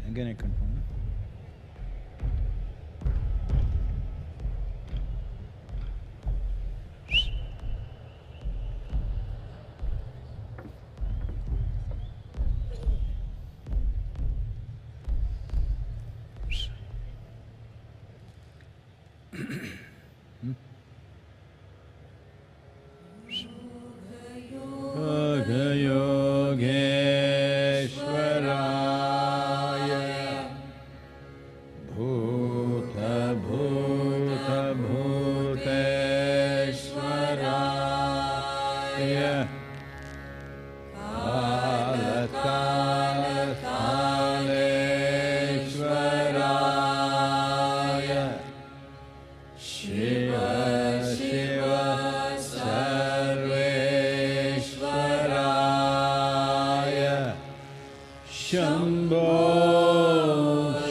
Again I confirm. Yogeshwaraya Bhuta Bhuta Bhuteshwaraya Kala Kala Kaleshwaraya Shiva Shiva Sarveshwaraya Shambho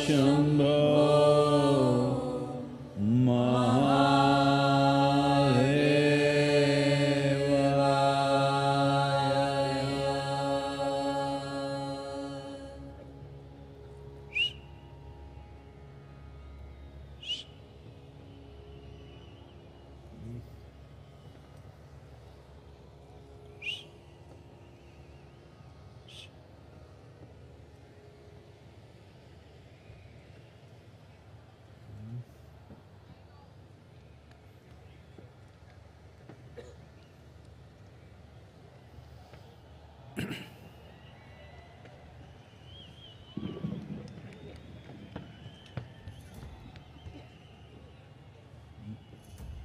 Shambho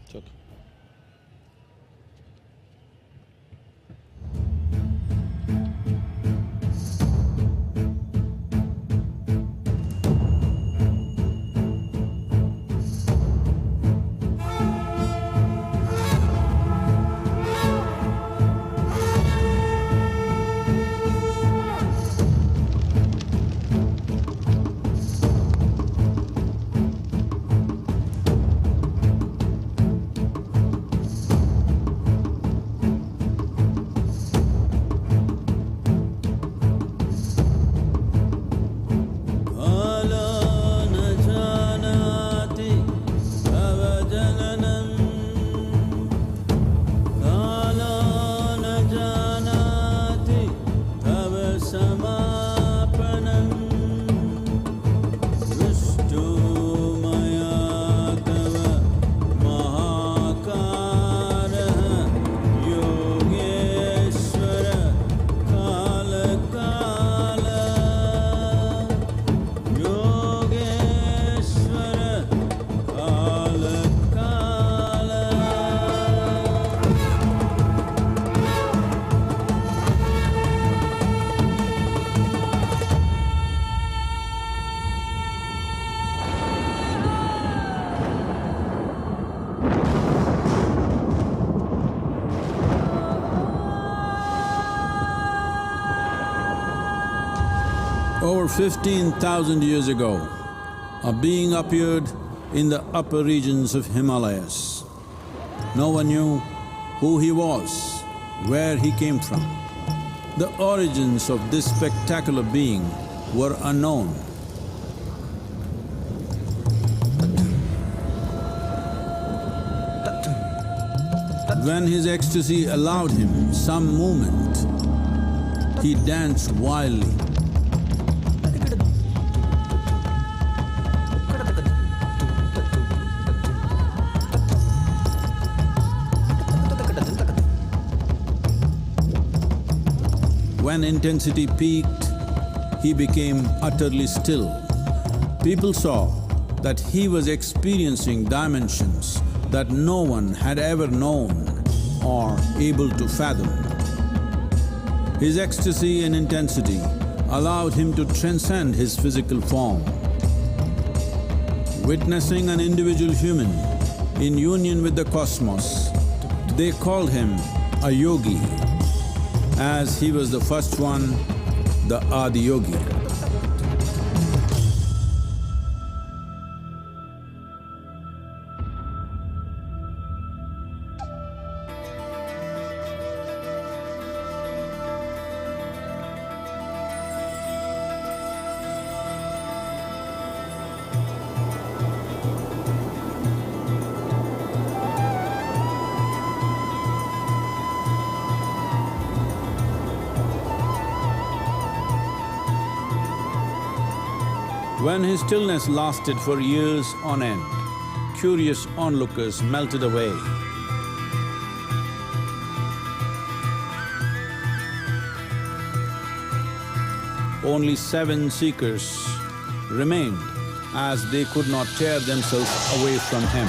It's okay. Over 15,000 years ago, a being appeared in the upper regions of Himalayas. No one knew who he was, where he came from. The origins of this spectacular being were unknown. When his ecstasy allowed him some movement, he danced wildly. When intensity peaked, he became utterly still. People saw that he was experiencing dimensions that no one had ever known or able to fathom. His ecstasy and intensity allowed him to transcend his physical form. Witnessing an individual human in union with the cosmos, they called him a yogi, as he was the first one, the Adi Yogi. When his stillness lasted for years on end, curious onlookers melted away. Only 7 seekers remained, as they could not tear themselves away from him.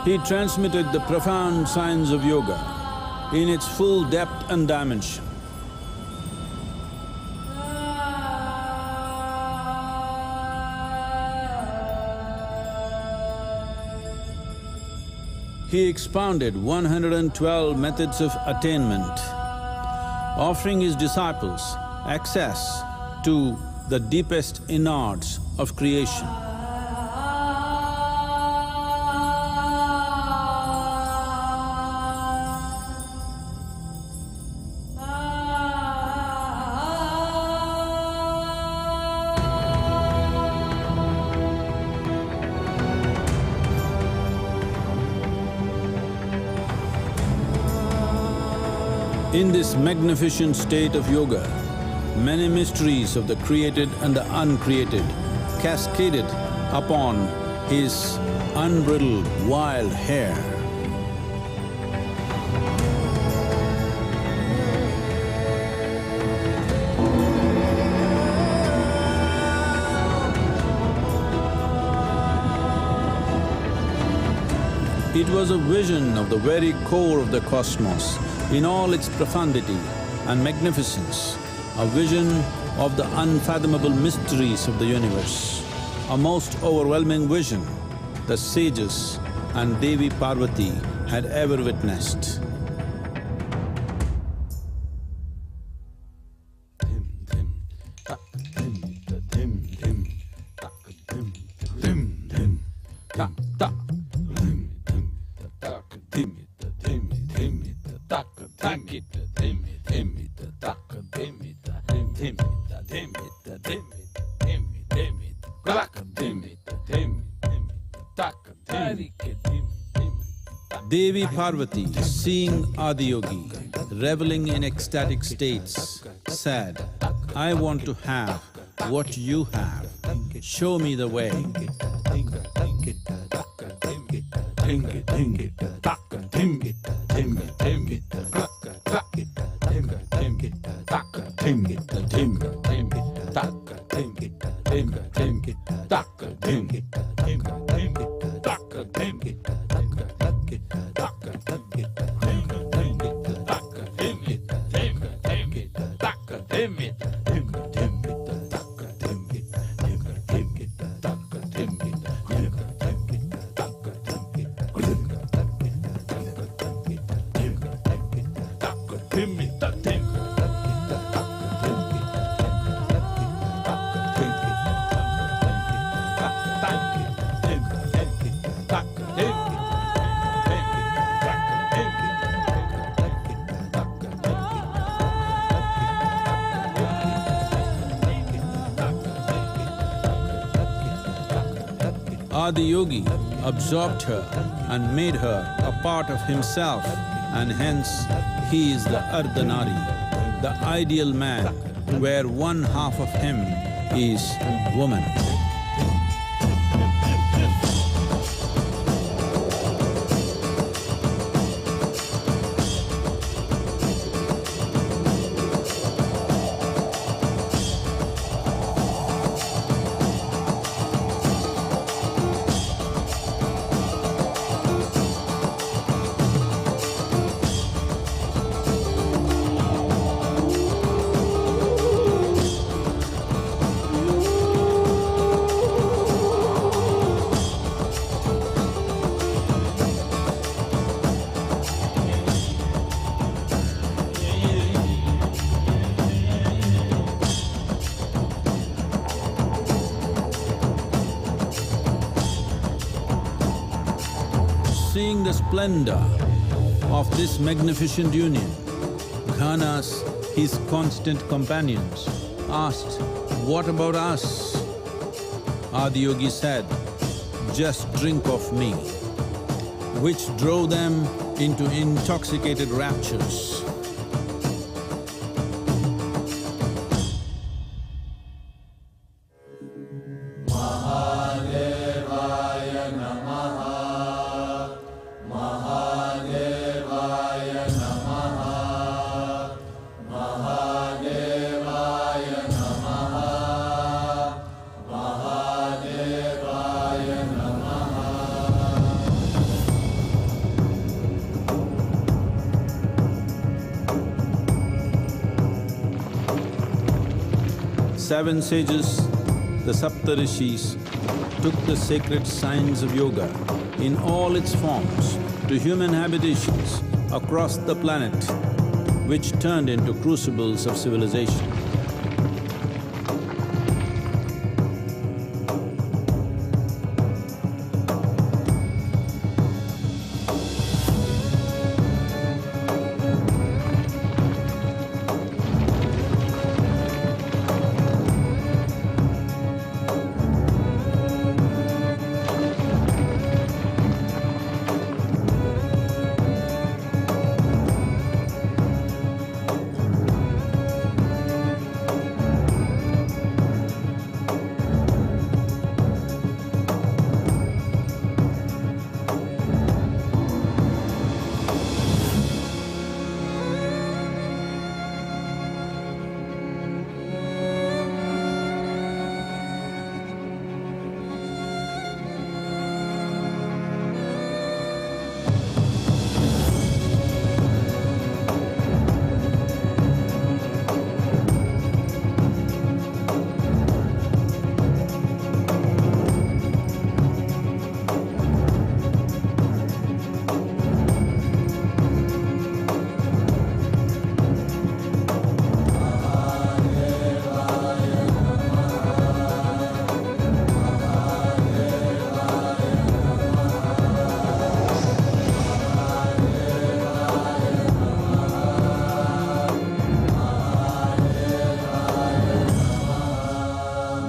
He transmitted the profound science of yoga in its full depth and dimension. He expounded 112 methods of attainment, offering his disciples access to the deepest innards of creation. In this magnificent state of yoga, many mysteries of the created and the uncreated cascaded upon his unbridled wild hair. It was a vision of the very core of the cosmos in all its profundity and magnificence, a vision of the unfathomable mysteries of the universe, a most overwhelming vision the sages and Devi Parvati had ever witnessed. Devi Parvati, seeing Adiyogi reveling in ecstatic states, said, "I want to have what you have. Show me the way." Adiyogi absorbed her and made her a part of himself, and hence he is the Ardhanari, the ideal man, where one half of him is woman. Seeing the splendor of this magnificent union, Ghanas, his constant companions, asked, "What about us?" Adiyogi said, "Just drink of me," which drove them into intoxicated raptures. Seven sages, the Saptarishis, took the sacred science of yoga in all its forms to human habitations across the planet, which turned into crucibles of civilization.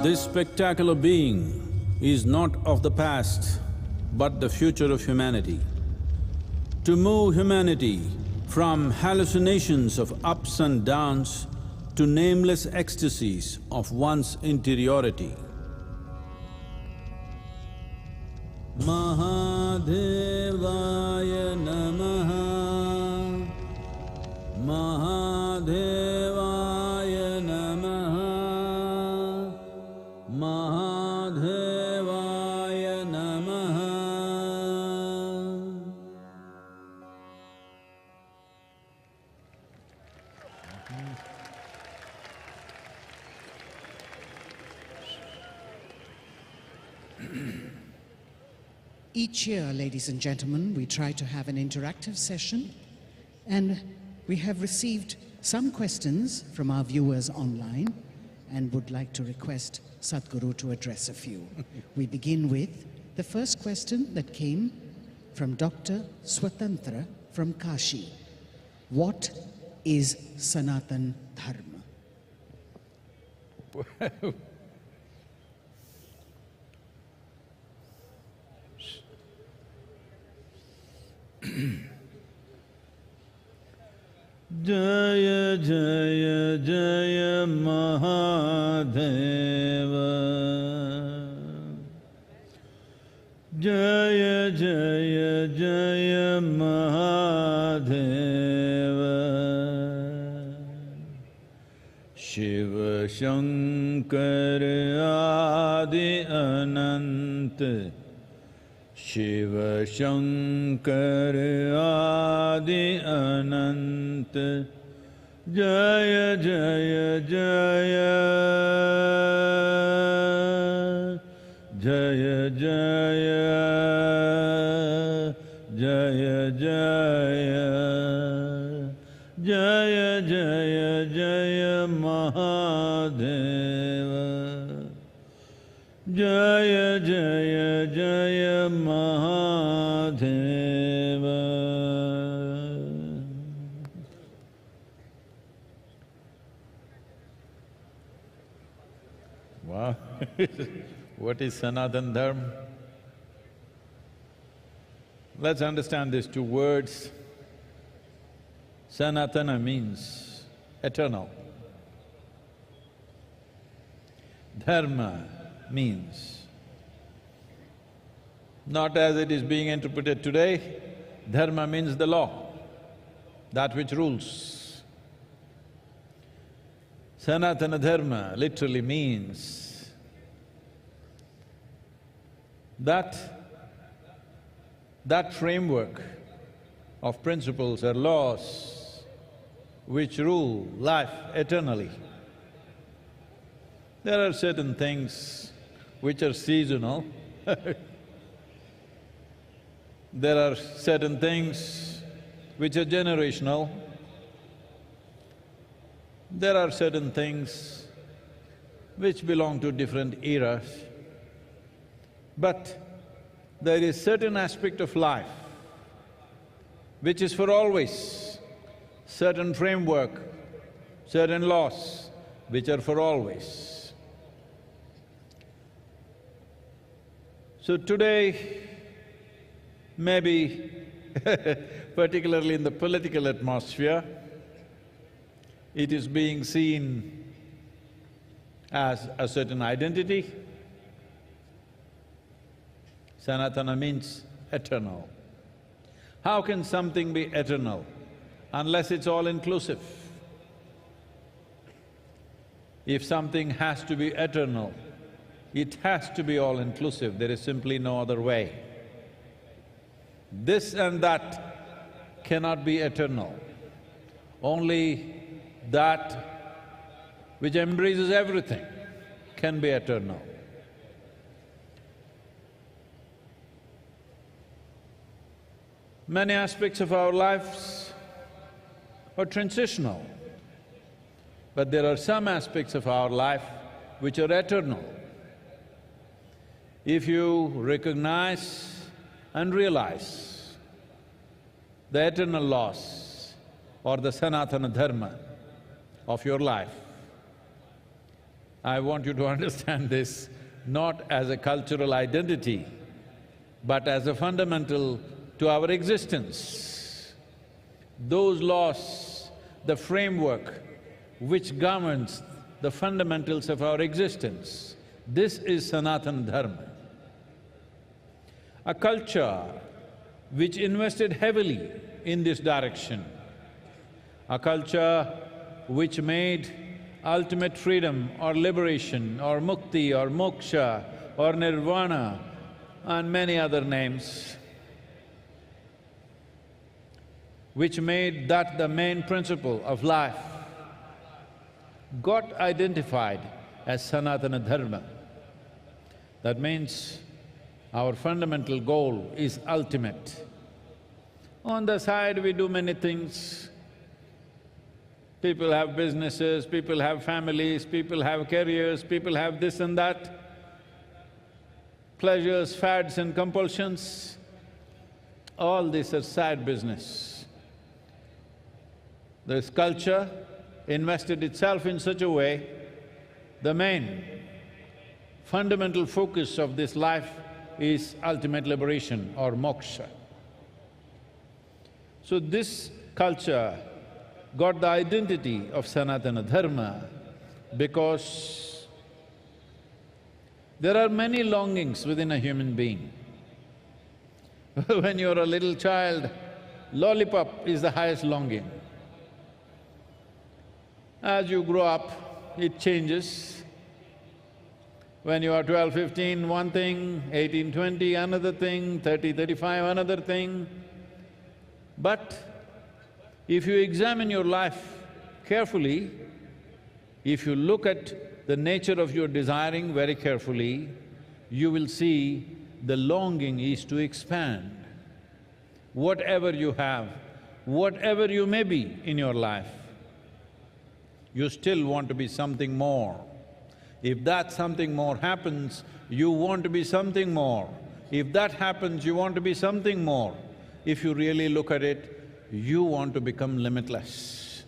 This spectacular being is not of the past, but the future of humanity. To move humanity from hallucinations of ups and downs to nameless ecstasies of one's interiority. Mahadevaya Namaha, Mahadevaya Namaha, Mahadevaya Namaha. Each year, ladies and gentlemen, we try to have an interactive session, and we have received some questions from our viewers online and would like to request Sadhguru to address a few. We begin with the first question that came from Dr. Swatantra from Kashi. What is Sanatan Dharma? Jaya Jaya Jaya Mahadeva Shiva Shankar Adi Anant Shiva Shankar Adi Anant Jaya Jaya Jaya Jaya Jaya Jaya Jaya Jaya Jaya Jaya Mahadeva Jaya Jaya Jaya Mahadeva. Wow. What is Sanatana Dharma? Let's understand these two words. Sanatana means eternal. Dharma means, not as it is being interpreted today, dharma means the law, that which rules. Sanatana Dharma literally means that framework of principles or laws which rule life eternally. There are certain things which are seasonal. There are certain things which are generational. There are certain things which belong to different eras. But there is certain aspect of life which is for always, certain framework, certain laws which are for always. So today, maybe particularly in the political atmosphere, it is being seen as a certain identity. Sanatana means eternal. How can something be eternal unless it's all-inclusive? If something has to be eternal, it has to be all-inclusive, there is simply no other way. This and that cannot be eternal. Only that which embraces everything can be eternal. Many aspects of our lives are transitional, but there are some aspects of our life which are eternal. If you recognize and realize the eternal laws or the Sanatana Dharma of your life, I want you to understand this not as a cultural identity, but as a fundamental to our existence. Those laws, the framework which governs the fundamentals of our existence, this is Sanatana Dharma. A culture which invested heavily in this direction, a culture which made ultimate freedom or liberation or mukti or moksha or nirvana and many other names, which made that the main principle of life, got identified as Sanatana Dharma. That means our fundamental goal is ultimate. On the side we do many things. People have businesses, people have families, people have careers, people have this and that, pleasures, fads and compulsions. All these are side business. This culture invested itself in such a way, the main fundamental focus of this life is ultimate liberation or moksha. So this culture got the identity of Sanatana Dharma because there are many longings within a human being. When you're a little child, lollipop is the highest longing. As you grow up, it changes. When you are 12, 15, one thing, 18, 20, another thing, 30, 35, another thing. But if you examine your life carefully, if you look at the nature of your desiring very carefully, you will see the longing is to expand. Whatever you have, whatever you may be in your life, you still want to be something more. If that something more happens, you want to be something more. If that happens, you want to be something more. If you really look at it, you want to become limitless.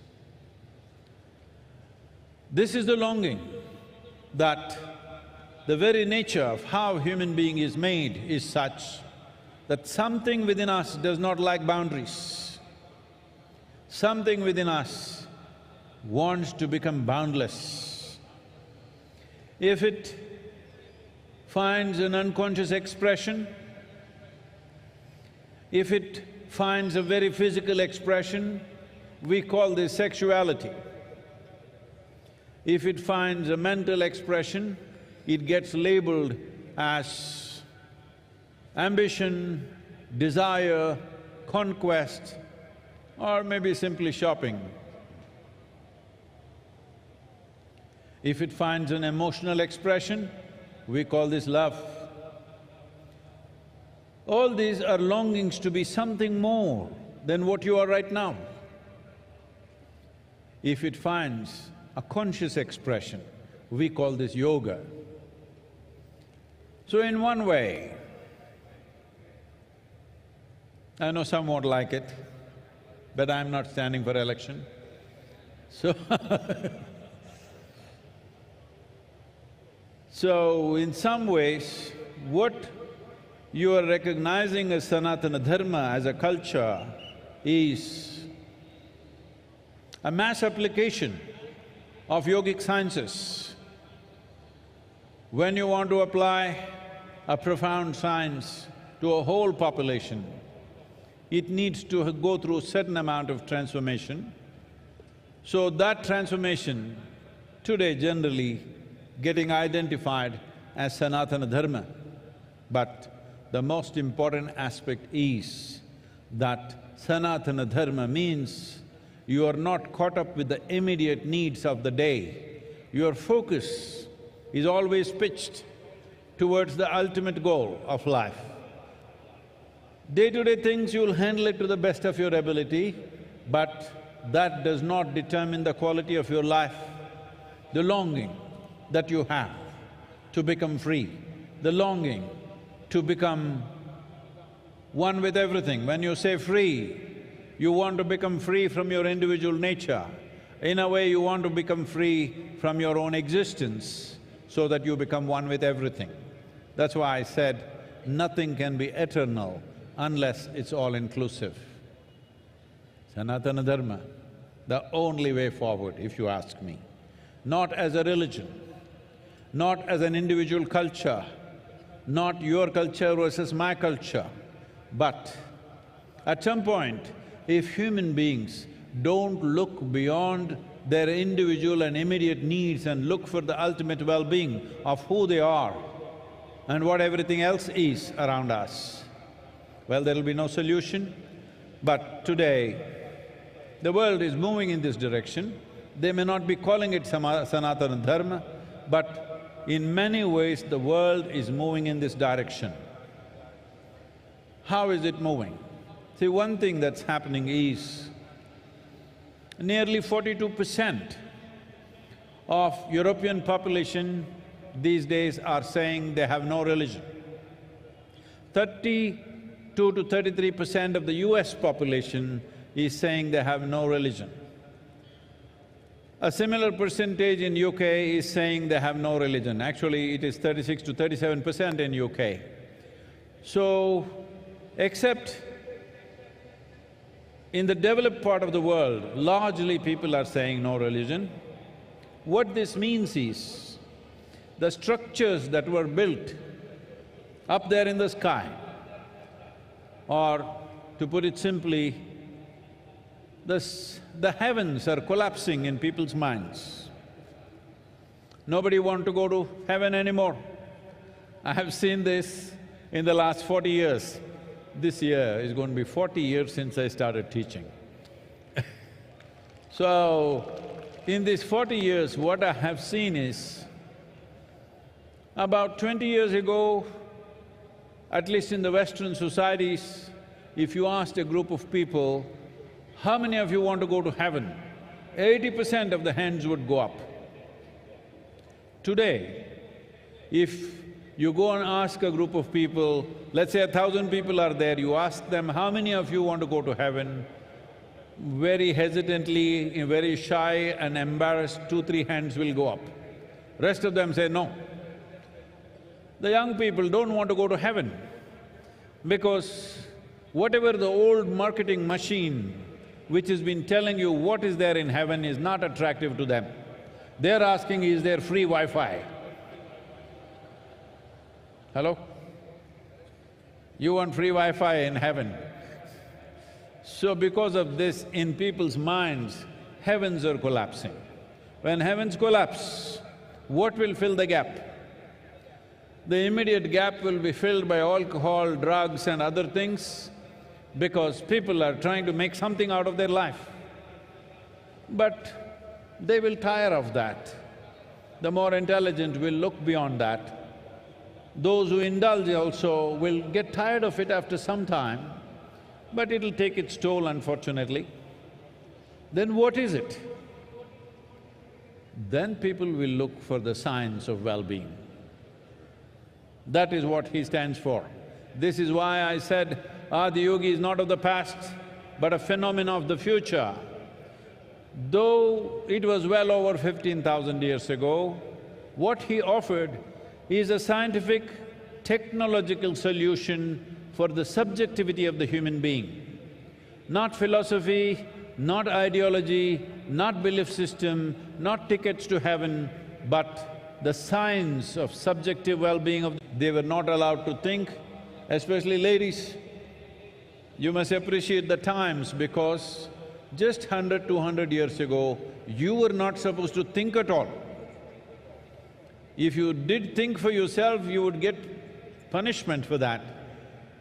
This is the longing that the very nature of how human being is made is such that something within us does not like boundaries. Something within us wants to become boundless. If it finds an unconscious expression, if it finds a very physical expression, we call this sexuality. If it finds a mental expression, it gets labeled as ambition, desire, conquest, or maybe simply shopping. If it finds an emotional expression, we call this love. All these are longings to be something more than what you are right now. If it finds a conscious expression, we call this yoga. So in one way, I know some won't like it, but I'm not standing for election, so So in some ways, what you are recognizing as Sanatana Dharma, as a culture, is a mass application of yogic sciences. When you want to apply a profound science to a whole population, it needs to go through a certain amount of transformation. So that transformation today generally getting identified as Sanatana Dharma. But the most important aspect is that Sanatana Dharma means you are not caught up with the immediate needs of the day. Your focus is always pitched towards the ultimate goal of life. Day-to-day things you'll handle it to the best of your ability, but that does not determine the quality of your life. The longing that you have to become free, the longing to become one with everything. When you say free, you want to become free from your individual nature. In a way, you want to become free from your own existence so that you become one with everything. That's why I said, nothing can be eternal unless it's all-inclusive. Sanatana Dharma, the only way forward, if you ask me. Not as a religion, not as an individual culture, not your culture versus my culture, but at some point, if human beings don't look beyond their individual and immediate needs and look for the ultimate well-being of who they are and what everything else is around us, well, there'll be no solution. But today, the world is moving in this direction. They may not be calling it Sanatana Dharma, but in many ways the world is moving in this direction. How is it moving? See, one thing that's happening is nearly 42% of European population these days are saying they have no religion. 32 to 33% of the US population is saying they have no religion. A similar percentage in UK is saying they have no religion. Actually, it is 36 to 37% in UK. So, except in the developed part of the world, largely people are saying no religion. What this means is, the structures that were built up there in the sky, or to put it simply, the heavens are collapsing in people's minds. Nobody wants to go to heaven anymore. I have seen this in the last 40 years. This year is going to be 40 years since I started teaching. So, in these 40 years, what I have seen is, about 20 years ago, at least in the Western societies, if you asked a group of people, how many of you want to go to heaven? 80% of the hands would go up. Today, if you go and ask a group of people, let's say 1,000 people are there, you ask them, how many of you want to go to heaven? Very hesitantly, very shy and embarrassed, 2-3 hands will go up. Rest of them say no. The young people don't want to go to heaven because whatever the old marketing machine which has been telling you what is there in heaven is not attractive to them. They're asking, is there free Wi-Fi? Hello? You want free Wi-Fi in heaven? So because of this, in people's minds, heavens are collapsing. When heavens collapse, what will fill the gap? The immediate gap will be filled by alcohol, drugs and other things, because people are trying to make something out of their life. But they will tire of that. The more intelligent will look beyond that. Those who indulge also will get tired of it after some time, but it'll take its toll, unfortunately. Then what is it? Then people will look for the science of well-being. That is what he stands for. This is why I said Adi Yogi is not of the past, but a phenomenon of the future. Though it was well over 15,000 years ago, what he offered is a scientific, technological solution for the subjectivity of the human being. Not philosophy, not ideology, not belief system, not tickets to heaven, but the science of subjective well-being of… They were not allowed to think, especially ladies. You must appreciate the times because just 100, 200 years ago, you were not supposed to think at all. If you did think for yourself, you would get punishment for that.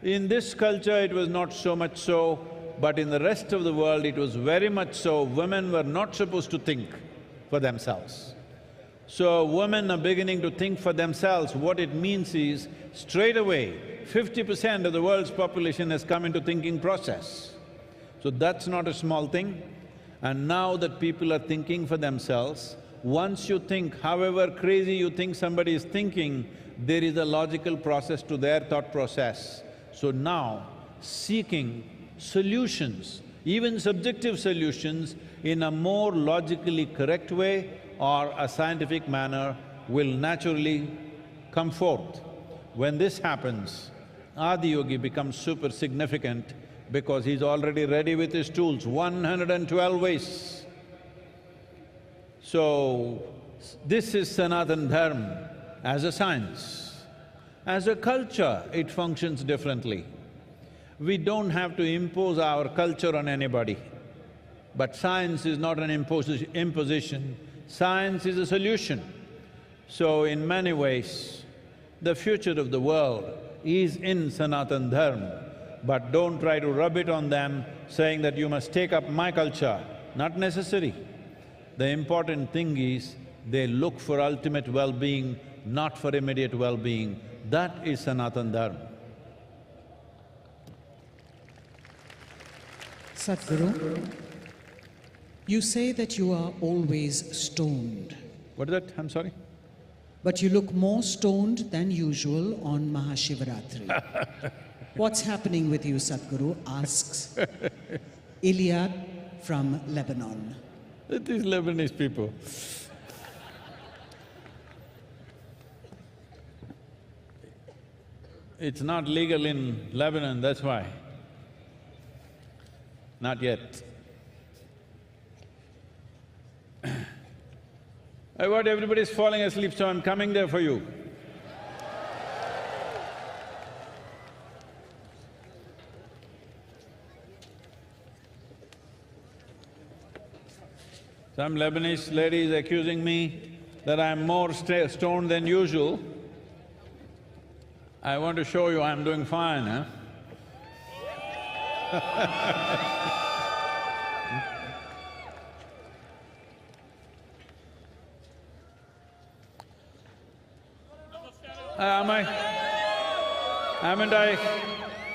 In this culture, it was not so much so, but in the rest of the world, it was very much so. Women were not supposed to think for themselves. So women are beginning to think for themselves. What it means is, straight away, 50% of the world's population has come into thinking process. So that's not a small thing. And now that people are thinking for themselves, once you think, however crazy you think somebody is thinking, there is a logical process to their thought process. So now, seeking solutions, even subjective solutions, in a more logically correct way or a scientific manner will naturally come forth. When this happens, Adi Yogi becomes super significant because he's already ready with his tools, 112 ways. So, this is Sanatana Dharma as a science. As a culture, it functions differently. We don't have to impose our culture on anybody. But science is not an imposition, science is a solution. So in many ways, the future of the world is in Sanatana Dharma, but don't try to rub it on them saying that you must take up my culture. Not necessary. The important thing is they look for ultimate well-being, not for immediate well-being. That is Sanatana Dharma. Sadhguru, you say that you are always stoned. What is that? I'm sorry? But you look more stoned than usual on MahaShivRatri. What's happening with you, Sadhguru? Asks Iliad from Lebanon. These Lebanese people. It's not legal in Lebanon, that's why. Not yet. What, everybody's falling asleep, so I'm coming there for you. Some Lebanese lady is accusing me that I'm more stoned than usual. I want to show you I'm doing fine, huh?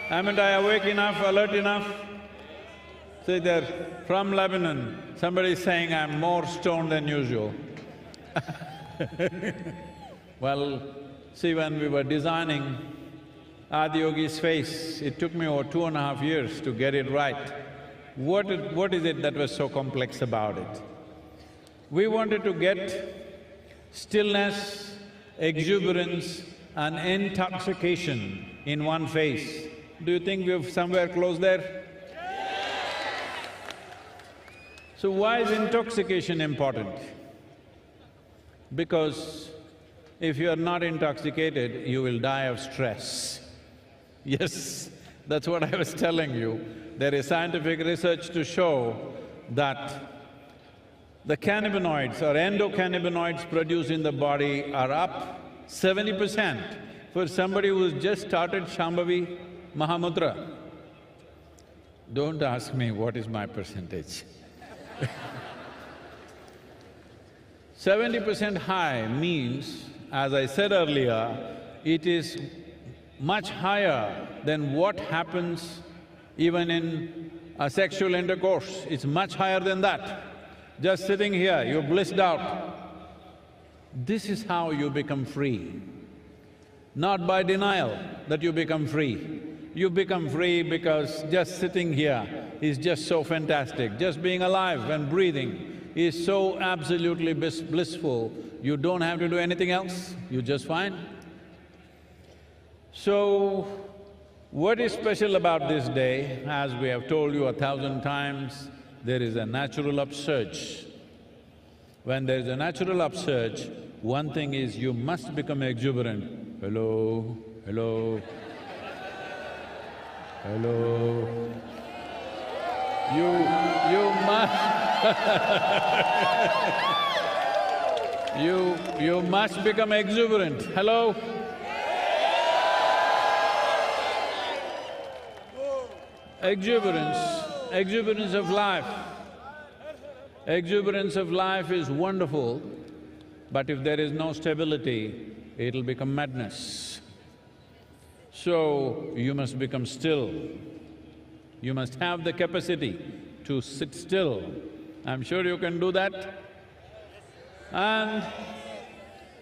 Haven't I awake enough, alert enough? See there, from Lebanon, somebody is saying I'm more stoned than usual. Well, see, when we were designing Adiyogi's face, it took me over 2.5 years to get it right. What is it that was so complex about it? We wanted to get stillness, exuberance and intoxication in one face. Do you think we've somewhere close there? So why is intoxication important? Because if you are not intoxicated, you will die of stress. Yes, that's what I was telling you. There is scientific research to show that the cannabinoids or endocannabinoids produced in the body are up 70% for somebody who's just started Shambhavi Mahamudra. Don't ask me what is my percentage. 70% high means, as I said earlier, it is much higher than what happens even in a sexual intercourse. It's much higher than that. Just sitting here, you're blissed out. This is how you become free. Not by denial that you become free. You become free because just sitting here is just so fantastic. Just being alive and breathing is so absolutely blissful, you don't have to do anything else, you're just fine. So, what is special about this day? As we have told you 1,000 times, there is a natural upsurge. When there is a natural upsurge, one thing is you must become exuberant. Hello, hello, hello. You must you must become exuberant. Hello? Exuberance of life. Exuberance of life is wonderful, but if there is no stability, it'll become madness. So, you must become still. You must have the capacity to sit still. I'm sure you can do that. And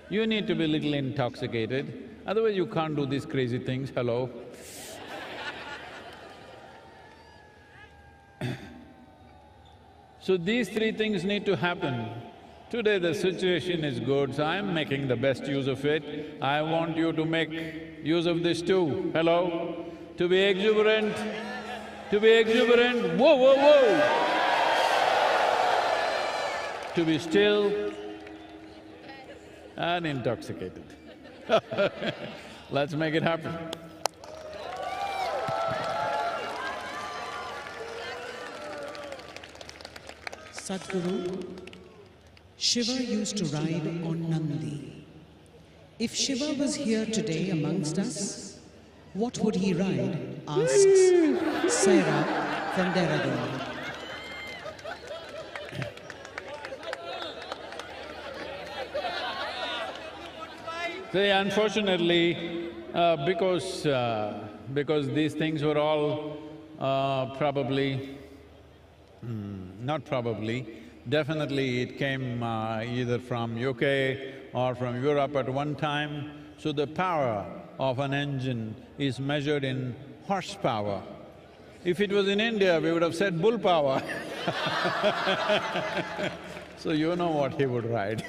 you need to be a little intoxicated, otherwise you can't do these crazy things, hello. So these three things need to happen. Today the situation is good, so I'm making the best use of it. I want you to make use of this too, hello? To be exuberant, whoa, whoa, whoa! To be still and intoxicated. Let's make it happen. Sadhguru, Shiva used to ride on Nandi. If Shiva was here today amongst us, what would he ride? Asks Sarah from Dehradun. See, unfortunately, because these things were all definitely it came either from UK or from Europe at one time, so the power of an engine is measured in horsepower. If it was in India, we would have said bull power. So you know what he would ride.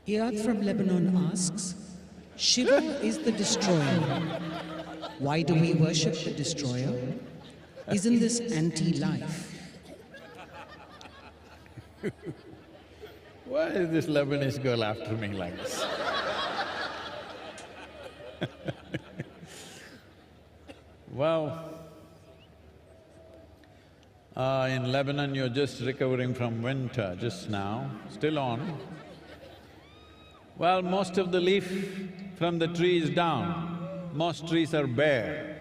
Iyad from Lebanon asks, Shiva is the destroyer. Why do we worship the destroyer? Isn't this anti-life? Why is this Lebanese girl after me like this? Well, in Lebanon you're just recovering from winter just now, still on. Well, most of the leaf from the tree is down, most trees are bare.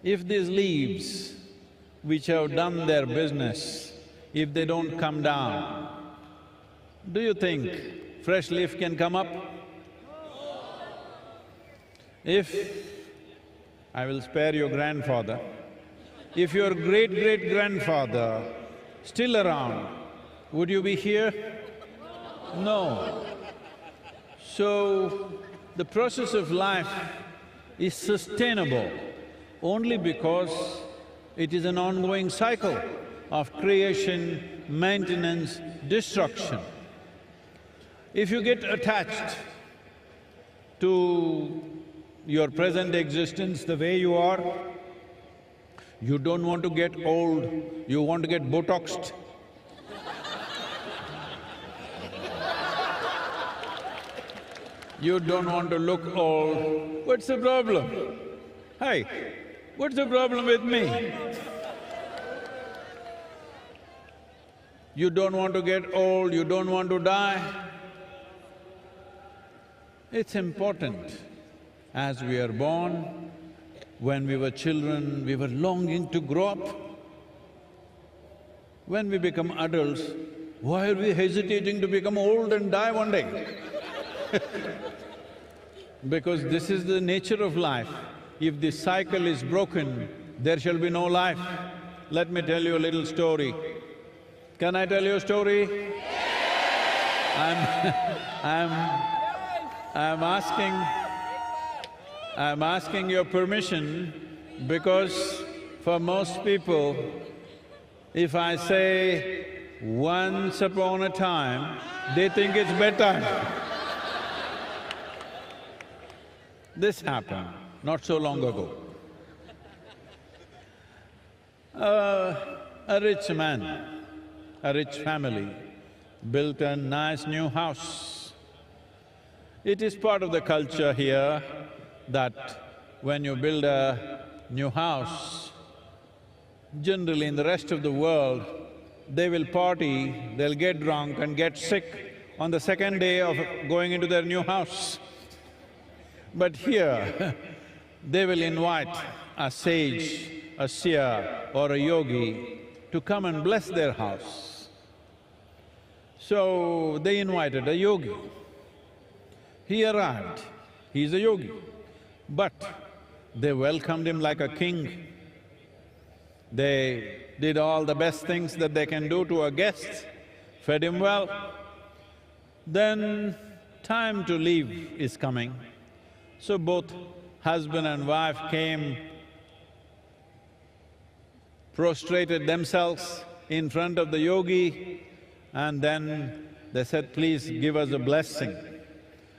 If these leaves, which have done their business, if they don't come down, do you think fresh leaf can come up? If… I will spare your grandfather. If your great-great-grandfather still around, would you be here? No. So, the process of life is sustainable only because it is an ongoing cycle of creation, maintenance, destruction. If you get attached to your present existence the way you are, you don't want to get old, you want to get Botoxed. You don't want to look old, what's the problem? Hey, what's the problem with me? You don't want to get old, you don't want to die. It's important. As we are born, when we were children, we were longing to grow up. When we become adults, why are we hesitating to become old and die one day? Because this is the nature of life. If this cycle is broken, there shall be no life. Let me tell you a little story. Can I tell you a story? I'm asking your permission because for most people, if I say once upon a time, they think it's bedtime. This happened not so long ago. A rich man, a rich family built a nice new house. It is part of the culture here that when you build a new house, generally in the rest of the world, they will party, they'll get drunk and get sick on the second day of going into their new house. But here, they will invite a sage, a seer or a yogi to come and bless their house. So, they invited a yogi. He arrived, he's a yogi. But they welcomed him like a king. They did all the best things that they can do to a guest, fed him well. Then time to leave is coming. So both husband and wife came, prostrated themselves in front of the yogi, and then they said, please give us a blessing.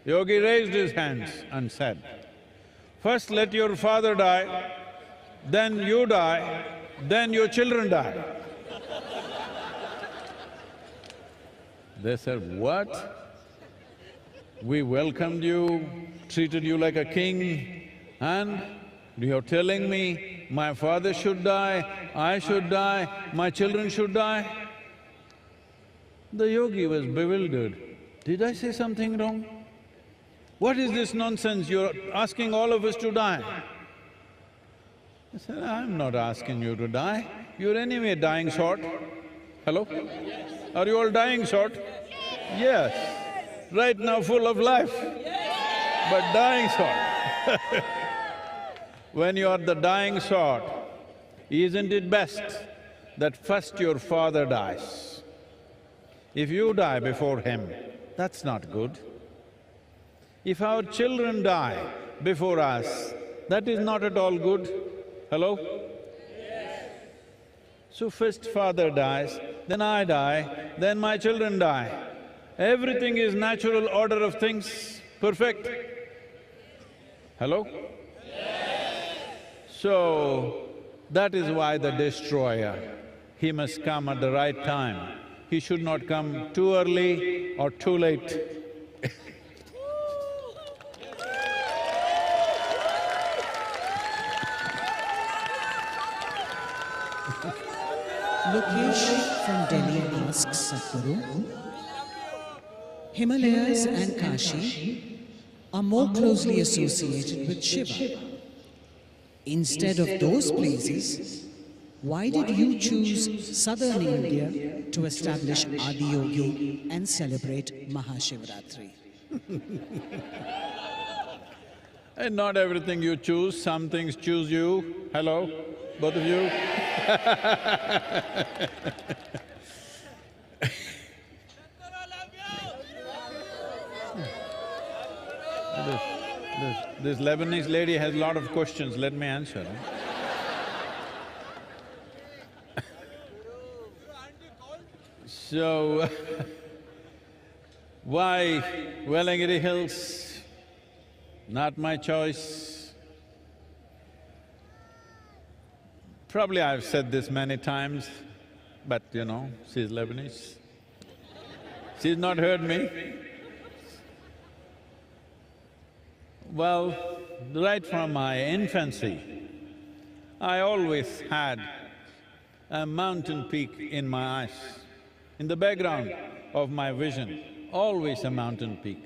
Yogi raised his hands and said, first let your father die, then you die, then your children die. They said, what? We welcomed you, treated you like a king, and you're telling me my father should die, I should die, my children should die? The yogi was bewildered. Did I say something wrong? What is this nonsense? You're asking all of us to die. I said, I'm not asking you to die, you're anyway dying short. Hello? Are you all dying short? Yes. Right now full of life, but dying sort. When you are the dying sort, isn't it best that first your father dies? If you die before him, that's not good. If our children die before us, that is not at all good. Hello? So first father dies, then I die, then my children die. Everything is natural order of things, perfect. Hello? So, that is why the destroyer, he must come at the right time. He should not come too early or too late. Lokesh from Delhi asks Sadhguru, Himalayas and Kashi are more closely associated with Shiva. Instead of those places, why did you choose southern India to establish Adiyogi and celebrate MahaShivRatri? And not everything you choose, some things choose you. Hello, both of you? This Lebanese lady has a lot of questions, let me answer. So, why Velangiri Hills? Not my choice. Probably I've said this many times, but you know, she's Lebanese. She's not heard me. Well, right from my infancy, I always had a mountain peak in my eyes. In the background of my vision, always a mountain peak.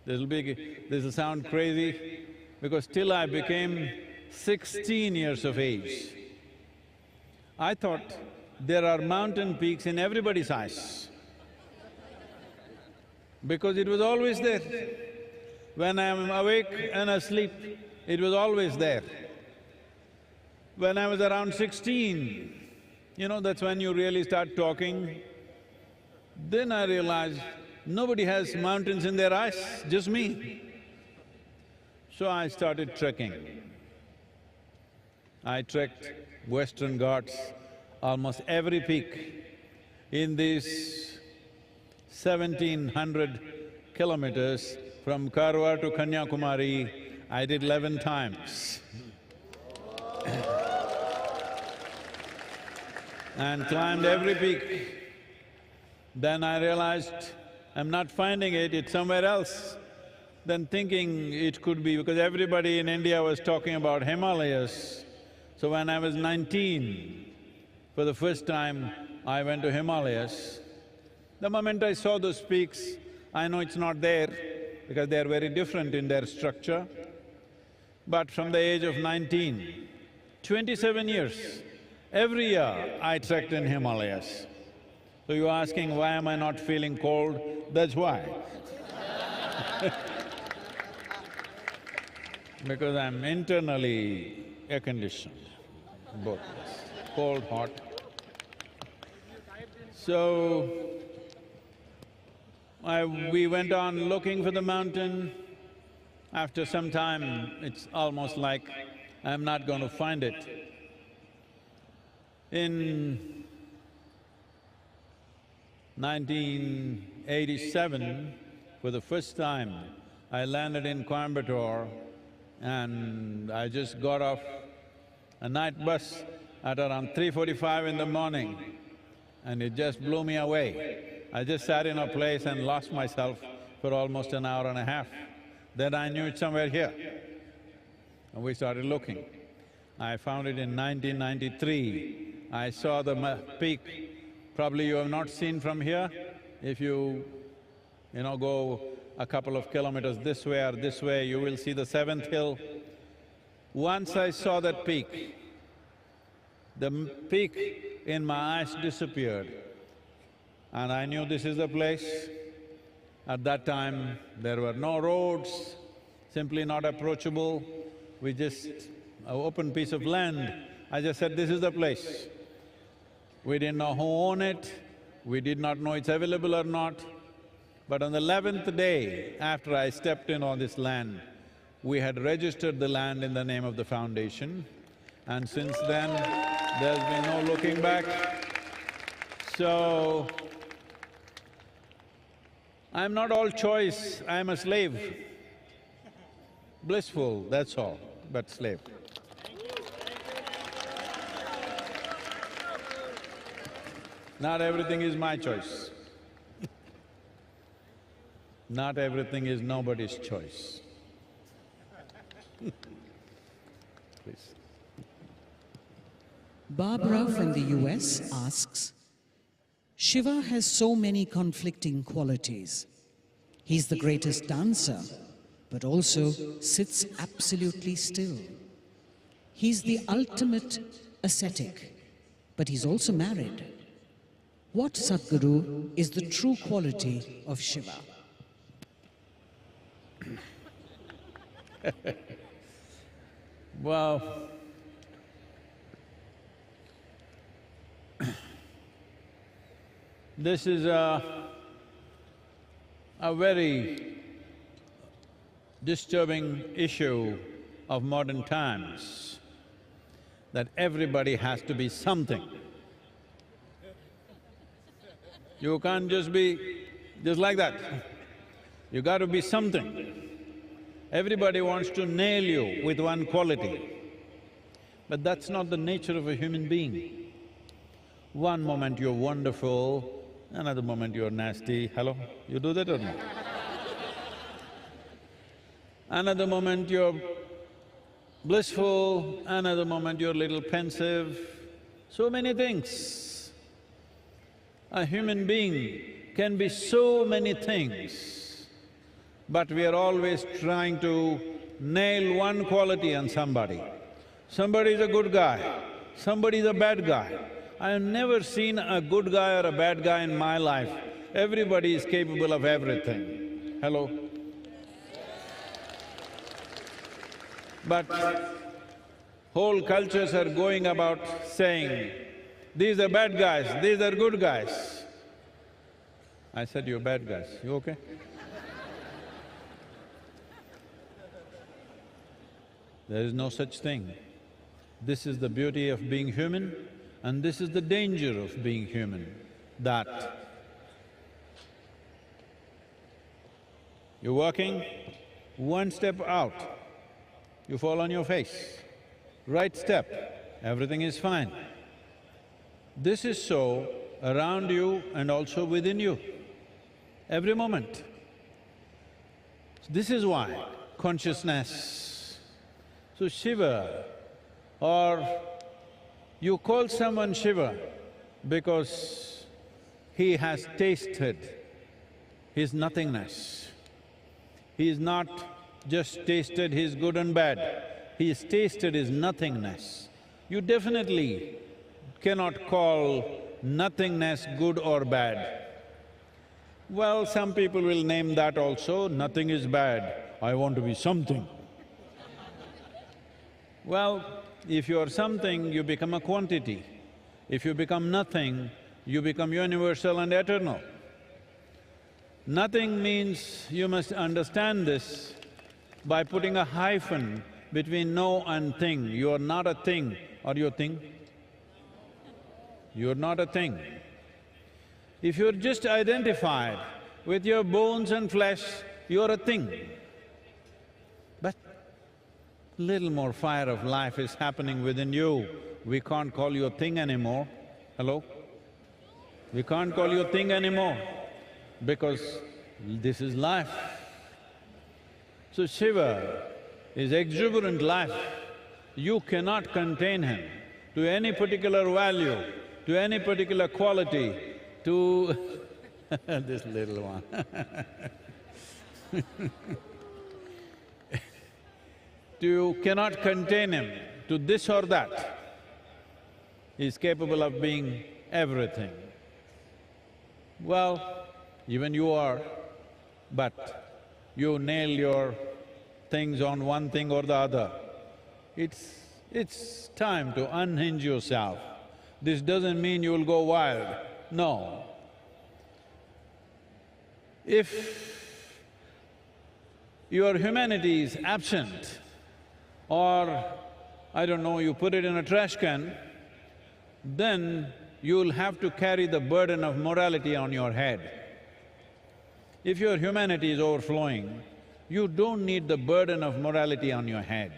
This'll sound crazy, because till I became 16 years of age, I thought there are mountain peaks in everybody's eyes, because it was always there. When I'm awake and asleep, it was always there. When I was around 16, you know, that's when you really start talking. Then I realized nobody has mountains in their eyes, just me. So I started trekking. I trekked Western Ghats, almost every peak. In these 1700 kilometers from Karwar to Kanyakumari, I did 11 times. And climbed every peak. Then I realized I'm not finding it, it's somewhere else. Then thinking it could be, because everybody in India was talking about Himalayas. So when I was 19, for the first time, I went to Himalayas. The moment I saw those peaks, I know it's not there, because they're very different in their structure. But from the age of 19, 27 years, every year I trekked in Himalayas. So you're asking, why am I not feeling cold? That's why. Because I'm internally air-conditioned, both, cold, hot. So, we went on looking for the mountain. After some time, it's almost like I'm not going to find it. In 1987, for the first time, I landed in Coimbatore and I just got off a night bus at around 3:45 in the morning, and it just blew me away. I just sat in a place and lost myself for almost an hour and a half. Then I knew it's somewhere here, and we started looking. I found it in 1993. I saw the peak. Probably you have not seen from here. If you go a couple of kilometers this way or this way, you will see the seventh hill. Once I saw that peak, the peak in my eyes disappeared, and I knew this is the place. At that time, there were no roads, simply not approachable. We just… an open piece of land. I just said, this is the place. We didn't know who owned it, we did not know it's available or not. But on the 11th day after I stepped in on this land, we had registered the land in the name of the foundation, and since then, there's been no looking back. So, I'm not all choice, I'm a slave. Blissful, that's all, but slave. Not everything is my choice. Not everything is nobody's choice. Please. Barbara from the US asks, Shiva has so many conflicting qualities. He's the greatest dancer, but also sits absolutely still. He's the ultimate ascetic, but he's also married. What, Sadhguru, is the true quality of Shiva? Well, this is a very disturbing issue of modern times, that everybody has to be something. You can't just be just like that. You got to be something. Everybody wants to nail you with one quality, but that's not the nature of a human being. One moment you're wonderful, another moment you're nasty. Hello? You do that or not? Another moment you're blissful, another moment you're a little pensive. So many things. A human being can be so many things, but we are always trying to nail one quality on somebody. Somebody is a good guy, somebody is a bad guy. I have never seen a good guy or a bad guy in my life. Everybody is capable of everything. Hello? But whole cultures are going about saying, these are bad guys, these are good guys. I said, you're bad guys, you okay? There is no such thing. This is the beauty of being human, and this is the danger of being human, that you're walking, one step out, you fall on your face. Right step, everything is fine. This is so around you and also within you, every moment. This is why consciousness. So Shiva, or you call someone Shiva because he has tasted his nothingness. He's not just tasted his good and bad, he's tasted his nothingness. You definitely cannot call nothingness good or bad. Well, some people will name that also, nothing is bad, I want to be something. Well, if you are something, you become a quantity. If you become nothing, you become universal and eternal. Nothing means, you must understand this by putting a hyphen between no and thing. You are not a thing. Are you a thing? You're not a thing. If you're just identified with your bones and flesh, you're a thing. But little more fire of life is happening within you. We can't call you a thing anymore. Hello? We can't call you a thing anymore because this is life. So Shiva is exuberant life. You cannot contain him to any particular value, to any particular quality, to this little one You cannot contain him to this or that. He is capable of being everything. Well, even you are, but you nail your things on one thing or the other. It's time to unhinge yourself. This doesn't mean you will go wild, no. If your humanity is absent, or I don't know, you put it in a trash can, then you'll have to carry the burden of morality on your head. If your humanity is overflowing, you don't need the burden of morality on your head.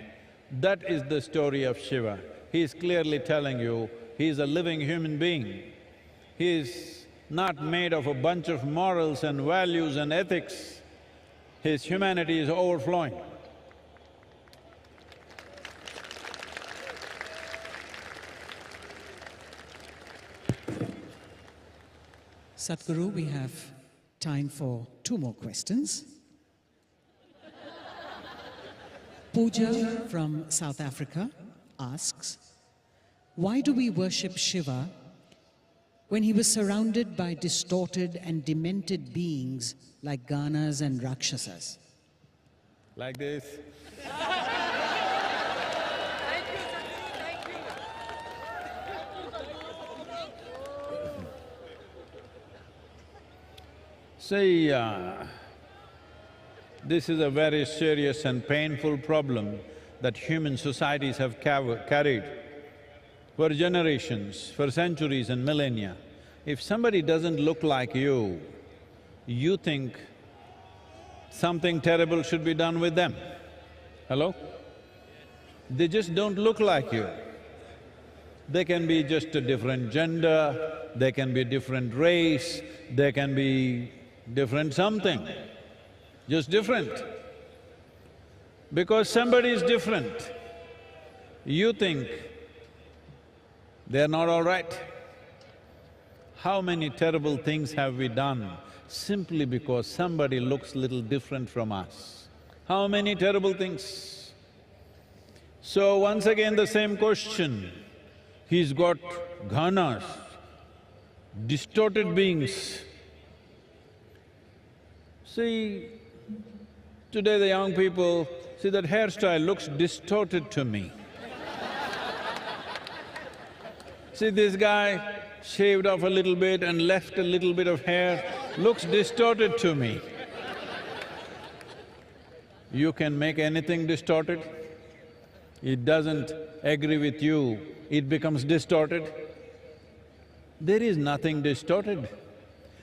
That is the story of Shiva. He is clearly telling you, he is a living human being. He is not made of a bunch of morals and values and ethics. His humanity is overflowing. Sadhguru, we have time for 2 more questions. Pooja from South Africa asks, why do we worship Shiva when he was surrounded by distorted and demented beings like Ganas and Rakshasas? Like this. See, this is a very serious and painful problem that human societies have carried for generations, for centuries and millennia. If somebody doesn't look like you, you think something terrible should be done with them. Hello? They just don't look like you. They can be just a different gender, they can be a different race, they can be different something, just different. Because somebody is different, you think they're not all right. How many terrible things have we done simply because somebody looks little different from us? How many terrible things? So once again the same question, he's got ghanas, distorted beings. See, today the young people, see that hairstyle looks distorted to me. See, this guy shaved off a little bit and left a little bit of hair, looks distorted to me. You can make anything distorted. It doesn't agree with you, it becomes distorted. There is nothing distorted.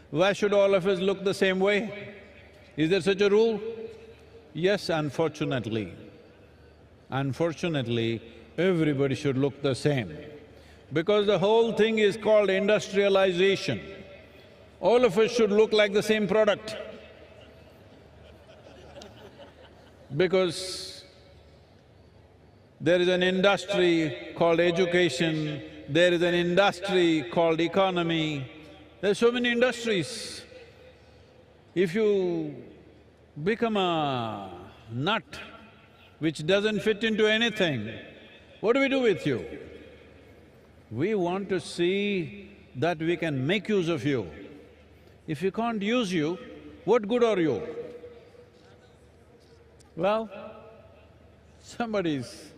Why should all of us look the same way? Is there such a rule? Yes, unfortunately. Unfortunately, everybody should look the same. Because the whole thing is called industrialization. All of us should look like the same product. Because there is an industry called education, there is an industry called economy, there are so many industries. If you become a nut which doesn't fit into anything, what do we do with you? We want to see that we can make use of you. If we can't use you, what good are you? Well, somebody's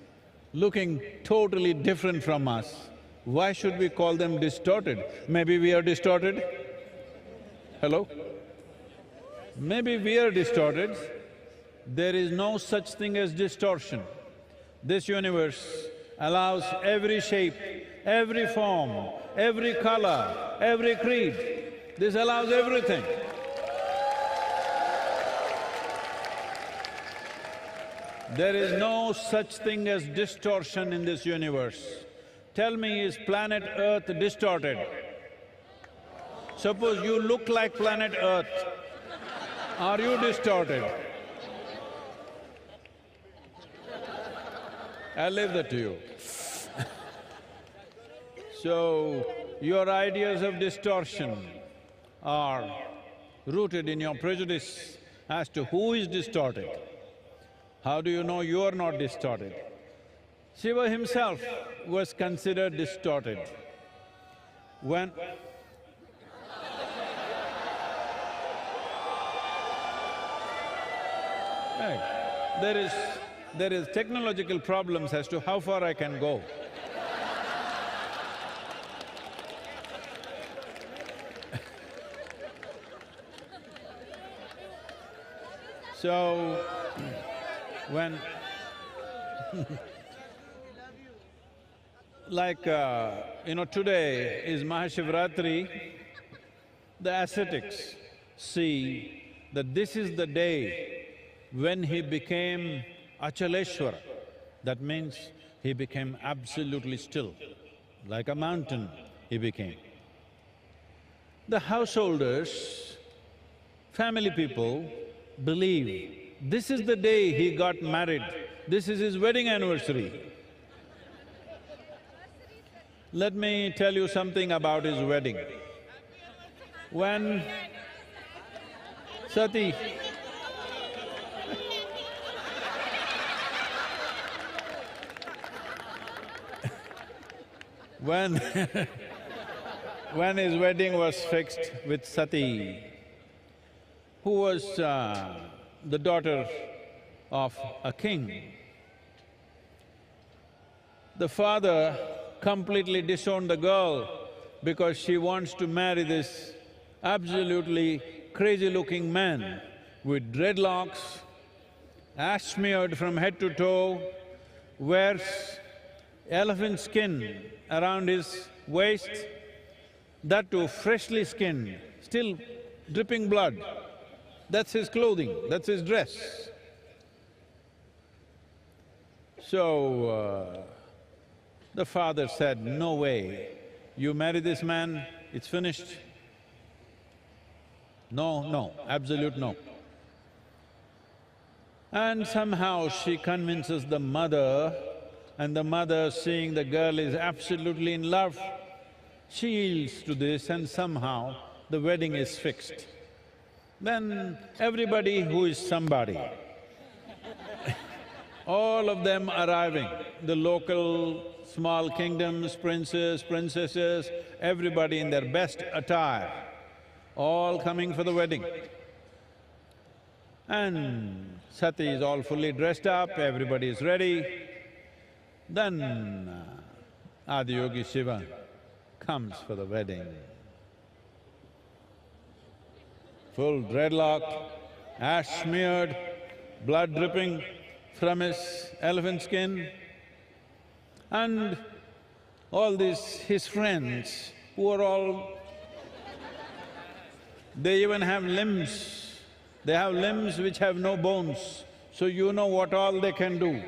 looking totally different from us. Why should we call them distorted? Maybe we are distorted? Hello? Maybe we are distorted. There is no such thing as distortion. This universe allows every shape, every form, every color, every creed. This allows everything. There is no such thing as distortion in this universe. Tell me, is planet Earth distorted? Suppose you look like planet Earth, are you distorted? I'll leave that to you. So, your ideas of distortion are rooted in your prejudice as to who is distorted. How do you know you are not distorted? Shiva himself was considered distorted. When there is technological problems as to how far I can go. So, when today is MahaShivRatri, the ascetics see that this is the day when he became Achaleshwara. That means he became absolutely still, like a mountain he became. The householders, family people believe this is the day he got married, this is his wedding anniversary. Let me tell you something about his wedding. When Sati when his wedding was fixed with Sati, who was the daughter of a king, the father completely disowned the girl because she wants to marry this absolutely crazy-looking man with dreadlocks, ash smeared from head to toe, wears elephant skin around his waist, that too freshly skinned, still dripping blood. That's his clothing, that's his dress. So, the father said, no way, you marry this man, it's finished. No, absolute no. And somehow she convinces the mother, and the mother, seeing the girl is absolutely in love, she yields to this and somehow the wedding is fixed. Then everybody who is somebody, all of them arriving, the local small kingdoms, princes, princesses, everybody in their best attire, all coming for the wedding. And Sati is all fully dressed up, everybody is ready. Then Adiyogi Shiva comes for the wedding. Full dreadlock, ash smeared, blood dripping from his elephant skin. And all these his friends who are all… they even have limbs. They have limbs which have no bones, so you know what all they can do.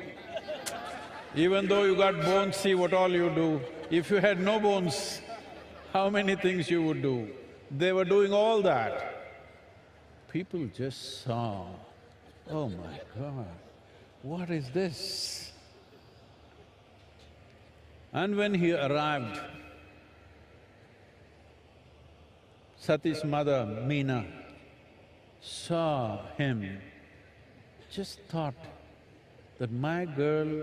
Even though you got bones, see what all you do. If you had no bones, how many things you would do? They were doing all that. People just saw, oh my God, what is this? And when he arrived, Sati's mother, Meena, saw him, just thought that my girl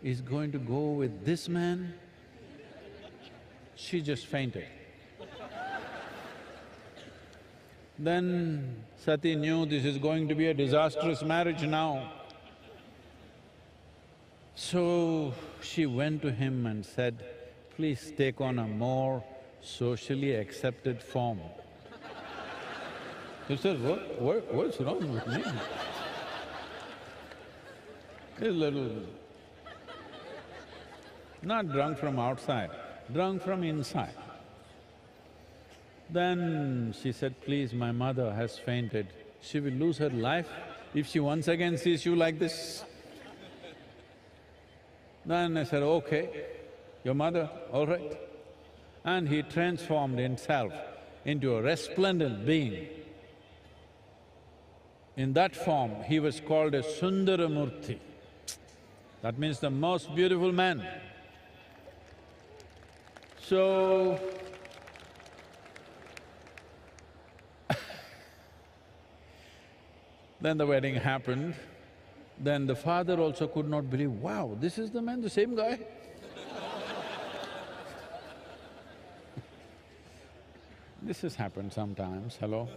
is going to go with this man. She just fainted. Then Sati knew this is going to be a disastrous marriage now. So she went to him and said, please take on a more socially accepted form. He said, what's wrong with me? He's a little… not drunk from outside, drunk from inside. Then she said, please, my mother has fainted. She will lose her life if she once again sees you like this. Then I said, okay, your mother, all right. And he transformed himself into a resplendent being. In that form, he was called a Sundaramurti. That means the most beautiful man. So, then the wedding happened. Then the father also could not believe, wow, this is the man, the same guy. This has happened sometimes, hello?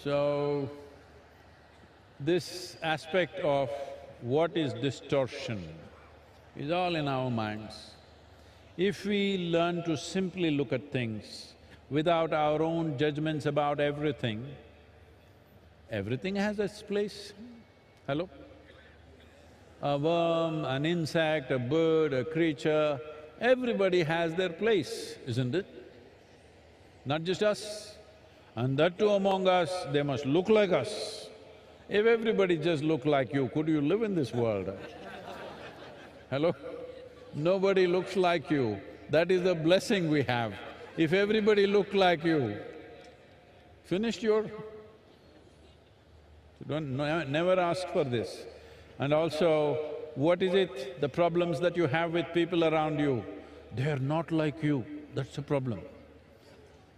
So, this aspect of what is distortion is all in our minds. If we learn to simply look at things without our own judgments about everything, everything has its place. Hello? A worm, an insect, a bird, a creature, everybody has their place, isn't it? Not just us. And that too among us, they must look like us. If everybody just looked like you, could you live in this world? Hello? Nobody looks like you. That is the blessing we have. If everybody looked like you, finished your… never ask for this. And also, what is it, the problems that you have with people around you? They're not like you, that's the problem.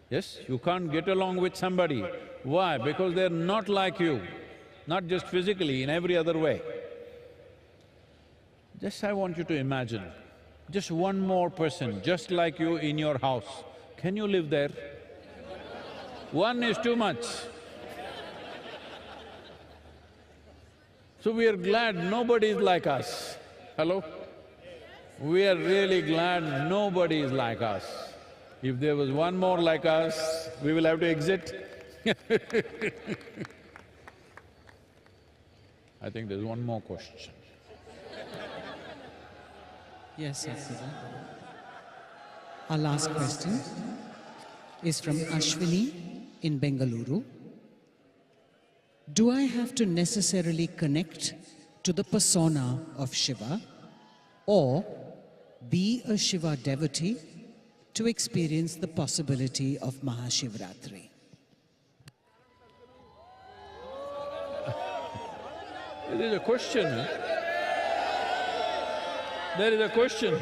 Yes, you can't get along with somebody. Why? Because they're not like you, not just physically, in every other way. Just I want you to imagine, just one more person just like you in your house. Can you live there? One is too much. So we are glad nobody is like us. Hello? We are really glad nobody is like us. If there was one more like us, we will have to exit. I think there's one more question. Yes, Sadhguru. Our last question is from Ashwini in Bengaluru. Do I have to necessarily connect to the persona of Shiva or be a Shiva devotee to experience the possibility of MahaShivRatri? There is a question, huh? There is a question.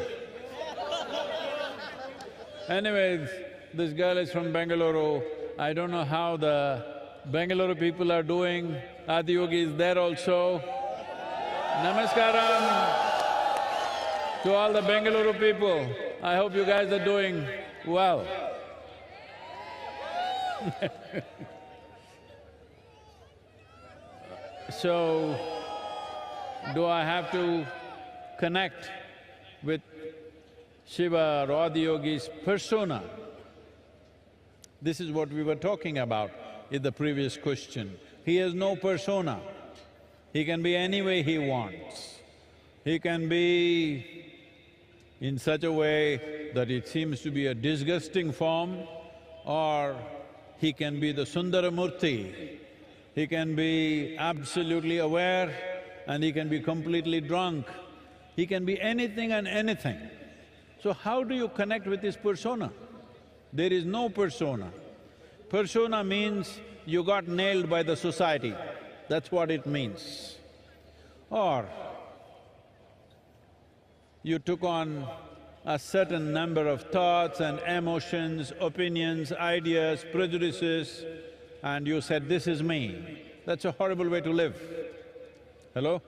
Anyways, this girl is from Bengaluru. I don't know how the Bengaluru people are doing. Adiyogi is there also. Namaskaram to all the Bengaluru people. I hope you guys are doing well. So, do I have to connect with Shiva or Adiyogi's persona? This is what we were talking about in the previous question. He has no persona. He can be any way he wants. He can be in such a way that it seems to be a disgusting form, or he can be the Sundaramurti. He can be absolutely aware and he can be completely drunk. He can be anything and anything. So how do you connect with his persona? There is no persona. Persona means you got nailed by the society, that's what it means. Or you took on a certain number of thoughts and emotions, opinions, ideas, prejudices, and you said, this is me. That's a horrible way to live. Hello?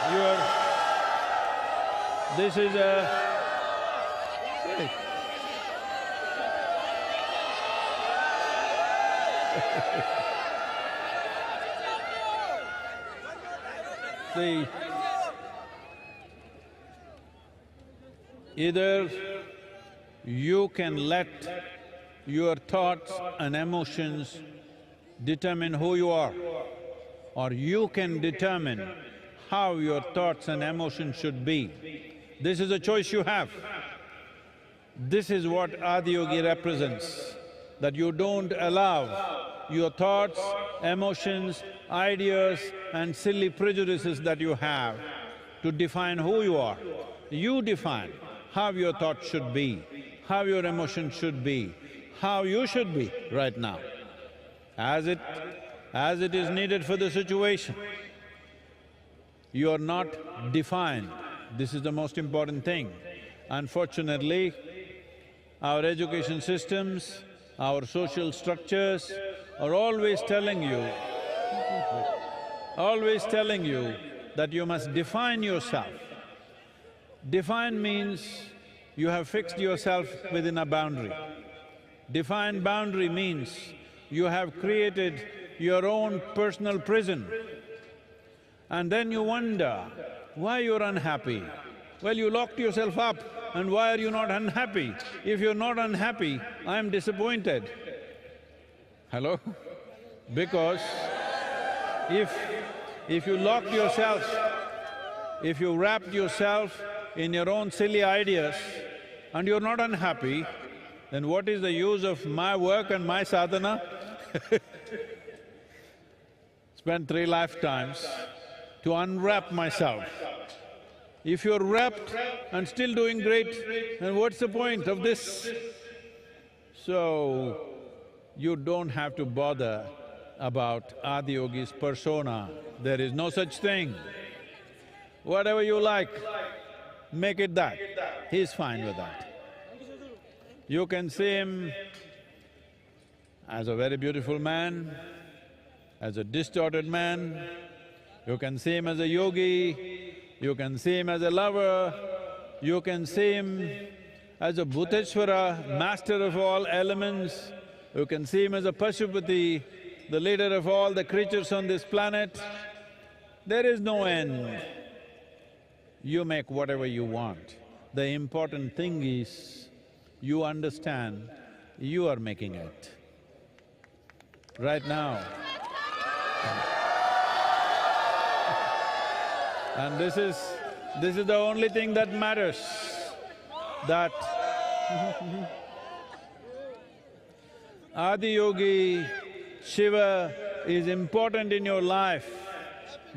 Hello? This is a… See, either you can let your thoughts and emotions determine who you are, or you can determine how your thoughts and emotions should be. This is a choice you have. This is what Adiyogi represents, that you don't allow your thoughts, emotions, ideas and silly prejudices that you have to define who you are. You define how your thoughts should be, how your emotions should be, how you should be right now, as it is needed for the situation. You are not defined. This is the most important thing. Unfortunately, our education systems, our social structures are always telling you that you must define yourself. Define means you have fixed yourself within a boundary. Defined boundary means you have created your own personal prison. And then you wonder, why you're unhappy? Well, you locked yourself up, and why are you not unhappy? If you're not unhappy, I'm disappointed. Hello? Because if you locked yourself, if you wrapped yourself in your own silly ideas and you're not unhappy, then what is the use of my work and my sadhana? Spent 3 lifetimes to unwrap myself If you're wrapped and still doing great, then what's the point of this? So, you don't have to bother about Adiyogi's persona. There is no such thing. Whatever you like, make it that. He's fine with that. You can see him as a very beautiful man, as a distorted man, you can see him as a yogi, you can see him as a lover, you can see him as a Bhuteshwara, master of all elements, you can see him as a Pashupati, the leader of all the creatures on this planet. There is no end. You make whatever you want. The important thing is, you understand you are making it. Right now. And this is the only thing that matters, that Adiyogi, Shiva is important in your life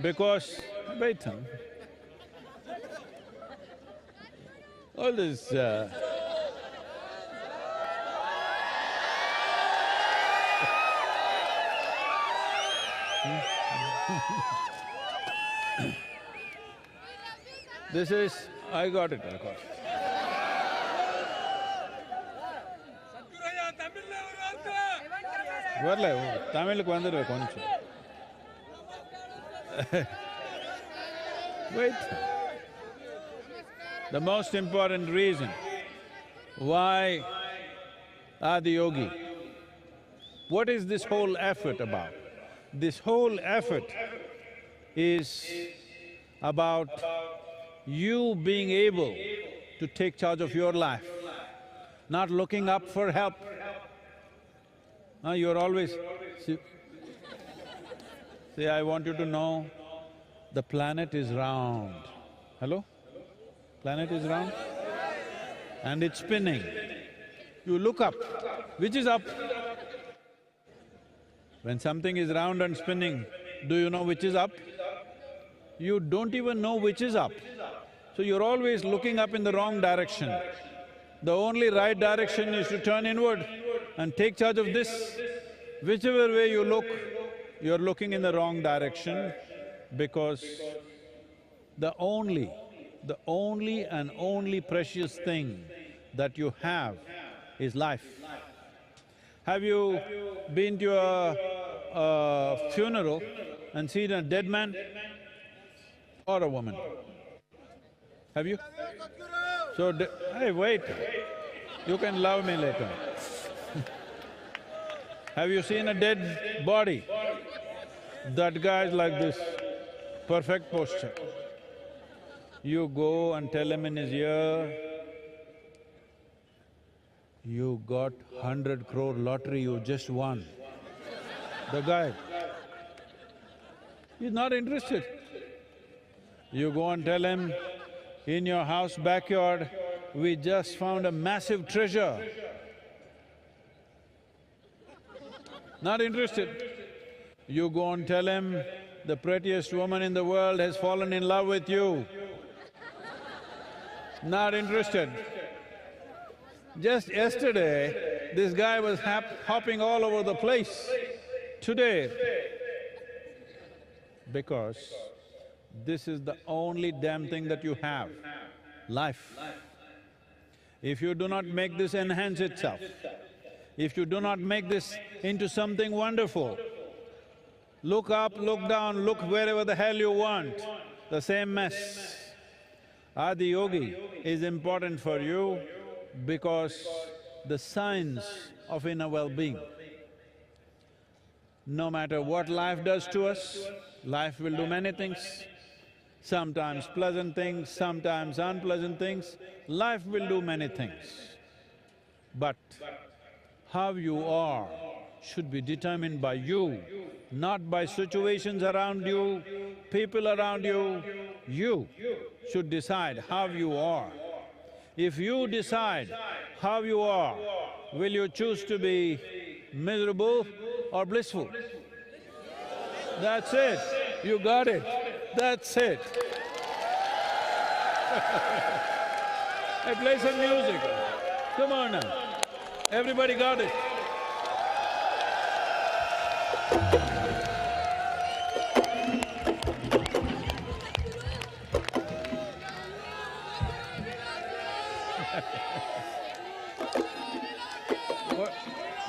because… wait, all this this is… I got it. வரல தமிழுக்கு வந்துடுவேன் கொஞ்சம். Wait. The most important reason why Adiyogi, what is this whole effort about? This whole effort is about you being able to take charge of your life, not looking up for help. You're always… See, I want you to know, the planet is round. Hello? Planet is round? And it's spinning. You look up. Which is up? When something is round and spinning, do you know which is up? You don't even know which is up. So you're always looking up in the wrong direction. The only right direction is to turn inward and take charge of this. Whichever way you look, you're looking in the wrong direction because the only and only precious thing that you have is life. Have you been to a funeral and seen a dead man or a woman? Have you? So, hey, wait, you can love me later. Have you seen a dead body? That guy is like this, perfect posture. You go and tell him in his ear, you got 100 crore lottery, you just won. The guy, he's not interested. You go and tell him, in your house backyard, we just found a massive treasure. Not interested. You go and tell him, the prettiest woman in the world has fallen in love with you. Not interested. Just yesterday, this guy was hopping all over the place. Today, because this is the only damn thing that you have, life. If you do not make this enhance itself, if you do not make this into something wonderful, look up, look down, look wherever the hell you want, the same mess. Adiyogi is important for you because the science of inner well-being. No matter what life does to us, life will do many things. Sometimes pleasant things, sometimes unpleasant things, life will do many things. But how you are should be determined by you, not by situations around you, people around you. You should decide how you are. If you decide how you are, will you choose to be miserable or blissful? That's it, you got it, that's it. Hey, play some music. Come on now. Everybody got it?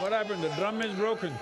What happened? The drum is broken.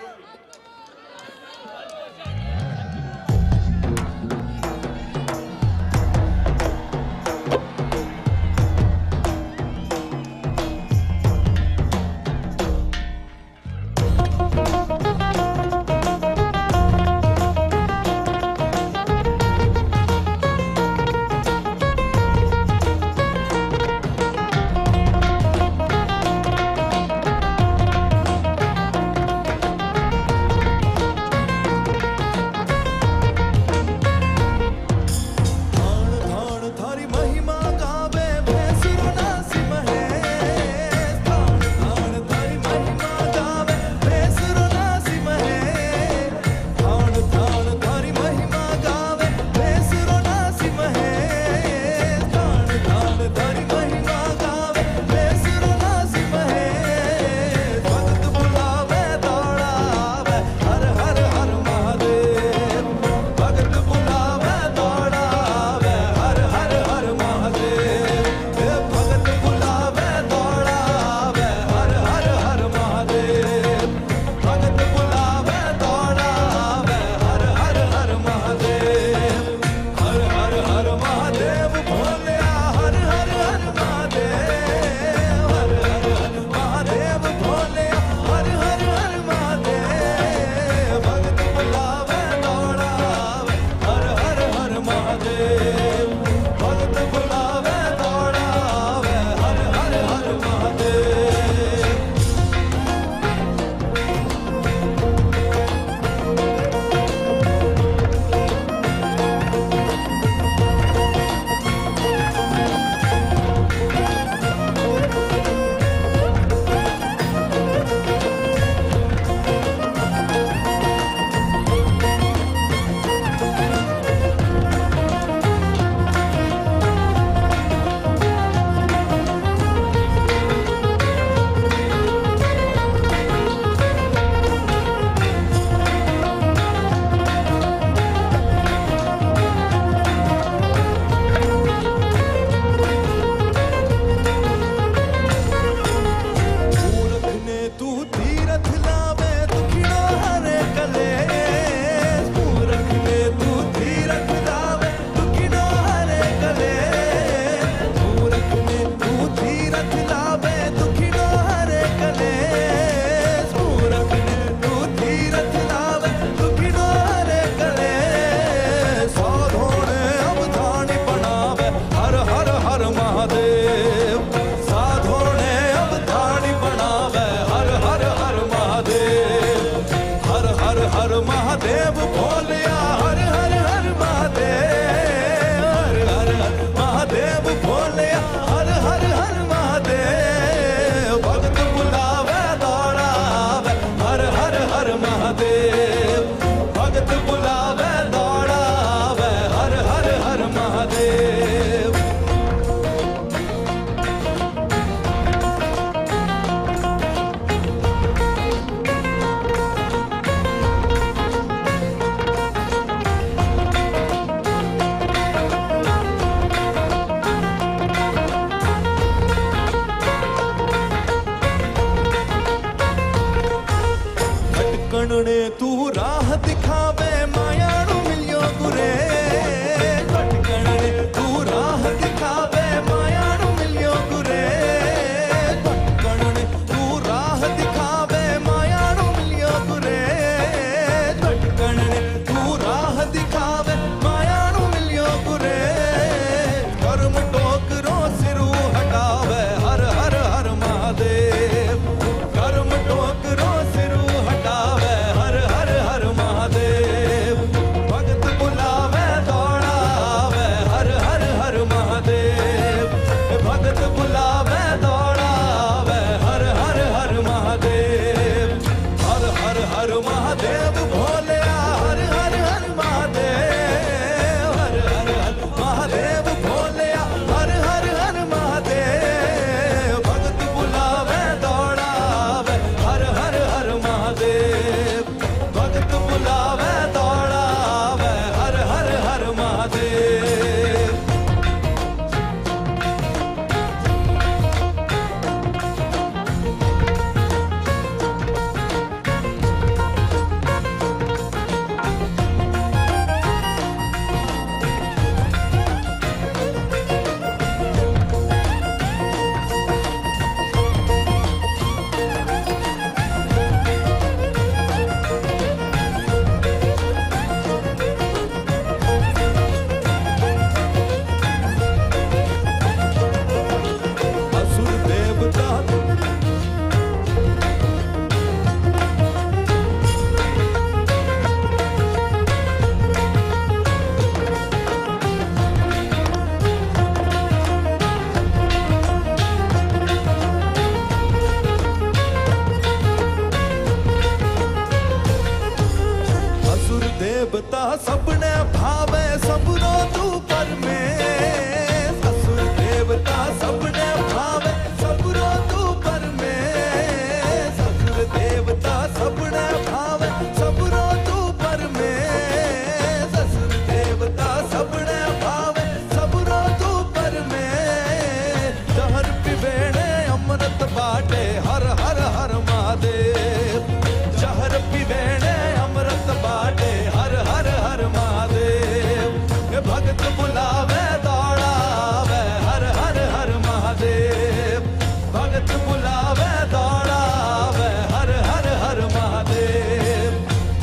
भगत बुलावे दौड़ावे हर हर हर महादेव भगत बुलावे दौड़ावे हर हर हर महादेव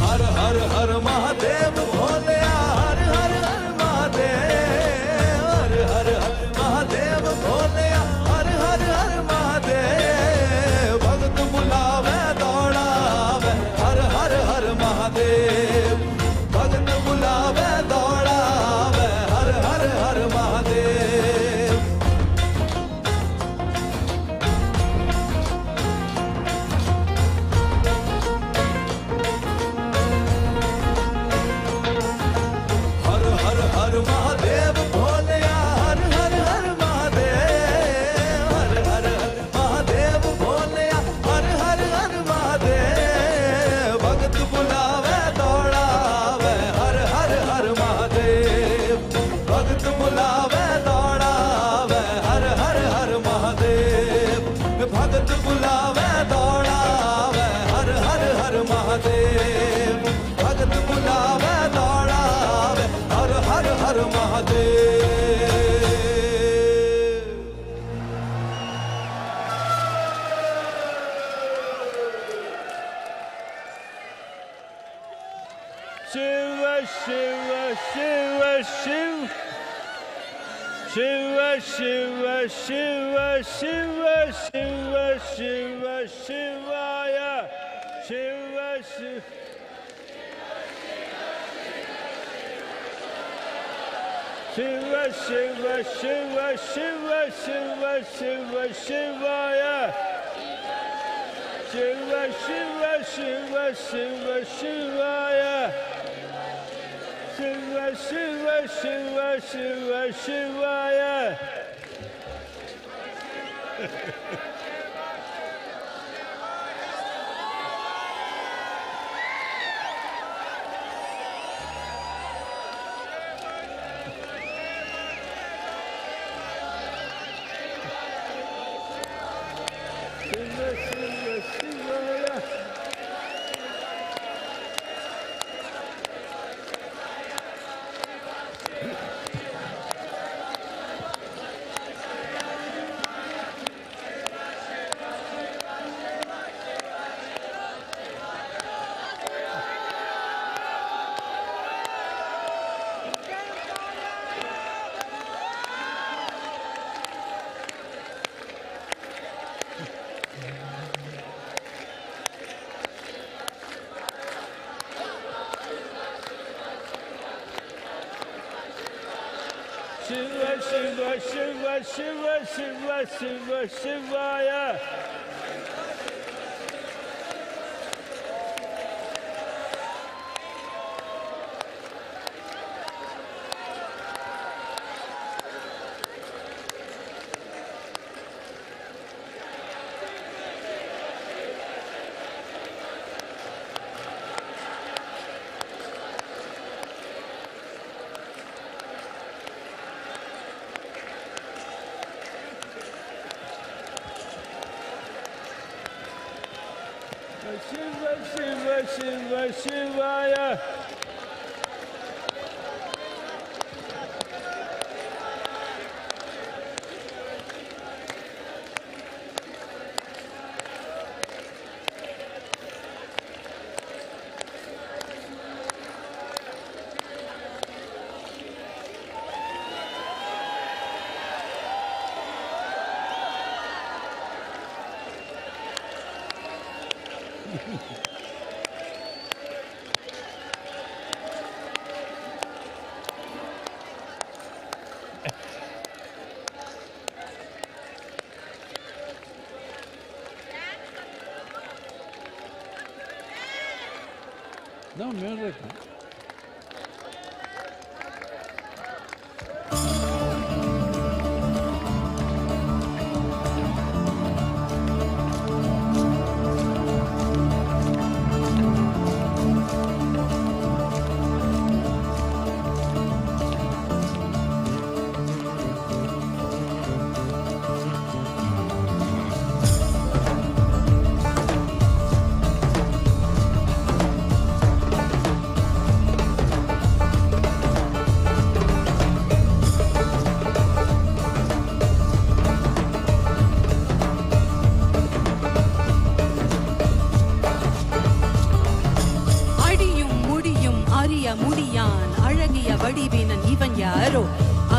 हर हर हर महादेव भोलिया हर हर हर महादेव हर हर हर महादेव भोलिया हर हर हर महादेव भगत बुलावे दौड़ावे हर हर हर महादेव भगत बुलावे दौड़ावे हर हर हर महादेव हर हर हर महादेव भोलिया हर हर हर महादेव हर हर हर महादेव भोलिया हर हर हर महादेव भगत बुलावे दौड़ावे हर हर हर महादेव भगत बुलावे दौड़ावे हर हर हर महादेव भगत बुलावे दौड़ावे हर हर हर महादेव भगत बुलावे दौड़ावे हर हर हर महादेव शिव शिव शिव शिव शिव शिव शिव शिव शिव शिव शिवाय शिव शिव शिव शिव शिव शिव शिव शिव शिवाय शिव शिव शिव शिव शिवाय शिव शिव शिव शिव शिवाय Shiva Shiva Shiva Shiva Shiva Shivaya Shiva Shiva Shiva Shivaya No music.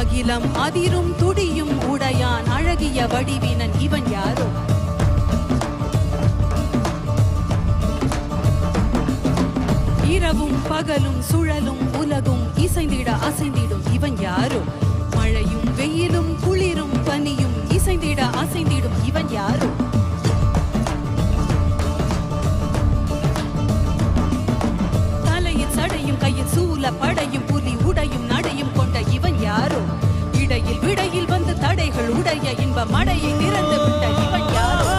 அகிலம் அதிரும் துடியும் உடையான் அழகிய வடிவினன் இவன் யாரோ? இரவும் பகலும் சுழலும் உலகும் இசைந்திட அசைந்திடும் இவன் யாரோ? மழையும் வெயிலும் குளிரும் பனியும் இசைந்திட அசைந்திடும் இவன் யாரோ? தலையில் சடையும் கையில் சூல படையும் புலி உடையும் நடையும் கொண்ட இவன் யாரோ? இடையில் விடையில் வந்து தடைகள் உடைய இன்ப மடையை திறந்து விட்ட இவன் யாரோ?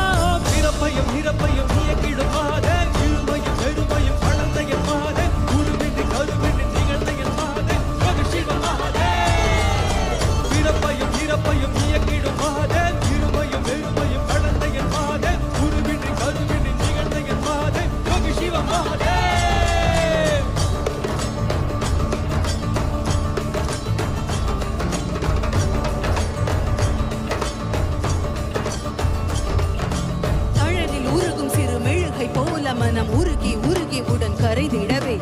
பிறப்பையும் இறப்பையும் இயக்கிடும் மாதே, இருமையும் பெருமையும் வளர்ந்த என் மாதே, உருவின்றி கருவின்றி நிகழ்ந்த என் மாதே, சிவ மாதே. பிறப்பையும் இறப்பையும் இயக்கிடும் மாதே, இருமையும் பெருமையும் வளர்ந்த என் மாதே, உருவின்றி கருவின்றி நிகழ்ந்த என் மாதே, சிவ மாதே. போல மனம் உருகி உருகி உடன் கரைதிடவே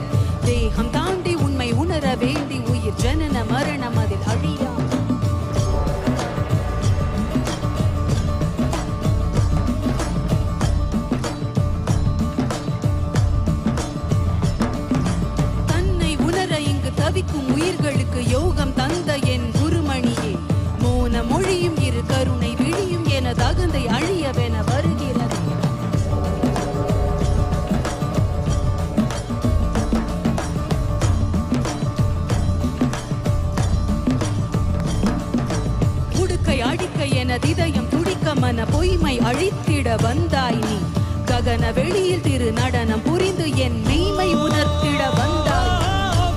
தேகம் தாண்டி உண்மை உணர வேண்டி உயிர் ஜனன மரணம் அதில் அழியா. தன்னை உணர இங்கு தவிக்கும் உயிர்களுக்கு யோகம் தந்த என் குருமணியே, மோன மொழியும் இரு கருணை விழியும் என தகுந்தை அழியவென வருகிறது. இதயம் துடிக்க மன பொய்மை அழித்திட வந்தாய் நீ, ககன வெளியில் திரு நடனம் புரிந்து என் மெய்மை உணர்த்திட வந்தாய்.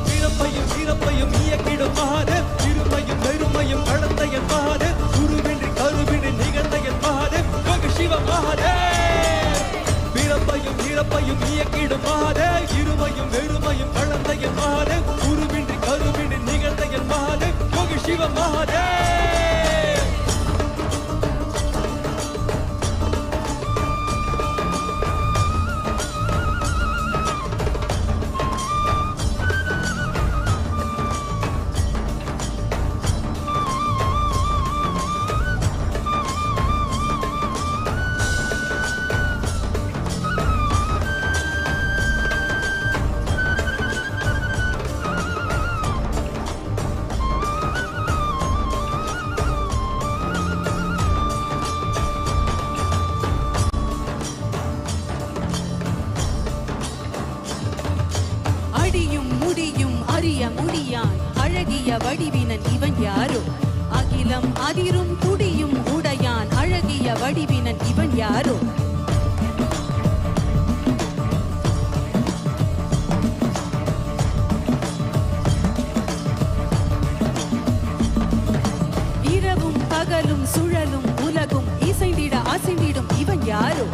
பிறப்பையும் இறப்பையும் இயக்கிடும் மாதே, இருமையும் பெருமையும் கடந்த என் மாதே, குருவின்றி கருவின்றி நிகழ்ந்த என் மாதே, சிவ மாதே. பிறப்பையும் இறப்பையும் இயக்கிடும் மாதே, இருமையும் பெருமையும் கடந்த என் மாதே, குருவின்றி கருவின்றி நிகழ்ந்த என் மாதே, சிவ மாதே. அழகிய வடிவினன் இவன் யாரோ? அகிலம் அதிரும் துடியும் உடையான் அழகிய வடிவினன் இவன் யாரோ? இரவும் பகலும் சுழலும் உலகும் இசைந்திட அசைந்திடும் இவன் யாரோ?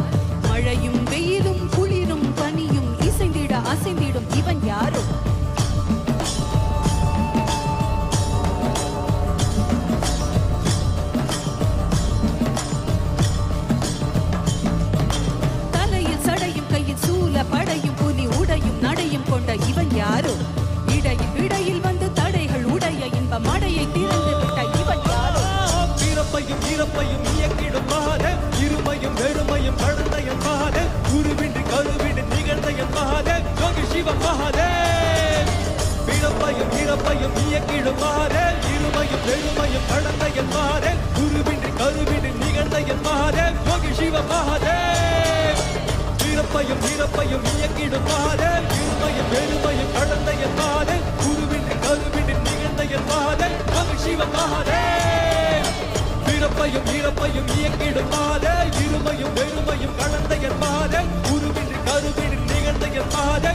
மழையும் வெயிலும் குளிரும் பனியும் இசைந்திட அசைந்திடும் இவன் யாரோ? படையும் புலி உடையும் நடையும் கொண்ட இவன் யாரோ? இடையில் விடையில் வந்து தடைகள் உடைய இன்ப மடையை திறந்து விட்ட இவன் யாரோ? பிறப்பையும் இறப்பையும் இயக்கிடும் மாதே, இருமையும் பெருமையும் கடந்த என் மாதே, குருவின்றி கருவின்றி நிகழ்ந்த என் மாதே, சிவ மாதே. பிறப்பையும் இறப்பையும் இயக்கிடும் மாதே, இருமையும் பெருமையும் கடந்த என் மாதே, குருவின்றி கருவின்றி நிகழ்ந்த என் மாதே, சிவ மாதே. பிறப்பையும் இறப்பையும் இயக்கிடும் மாதே, இருமையும் பெருமையும் கடந்த என் மாதே, குருவின்றி கருவின்றி நிகழ்ந்த என் மாதே, சிவ மாதே. பிறப்பையும் இறப்பையும் இயக்கிடும் மாதே, இருமையும் பெருமையும் கடந்த என் மாதே, குருவின்றி கருவின்றி நிகழ்ந்த என் மாதே,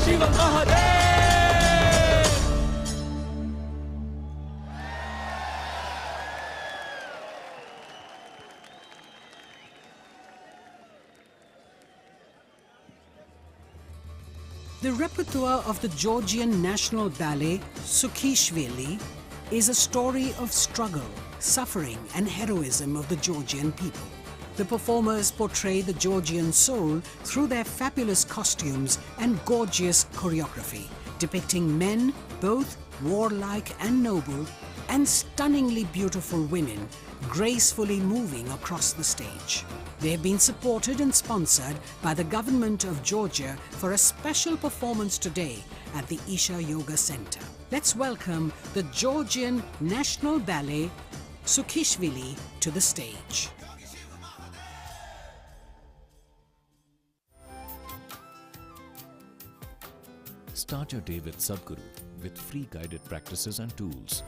சிவ மாதே. The repertoire of the Georgian National Ballet, Sukhishvili, is a story of struggle, suffering and heroism of the Georgian people. The performers portray the Georgian soul through their fabulous costumes and gorgeous choreography, depicting men, both warlike and noble, and stunningly beautiful women gracefully moving across the stage. They have been supported and sponsored by the government of Georgia for a special performance today at the Isha Yoga Center. Let's welcome the Georgian National Ballet Sukhishvili to the stage. Start your day with Sadhguru with free guided practices and tools,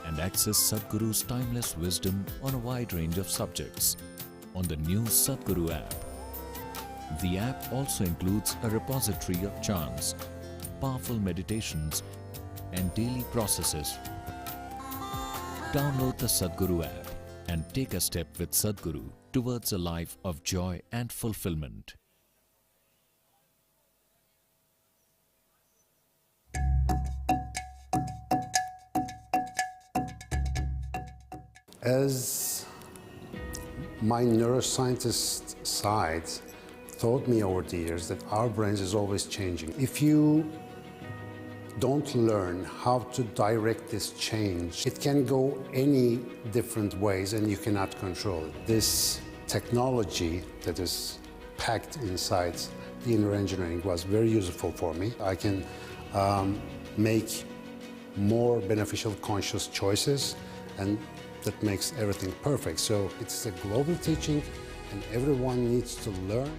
and access Sadhguru's timeless wisdom on a wide range of subjects on the new Sadhguru app. The app also includes a repository of chants, powerful meditations, and daily processes. Download the Sadhguru app and take a step with Sadhguru towards a life of joy and fulfillment. As my neuroscientist side taught me over the years that our brains is always changing. If you don't learn how to direct this change, it can go any different ways and you cannot control it. This technology that is packed inside the inner engineering was very useful for me. I can make more beneficial conscious choices, and that makes everything perfect. So it's a global teaching and everyone needs to learn.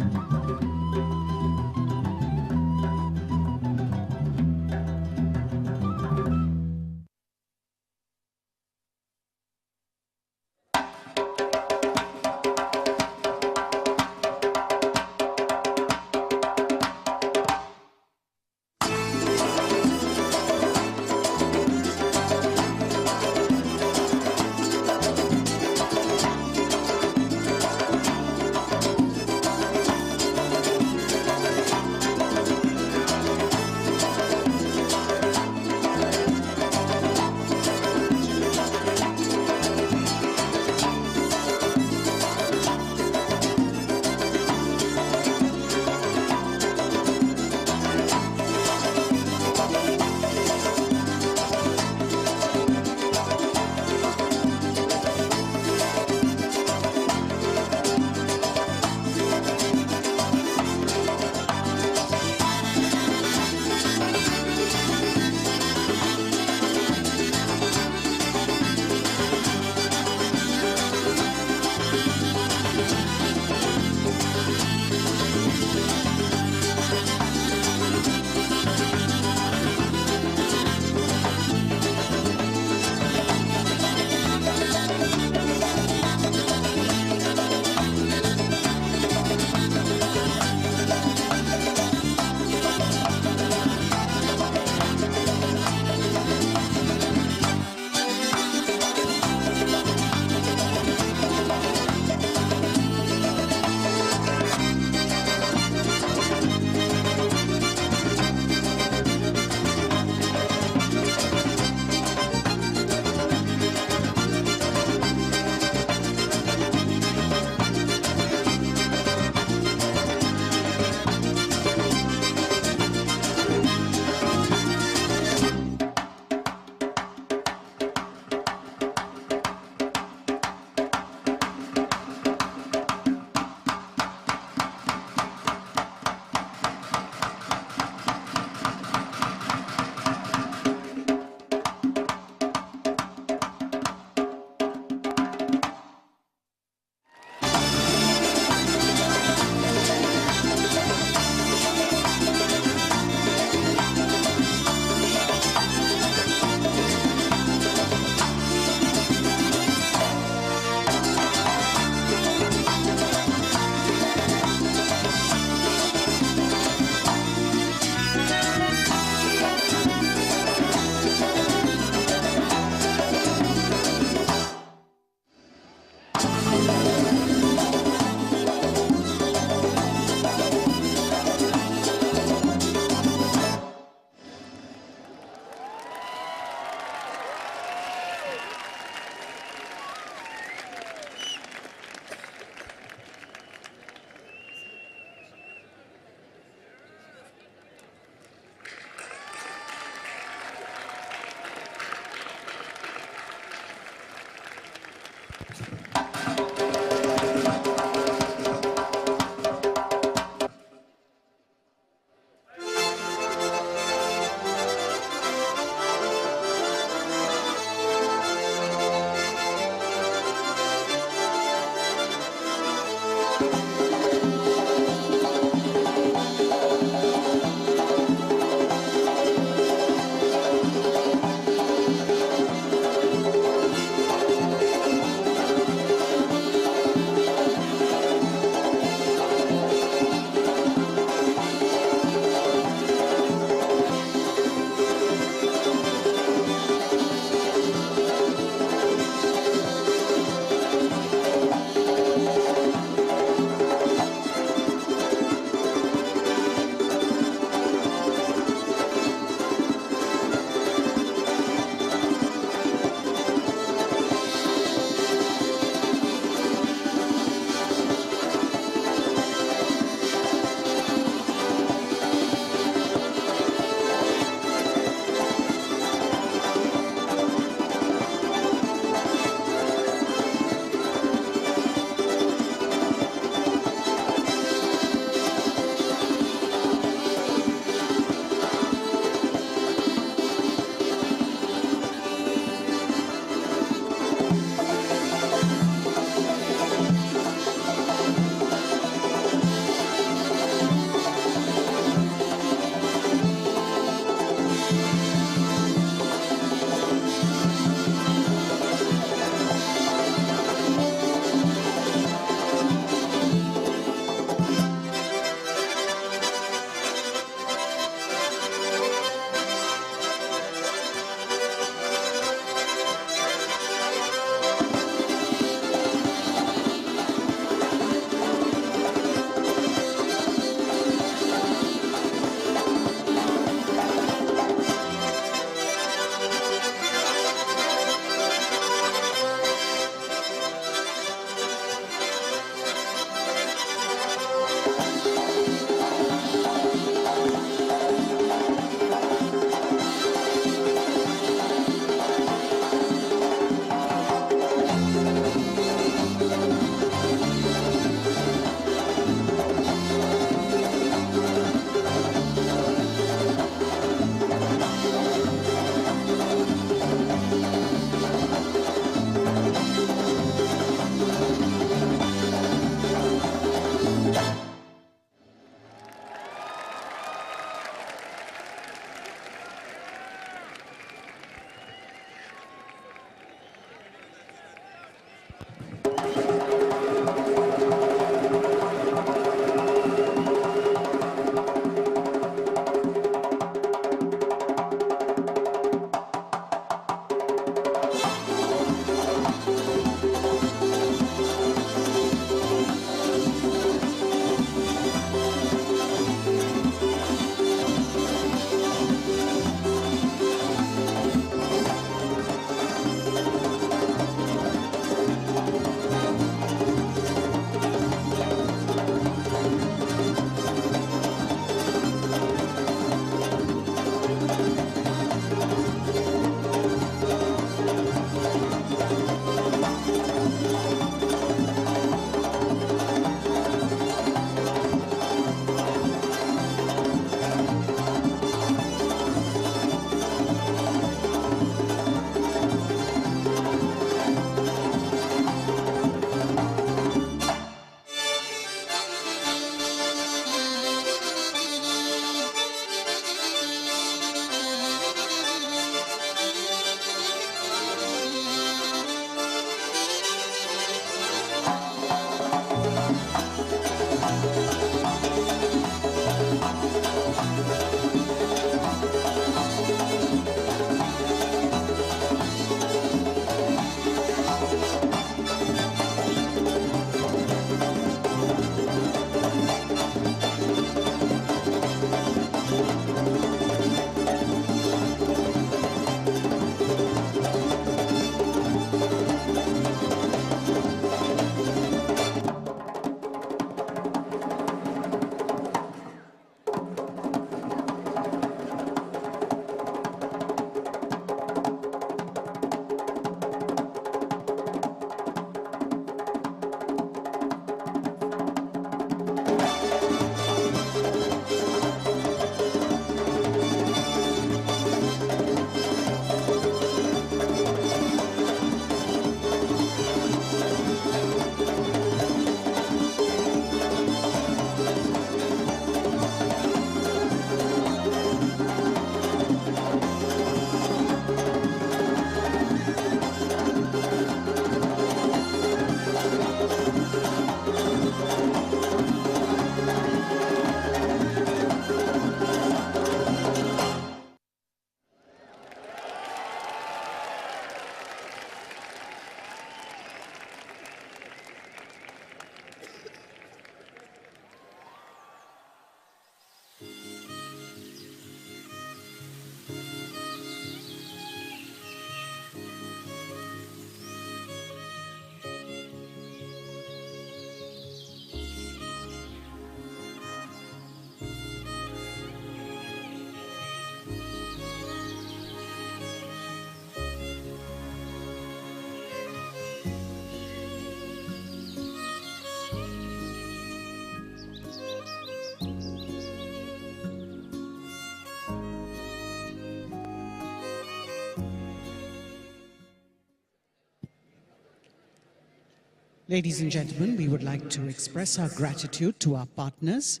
Ladies and gentlemen, we would like to express our gratitude to our partners,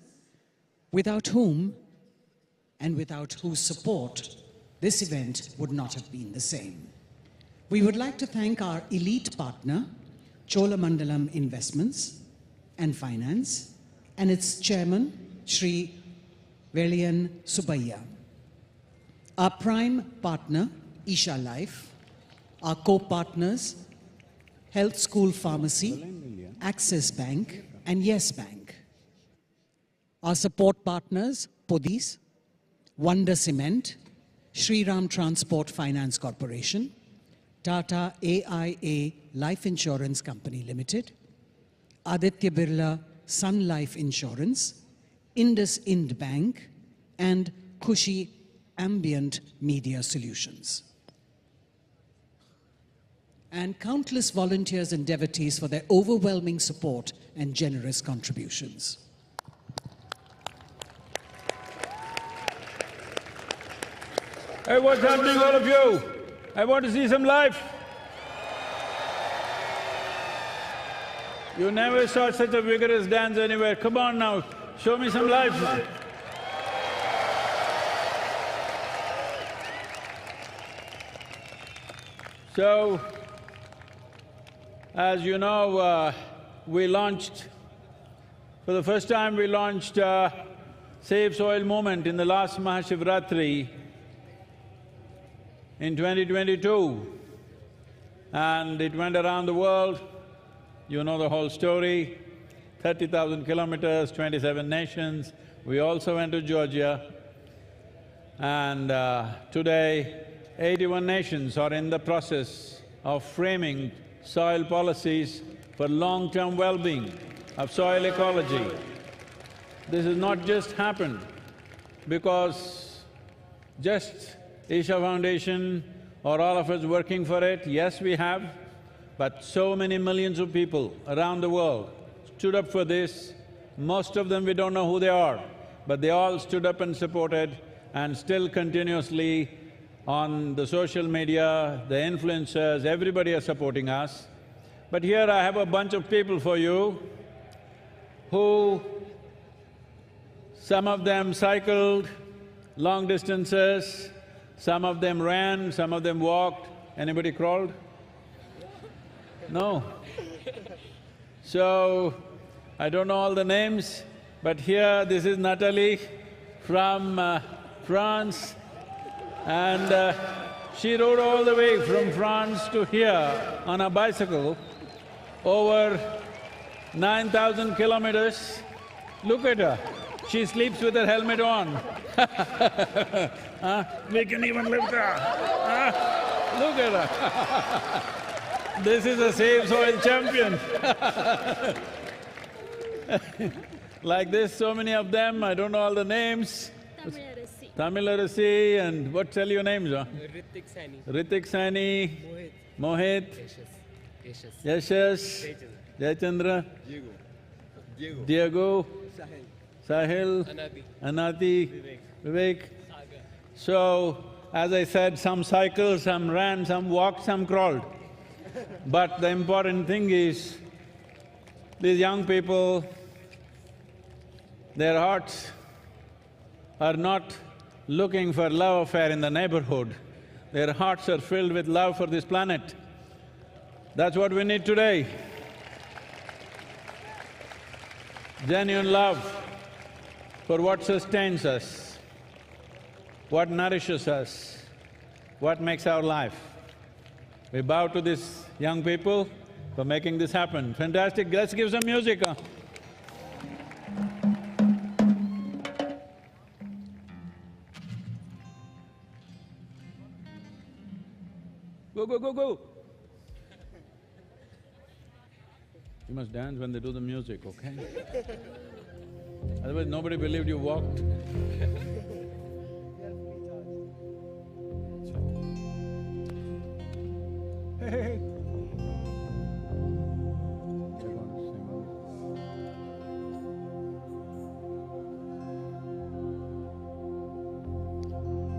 without whom and without whose support this event would not have been the same. We would like to thank our elite partner, Cholamandalam Investments and Finance, and its chairman, Shri Velian Subbayya. Our prime partner, Isha Life, our co-partners, Health School Pharmacy, Access Bank, and Yes Bank. Our support partners, Podis, Wonder Cement, Shri Ram Transport Finance Corporation, Tata AIA Life Insurance Company Limited, Aditya Birla Sun Life Insurance, Indus Ind Bank, and Khushi Ambient Media Solutions. And countless volunteers and devotees for their overwhelming support and generous contributions. Hey, what's happening, all of you? I want to see some life. You never saw such a vigorous dance anywhere. Come on now, show me some life. So, as you know, for the first time we launched Save Soil movement in the last MahaShivRatri in 2022, and it went around the world. You know the whole story, 30,000 kilometers, 27 nations. We also went to Georgia, and today 81 nations are in the process of framing soil policies for long-term well-being of soil ecology. This has not just happened because just Isha Foundation or all of us working for it. Yes, we have, but so many millions of people around the world stood up for this. Most of them we don't know who they are, but they all stood up and supported, and still continuously on the social media, the influencers, everybody are supporting us. But here I have a bunch of people for you who… some of them cycled long distances, some of them ran, some of them walked. Anybody crawled? No. So, I don't know all the names, but here this is Natalie from France, and she rode all the way from France to here on a bicycle, over 9,000 kilometers. Look at her, she sleeps with her helmet on. We can even lift her. Look at her. This is a Save Soil champion. Like this, so many of them, I don't know all the names. Tamil and what tell your names, huh? Ritik Sani, Mohit, Yashas, Jayachandra, Diego, Sahil, Anati, Vivek. So, as I said, some cycled, some ran, some walked, some crawled. But the important thing is, these young people, their hearts are not looking for love affair in the neighborhood. Their hearts are filled with love for this planet. That's what we need today. Genuine love for what sustains us, what nourishes us, what makes our life. We bow to these young people for making this happen. Fantastic, let's give some music, huh? Go, go, go, go! You must dance when they do the music, okay? Otherwise nobody believed you walked. Hey.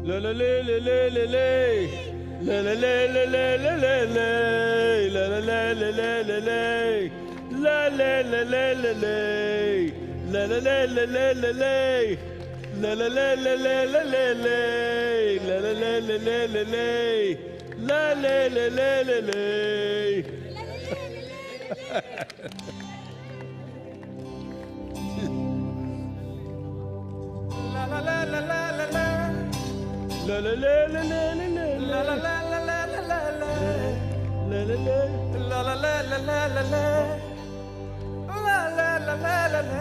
La la la la la la la la la la la la la la la la la la la la La la la la la la. La la la la la la la. La la la la la la la la. La la la la la la la. La la la la la la. La la la la la la la. La la la la la la la. La la la la la la la la. La la la la la la la la la la. La la la la la la.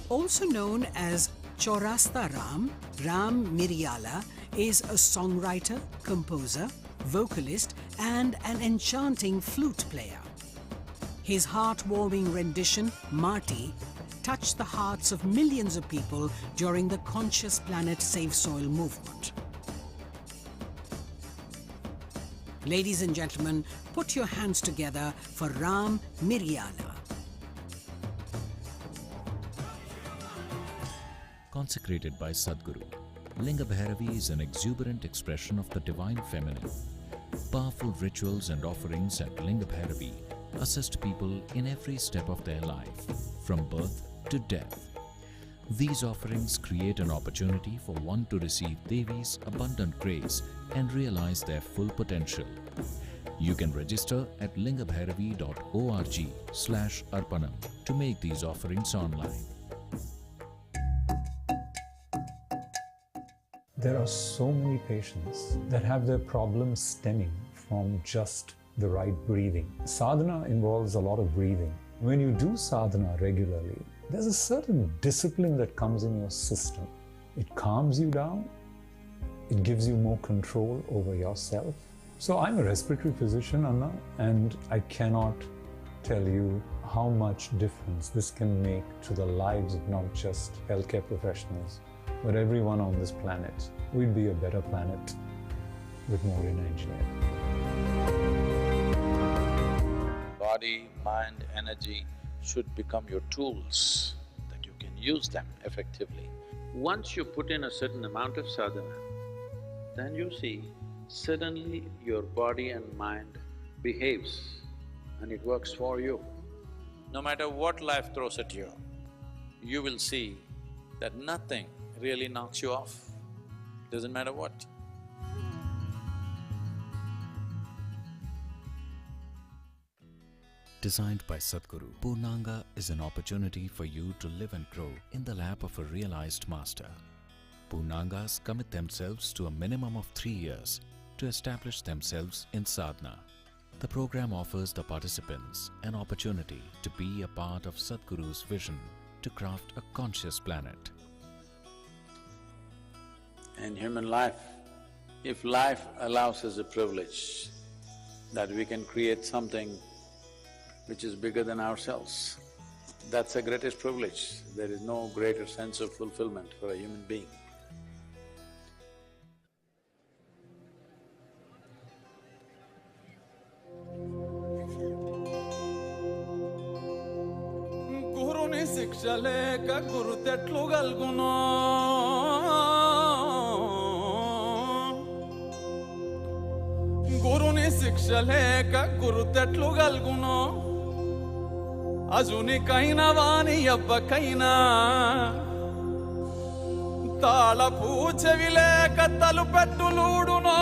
Also known as Chaurasta Ram, Ram Miryala is a songwriter, composer, vocalist, and an enchanting flute player. His heartwarming rendition, Marty, touched the hearts of millions of people during the Conscious Planet Save Soil movement. Ladies and gentlemen, put your hands together for Ram Miryala. Consecrated by Sadhguru, Linga Bhairavi is an exuberant expression of the divine feminine. Powerful rituals and offerings at Linga Bhairavi assist people in every step of their life, from birth to death. These offerings create an opportunity for one to receive Devi's abundant grace and realize their full potential. You can register at lingabhairavi.org/arpanam to make these offerings online. There are so many patients that have their problems stemming from just the right breathing. Sadhana involves a lot of breathing. When you do sadhana regularly, there's a certain discipline that comes in your system. It calms you down It gives you more control over yourself. So I'm a respiratory physician, Anna, and I cannot tell you how much difference this can make to the lives of not just healthcare professionals, but everyone on this planet. We'd be a better planet with more inner engineering. Body, mind, energy should become your tools, that you can use them effectively. Once you put in a certain amount of sadhana, then you see suddenly your body and mind behaves and it works for you. No matter what life throws at you, you will see that nothing really knocks you off, doesn't matter what. Designed by Sadhguru, Purnanga is an opportunity for you to live and grow in the lap of a realized master. Purnangas commit themselves to a minimum of 3 years to establish themselves in sadhana. The program offers the participants an opportunity to be a part of Sadhguru's vision to craft a conscious planet. In human life, if life allows us a privilege that we can create something which is bigger than ourselves, that's the greatest privilege. There is no greater sense of fulfillment for a human being. గురుని శిక్ష లేక గురుతెట్లు గల్గునో గురుని శిక్ష లేక గురుతెట్లు గల్గునో అజునికైనా వాని ఎవ్వకైనా తాళపు చెవి లేక తలుపెట్టులూడునో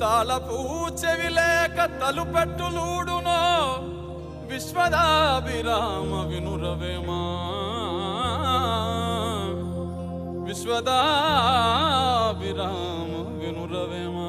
తాళపు చెవి లేక తలుపెట్టులూడునో విశ్వదాభిరామ వినురవేమా విశ్వదాభిరామ వినురవేమా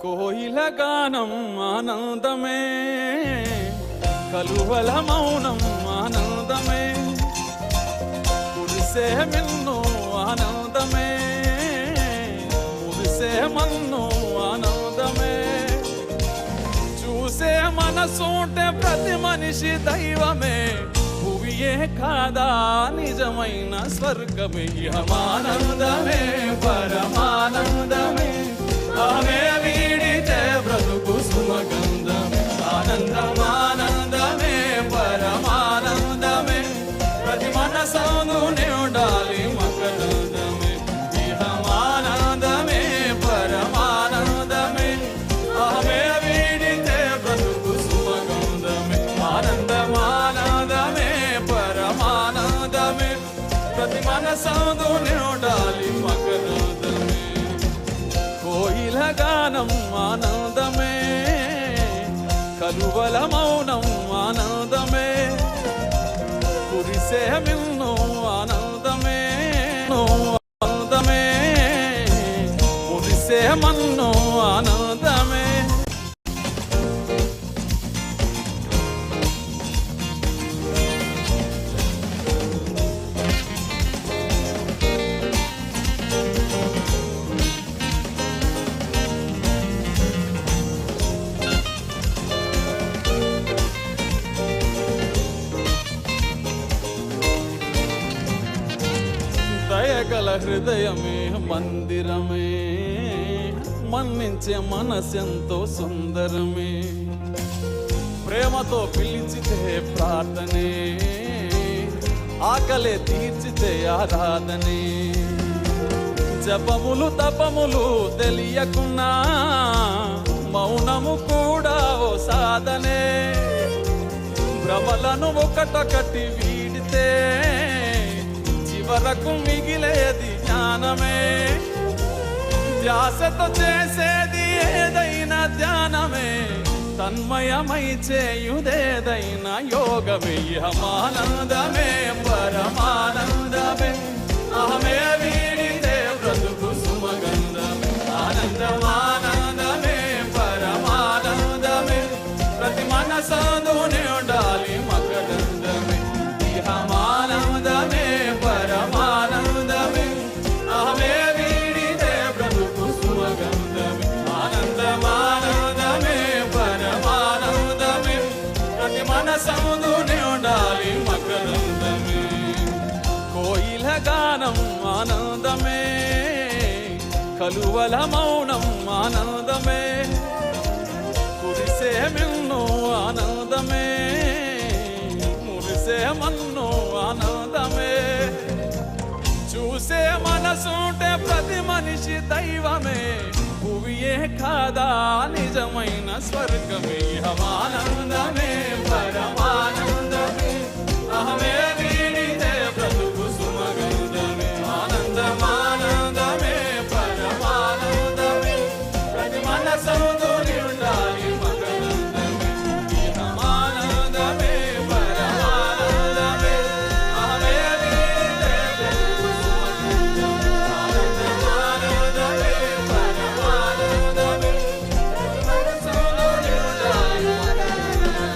కోయిల గానం ఆనందమే కలువల మౌనం ఆనందమే కురిసే మిన్ను ఆనందమే మురిసే మన్ను ఆనందమే చూసే మనసుంటే ప్రతి మనిషి దైవమే భువియే కాదా నిజమైన స్వర్గమే ఇహమానందమే పరమానందమే ఆమె వీడితే బ్రతుకు సుమగంధమే ఆనందమానందమే పరమానందమే ప్రతి మనసందు ఉండాలి మకరందమే ఇహమానందమే పరమానందమే ఆమె వీడితే బ్రతుకు సుమగంధమే ఆనందమానందమే పరమానందమే ప్రతి మనసందు ఉండాలి మకరందమే కోయిల గానం ఆనందమే కలువల మౌనం ఆనందమే కురిసే మిన్ను ఆనందమే ఆనందమే కురిసే మన్ను ఆనందమే దయగల హృదయమే మందిరమే మన్నించే మనసెంతో సుందరమే ప్రేమతో పిలిచితే ప్రార్థనే ఆకలే తీర్చితే ఆరాధనే జపములు తపములు తెలియకున్నా మౌనము కూడా ఓ సాధనే భ్రమలను ఒకటొకటి వీడితే చివరకు మిగిలేది జ్ఞానమే. ధ్యాసతో చేసేది ఏదైనా ధ్యానమే, తన్మయమై చేయుదేదైనా యోగమే. ఇహమానందమే పరమానందమే, అహమే వీడితే బ్రతుకు సుమగంధమే. ఆనందమానందమే పరమానందమే, ప్రతి మనసందునే ఉండాలి మకరందమే. ఇహమానందమే పరమానందమే, అహమే వీడితే బ్రతుకు సుమగంధమే. ఆనందమానందమే పరమానందమే, ప్రతి మనసందునే ఉండాలి మకరందమే. కోయిల గానం ఆనందమే, కలువల మౌనం ఆనందమే. కురిసే మిన్ను ఆనందమే, మురిసే మన్ను ఆనందమే. చూసే మనసుంటే ప్రతి మనిషి దైవమే, భువియే కాదా నిజమైన స్వర్గమే. ఆనందమే పరమానందమే, అహమే వీడితే బ్రతుకు సుమగంధమే. ఆనందమానందమే పరమానందమే, ప్రతి మనసందుని ఉండాలి మకరందమే. ఆనందమే పరమానందమే, అహమే వీడితే బ్రతుకు సుమగంధమే. ఆనందమానందమే పరమానందమే, ప్రతి మనసందుని ఉండాలి మకరందమే.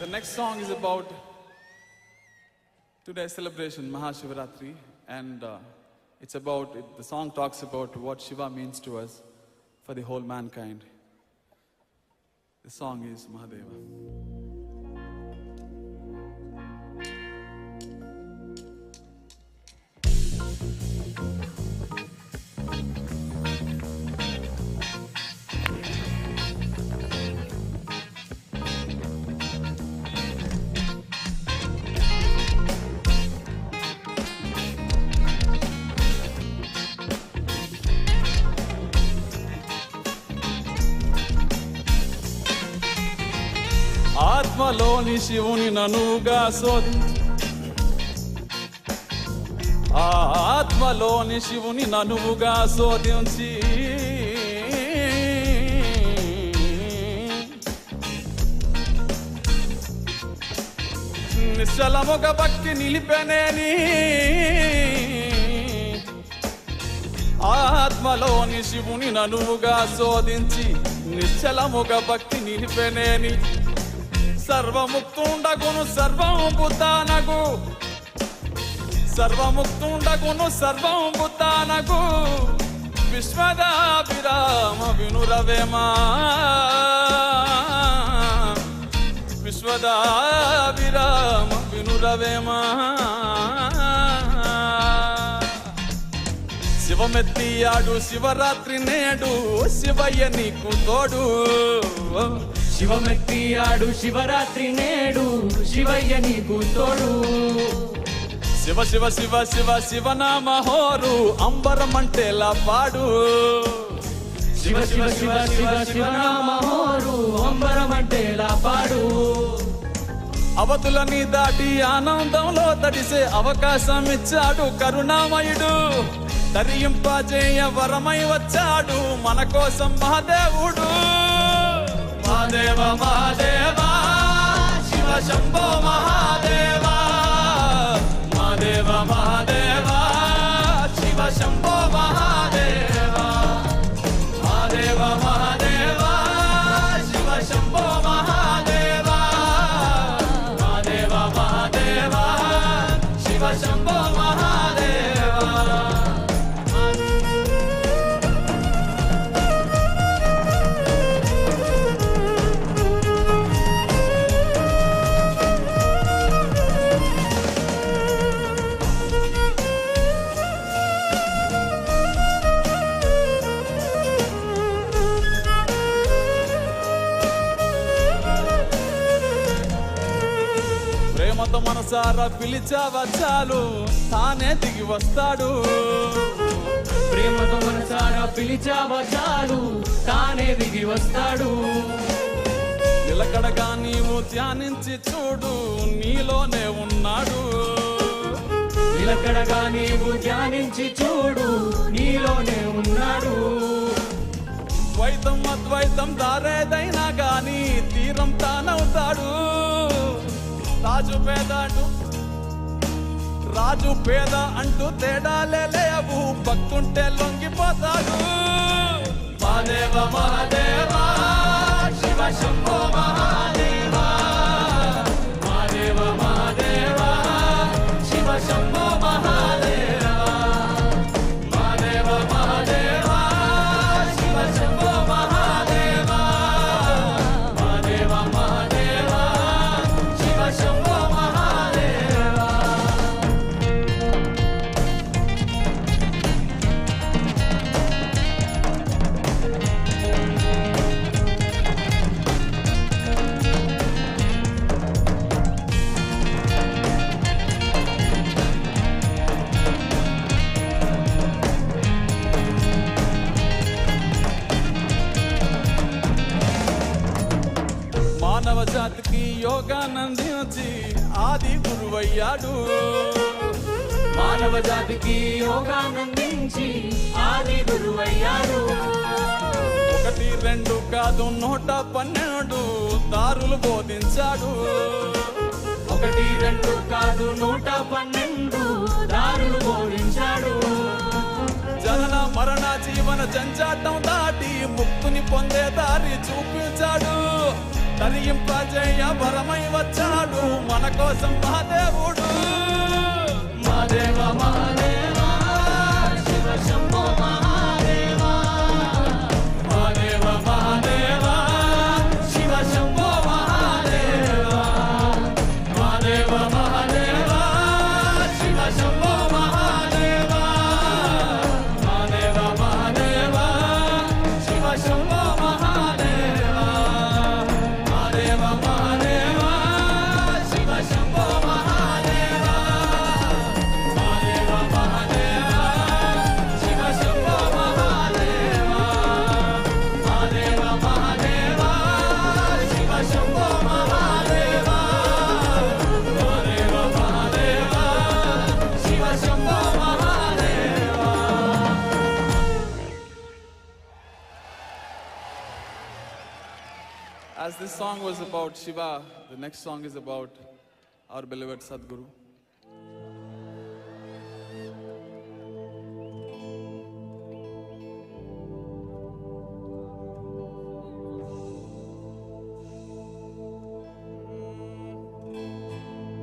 The next song is about today's celebration, MahaShivRatri, and the song talks about what Shiva means to us for the whole mankind. The song is Mahadeva. ఆత్మలోని శివుని ననుగా ఆత్మలోని శివుని ననువుగా శోధించి నిశ్చలముగ భక్తి నిలిపెనేని. ఆత్మలోని శివుని ననువుగా శోధించి నిశ్చలముగ భక్తి నిలిపెనేని. సర్వముక్తుండగును సర్వంబుతానగు, సర్వముక్తుండగును సర్వంబుతానగు. విశ్వదాభిరామ వినురవేమా, విశ్వదాభిరామ వినురవేమా. శివమెత్తియాడు శివరాత్రి నేడు, శివయ్య నీకు తోడు. శివమెత్తియాడు శివరాత్రి నేడు, శివయ్య నీకు తోడు. శివ శివ శివ శివ శివనామ హోరు, అంబరమంటేలా పాడు. శివ శివ శివ శివ శివనామ హోరు, అంబరమంటేలా పాడు. అవతులని దాటి ఆనందంలో తడిసే అవకాశం ఇచ్చాడు కరుణామయుడు. తరింపజేయ వరమై వచ్చాడు మన కోసం మహాదేవుడు. మహాదేవ మహాదేవ శివ శంభో మహాదేవ, మహాదేవ మహాదేవ శివ శంభో మహాదేవ. మహాదేవ మహాదేవ శివ శంభో మహాదేవ, మహాదేవ మహాదేవ శివ శంభో మహాదేవ. ప్రేమతో మనసారా పిలిచావా చాలు, తానే దిగి వస్తాడు. ప్రేమతో మనసారా పిలిచావా చాలు తానే దిగి వస్తాడు. నిలకడగా నీవు ధ్యానించి చూడు నీలోనే ఉన్నాడు. నిలకడగా నీవు ధ్యానించి చూడు నీలోనే ఉన్నాడు. ద్వైతం అద్వైతం దారేదైనా గాని తీరం తానవుతాడు. రాజు పేద అంటూ తేడాలే లేవు, భక్తుంటే లొంగిపోతాడు. మహాదేవ మహాదేవ శివ శంభో మహాదేవ, మహాదేవ మహాదేవ శివ శంభో మహాదేవ, మహాదేవ మహాదేవ శివ శంభో మహాదేవ, మహాదేవ మహాదేవ శివ శంభో మహాదేవ. మానవ జాతికి యోగానందించి ఆది గురువయ్యాడు. మానవ జాతికి యోగానందించి ఆది గురువయ్యాడు. 1, 2 కాదు 112 దారులు బోధించాడు. 1, 2 కాదు 112 దారులు బోధించాడు. జనన మరణ జీవన జంజాటం దాటి ముక్తుని పొందే దారి చూపించాడు. తరింపజేయ వరమై వచ్చాడు మన కోసం మహాదేవుడు. Mahadeva Mahadeva Shiva Shambho Mahadeva, Mahadeva Mahadeva Shiva Shambho Mahadeva, Mahadeva Mahadeva Shiva Shambho Mahadeva, Mahadeva Mahadeva Shiva Shambho Mahadeva, Mahadeva Mahadeva Shiva Shambho Mahadeva, Mahadeva Mahadeva Shiva Shambho Mahadeva, Mahadeva Mahadeva Shiva Shambho Mahadeva, Mahadeva Mahadeva Shiva Shambho Mahadeva. As this song was about Shiva, the next song is about our beloved Sadhguru.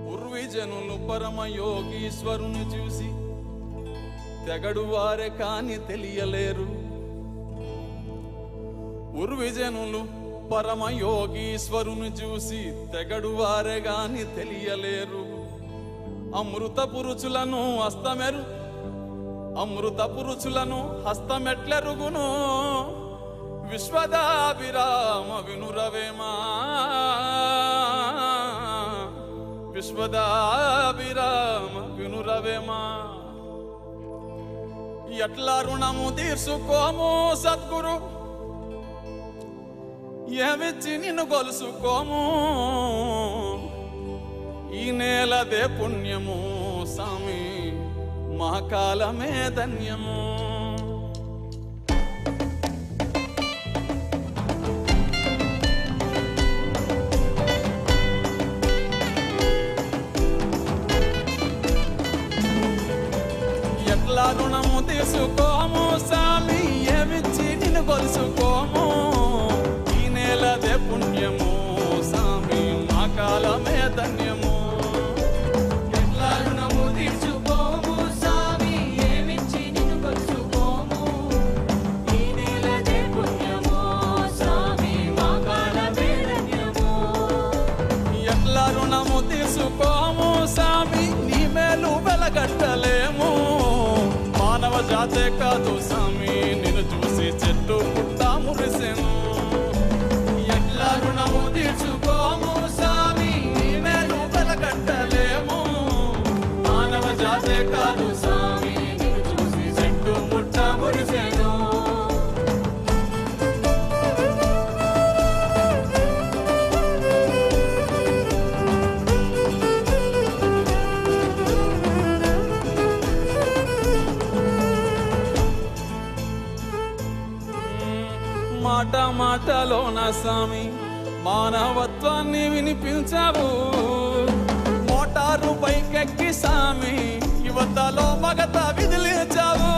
పూర్వీజనులు పరమ యోగీశ్వరుని చూసి తెగడు వారే కాని తెలియలేరు. పూర్వీజనులు పరమ యోగీశ్వరుని చూసి తెగడు వారే గాని తెలియలేరు. అమృత పురుషులను హస్తమెట్లెరుగును విశ్వదాభిరామ వినురవేమా, విశ్వదాభిరామ వినురవేమా. ఎట్లా రుణము తీర్చుకోము సద్గురు, ఏమిచ్చి నిన్ను గొలుసుకోము. ఈ నేలదే పుణ్యము సామి మహాకాలమే ధన్యము. ఎట్లా రుణము తీసుకోము సామి, ఏమిచ్చి నిన్ను గొలుసుకోము. ఈ నేలదే పుణ్యము సామి మహాకాలమే ధన్యము. ఎట్లా రుణము తీర్చుకోము సామి, ఏమిచ్చి నిన్ను కొలుసుకోము. ఈ నేలదే పుణ్యము సామి మహాకాలమే ధన్యము. ఎట్లా రుణము తీసుకోము సామి, నీ మేలు వెలగట్టలేము. మానవ జాతే కాదు సామి నిన్ను చూసి చెట్టు పుట్ట మురిసెను. ఎట్లా రుణము తీర్చుకోము సామి, నీ మేలు వెలగట్టలేము. మానవ జాతే కాదు సామి నిన్ను చూసి చెట్టు పుట్ట మురిసెను. మాటలోన స్వామి మానవత్వాన్ని వినిపించావు. మోటారు పైకెక్కి స్వామి యువతలో మగత విదిలించావు.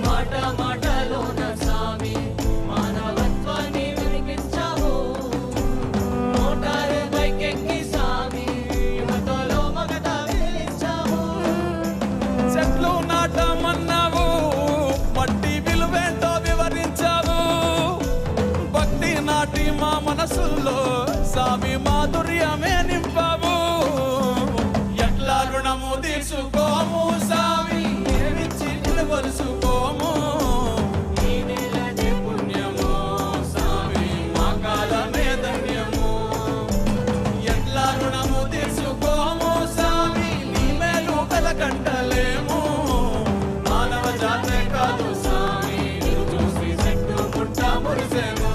మాట మాటలోన స్వామి మానవత్వాన్ని వినిపించావు. మోటారు పైకెక్కి స్వామి యువతలో మగత విదిలించావు. చెట్లు నాటమన్నావు మట్టి విలువేంటో వివరించావు. భక్తి నాటి మా మనసుల్లో స్వామి మాధుర్యమే నింపావు. ఎట్లా రుణము తీసుకోము స్వామి ఏమిచ్చి నిలవలుసుకోము. ఈ నెలదే పుణ్యము స్వామి మా కాలమే ధన్యము. ఎట్లా రుణము తీసుకోము స్వామి నీ మేలు వెలకంటలేము. మానవ జాతే కాదు స్వామి నిన్ను చూసి చెట్టు పుట్ట మురిసెను.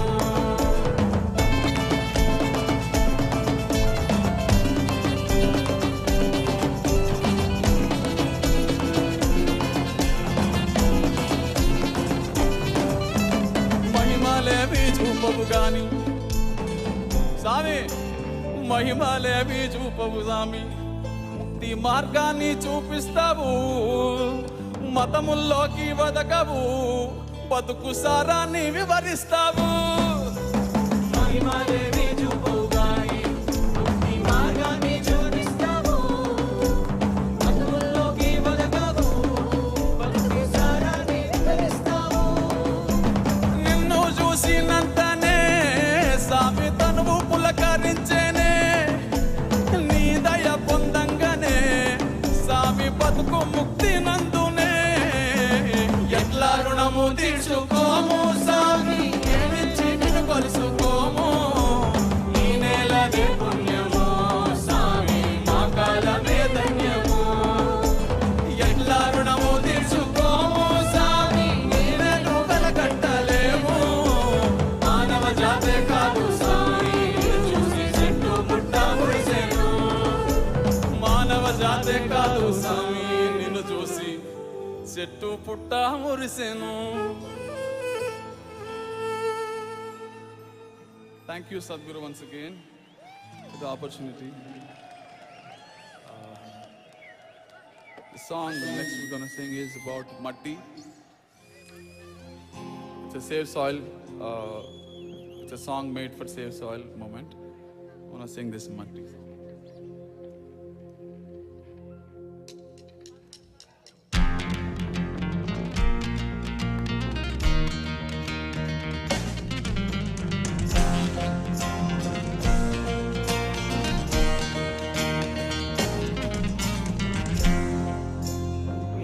మహిమలేవి చూపవు గాని స్వామి మహిమలేవి చూపవు స్వామి ముక్తి మార్గాన్ని చూపిస్తావు. మతముల్లోకి వదకవు బతుకు సారాన్ని వివరిస్తావు. మహిమలేవి చూపవు గాని ముక్తి మార్గాన్ని చూపిస్తావు. మతముల్లోకి వదకవు బతుకు సారాన్ని వివరిస్తావు. నిన్ను చూసినంతనే స్వామి తనువు పులకరించేనే. నీ దయ పొందంగానే స్వామి బతుకు ముక్తి నందునే. ఎట్లా రుణము తీర్చుకోము స్వామి ఏమిచ్చి నిన్ను కొలుసుకోము. ఈ నేలదే పుణ్యము స్వామి మా కాలమే ధన్యము. ఎట్లా రుణము తీర్చుకోము స్వామి నీవేను వెలకట్టలేము. మానవ జాతే కాదు స్వామి చూసి చెట్టు పుట్ట మురిసెను. మానవ జాతే కాదు స్వామి నిన్ను చూసి చెట్టు పుట్ట మురిసెను. Thank you, Sadhguru, once again for the opportunity. The song next we're going to sing is about Matti. It's a Save Soil. It's a song made for Save Soil moment. I want to sing this Matti song.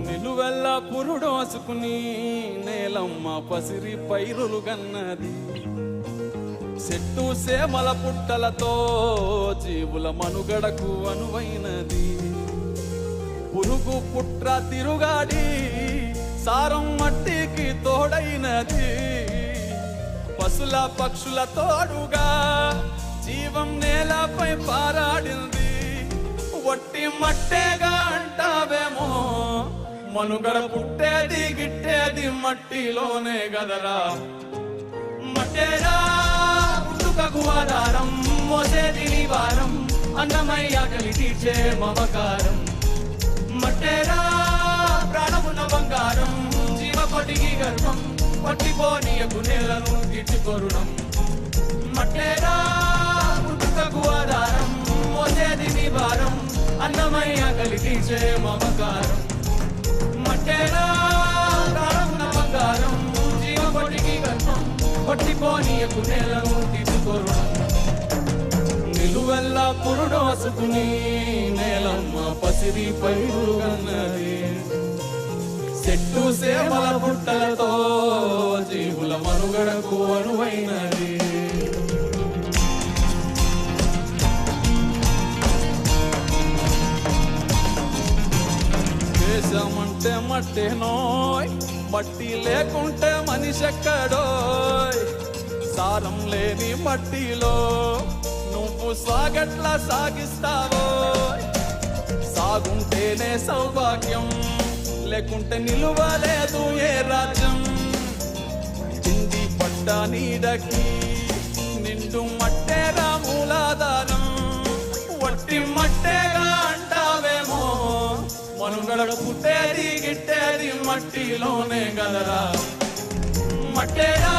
నిలువెల్ల పురుడోసుకుని నేలమ్మ పసిరి పైరులు గన్నది. చెట్టు సేమల పుట్టలతో జీవుల మనుగడకు అనువైనది. పురుగు పుట్ర తిరుగాడి సారం మట్టికి తోడైనది. పశుల పక్షుల తోడుగా జీవం నేలపై పారాడింది. వట్టి మట్టేగా అంటావేమో మనుగడ పుట్టేది గిట్టేది మట్టిలోనే గదరా. మట్టేరా పుట్టుకకు ఆధారం మోసేది నీ భారం అన్నమయ్య ఆకలి తీర్చే మమకారం. మట్టేరా ప్రాణమున్న బంగారం జీవపటికి గర్భం పట్టిపోనీయకు నేలను తీర్చుకొరుణం. మట్టేరా పుట్టుకకు ఆధారం మోసేది నీ భారం అన్నమయ్య ఆకలి తీర్చే మమకారం. మట్టేరా ప్రాణమున్న బంగారం జీవపటికి గర్భం పట్టిపోనీయకు నేలను తీర్చుకొరుణం. నిలువెల్ల పురుడోసుకుని నేలమ్మ పసిరి పైరులు గన్నది. చెట్టు సేమల పుట్టలతో జీవుల మనుగడకు అనువైనది. దేశమంటే మట్టేనోయ్ మట్టి లేకుంటే మనిషెక్కడోయ్. సారం లేని మట్టిలో నువ్వు సాగట్లా సాగిస్తావో. సాగుంటేనే సౌభాగ్యం లేకుంటే నిలువలేదు ఏ రాజ్యం. చింది పట్టు పుట్ట నీడకి నిండు మట్టేగా మూలాధారం వట్టి మట్టేగా అంటావేమో మనుగడ పుట్టేది గిట్టేది మట్టిలోనే గదరా మట్టేగా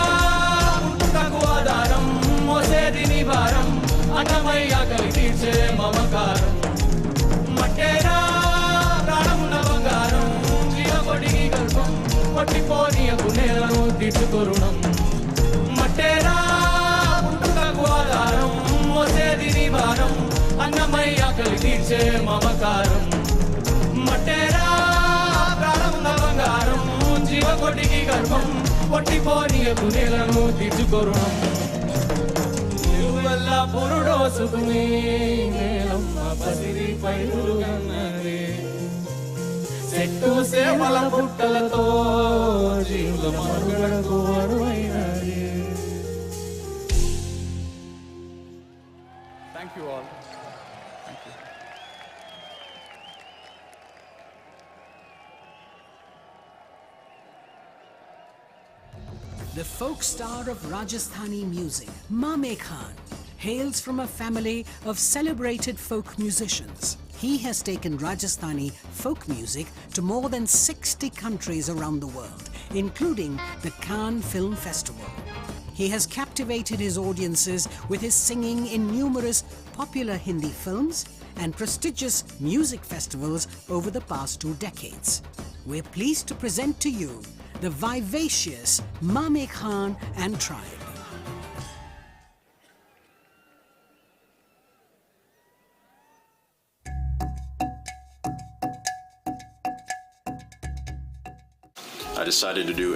పుట్టుటకు ఆధారం మోసేది నీ భారం అన్నమయ్య కలిగి తీర్చే మమకారం మట్టేగా ప్రాణమున బంగారం జీవకొడిగి గర్భం పట్టిపోనీయకు నేలను తీర్చుకొరుణం మట్టేరా పుట్టుకకు ఆధారం మోసేది నీ భారం అన్నమయ్య కలిగి తీర్చే మమకారం మట్టేరా ప్రాణమున బంగారం జీవకొడిగి గర్భం పట్టిపోనీయకు నేలను తీర్చుకొరుణం వల్ల పురుడోసుకుని నేలమ్మ పసిరి పైరుగన్నది చెట్టు సేవల పుట్టలతో జీవుల మనుగడకు అరువైనది. Thank you all. Thank you. The folk star of Rajasthani music, Mame Khan, hails from a family of celebrated folk musicians. He has taken Rajasthani folk music to more than 60 countries around the world, including the Cannes Film Festival. He has captivated his audiences with his singing in numerous popular Hindi films and prestigious music festivals over the past 2 decades. We're pleased to present to you the vivacious Mame Khan and tribe. I decided to do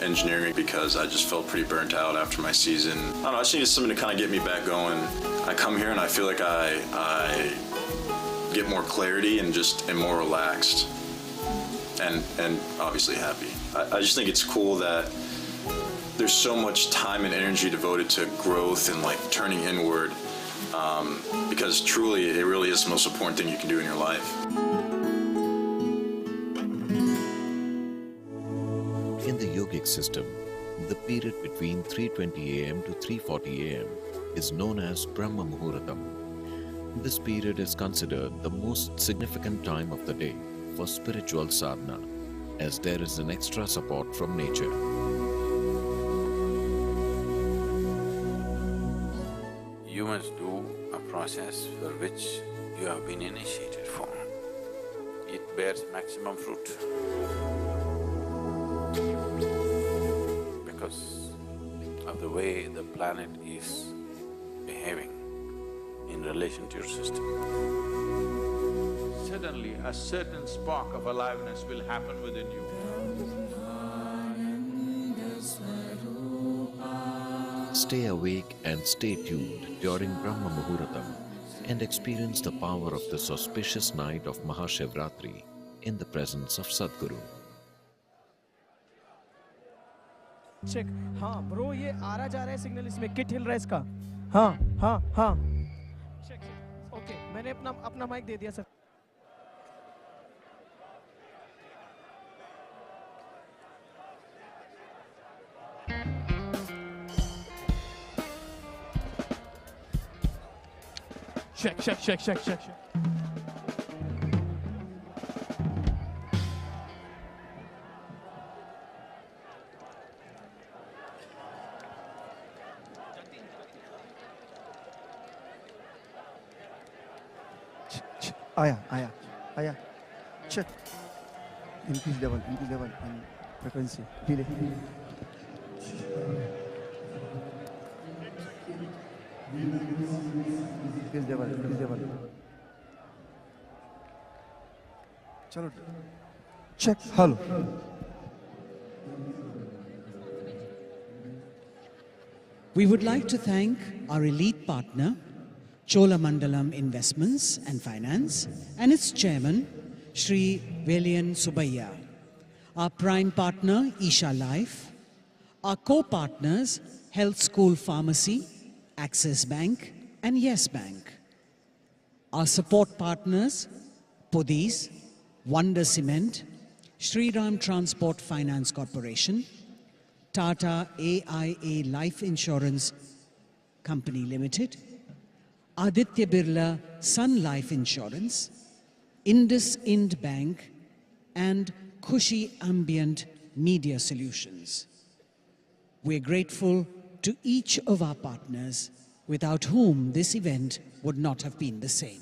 engineering because I just felt pretty burnt out after my season. I don't know, I just needed something to kind of get me back going. I come here and I feel like I get more clarity and just am more relaxed and obviously happy. I just think it's cool that there's so much time and energy devoted to growth and like turning inward because truly it really is the most important thing you can do in your life. In the yogic system, the period between 3:20 am to 3:40 am is known as Brahma Muhurtam. This period is considered the most significant time of the day for spiritual sadhana, as there is an extra support from nature. You must do a process for which you have been initiated for. It bears maximum fruit. Because of the way the planet is behaving in relation to your system. Suddenly, a certain spark of aliveness will happen within you. Stay awake and stay tuned during Brahma Muhurtam and experience the power of this auspicious night of MahaShivRatri in the presence of Sadhguru. Check हाँ bro ये आ रहा जा रहा है signal इसमें kit हिल रहा है इसका हाँ हाँ हाँ चेक ओके मैंने अपना माइक दे दिया सर check. आया check increase level and frequency delay increase level चलो check hello We would like to thank our elite partner Cholamandalam Investments and Finance and its chairman, Shri Velian Subbiah, our prime partner, Isha Life, our co-partners, Health School Pharmacy, Axis Bank and Yes Bank, our support partners, Podis, Wonder Cement, Shri Ram Transport Finance Corporation, Tata AIA Life Insurance Company Limited, Aditya Birla Sun Life Insurance, Indus Ind Bank, and Khushi Ambient Media Solutions. We're grateful to each of our partners, without whom this event would not have been the same.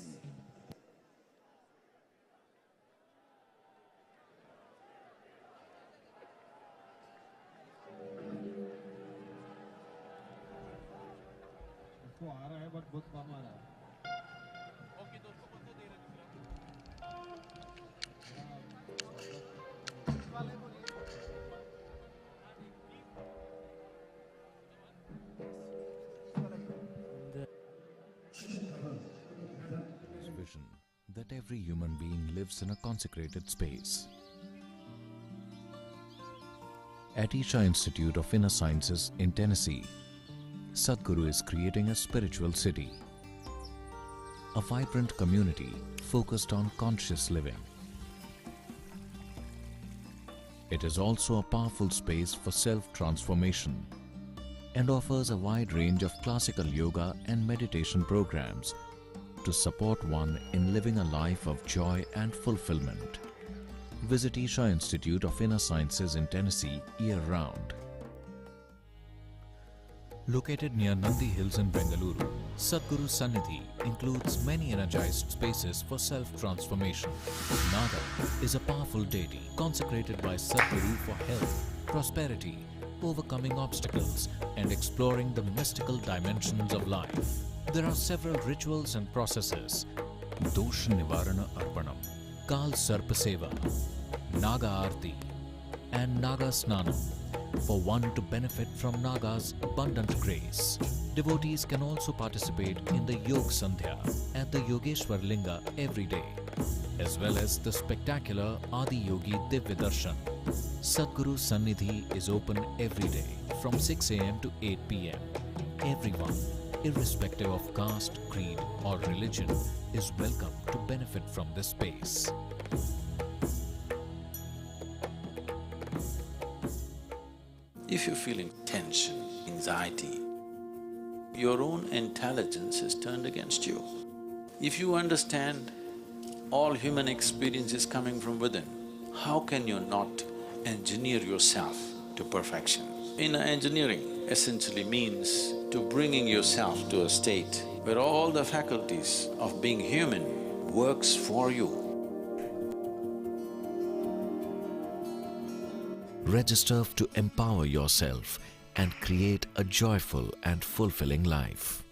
Vision that every human being lives in a consecrated space. At Isha Institute of Inner Sciences in Tennessee, Sadhguru is creating a spiritual city, a vibrant community focused on conscious living. It is also a powerful space for self-transformation and offers a wide range of classical yoga and meditation programs to support one in living a life of joy and fulfillment. Visit Isha Institute of Inner Sciences in Tennessee year-round. Located near Nandi Hills in Bengaluru, Sadguru Sannidhi includes many energized spaces for self-transformation. Naga is a powerful deity consecrated by Sadhguru for health, prosperity, overcoming obstacles, and exploring the mystical dimensions of life. There are several rituals and processes: Dosh Nivarana Arpanam, Kal Sarpa Seva, Naga Aarti, and Naga Snanam for one to benefit from Naga's abundant grace. Devotees can also participate in the Yog Sandhya at the Yogeshwar Linga every day, as well as the spectacular Adi Yogi Divya Darshan. Sadguru Sannidhi is open every day from 6 a.m. to 8 p.m. Everyone, irrespective of caste, creed, or religion, is welcome to benefit from this space. If you're feeling tension, anxiety, your own intelligence is turned against you. If you understand all human experience is coming from within, how can you not engineer yourself to perfection? Inner engineering essentially means to bringing yourself to a state where all the faculties of being human works for you. Register to empower yourself and create a joyful and fulfilling life.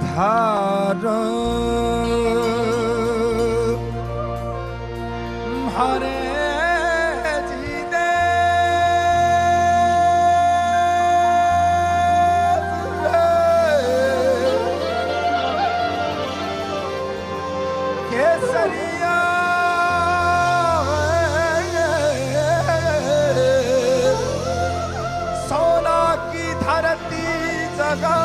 पधारो हरे जी दे केसरिया सोना की धरती जगा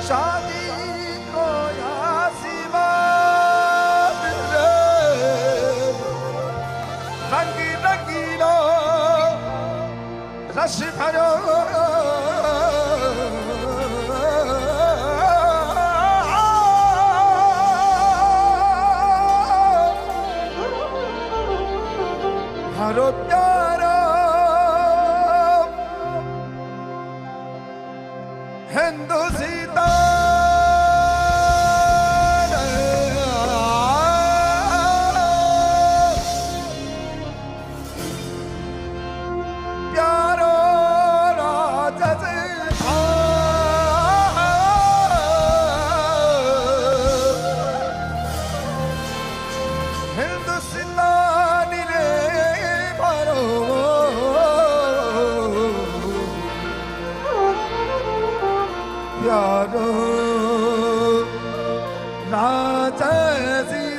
शादी को आशीर्वाद रंगी रंगीलो रस भरो हरो प्यारा हिंदुस्तान प्यारो राजस्थान हिंदुस्तान रे भरो प्यारो राजस्थान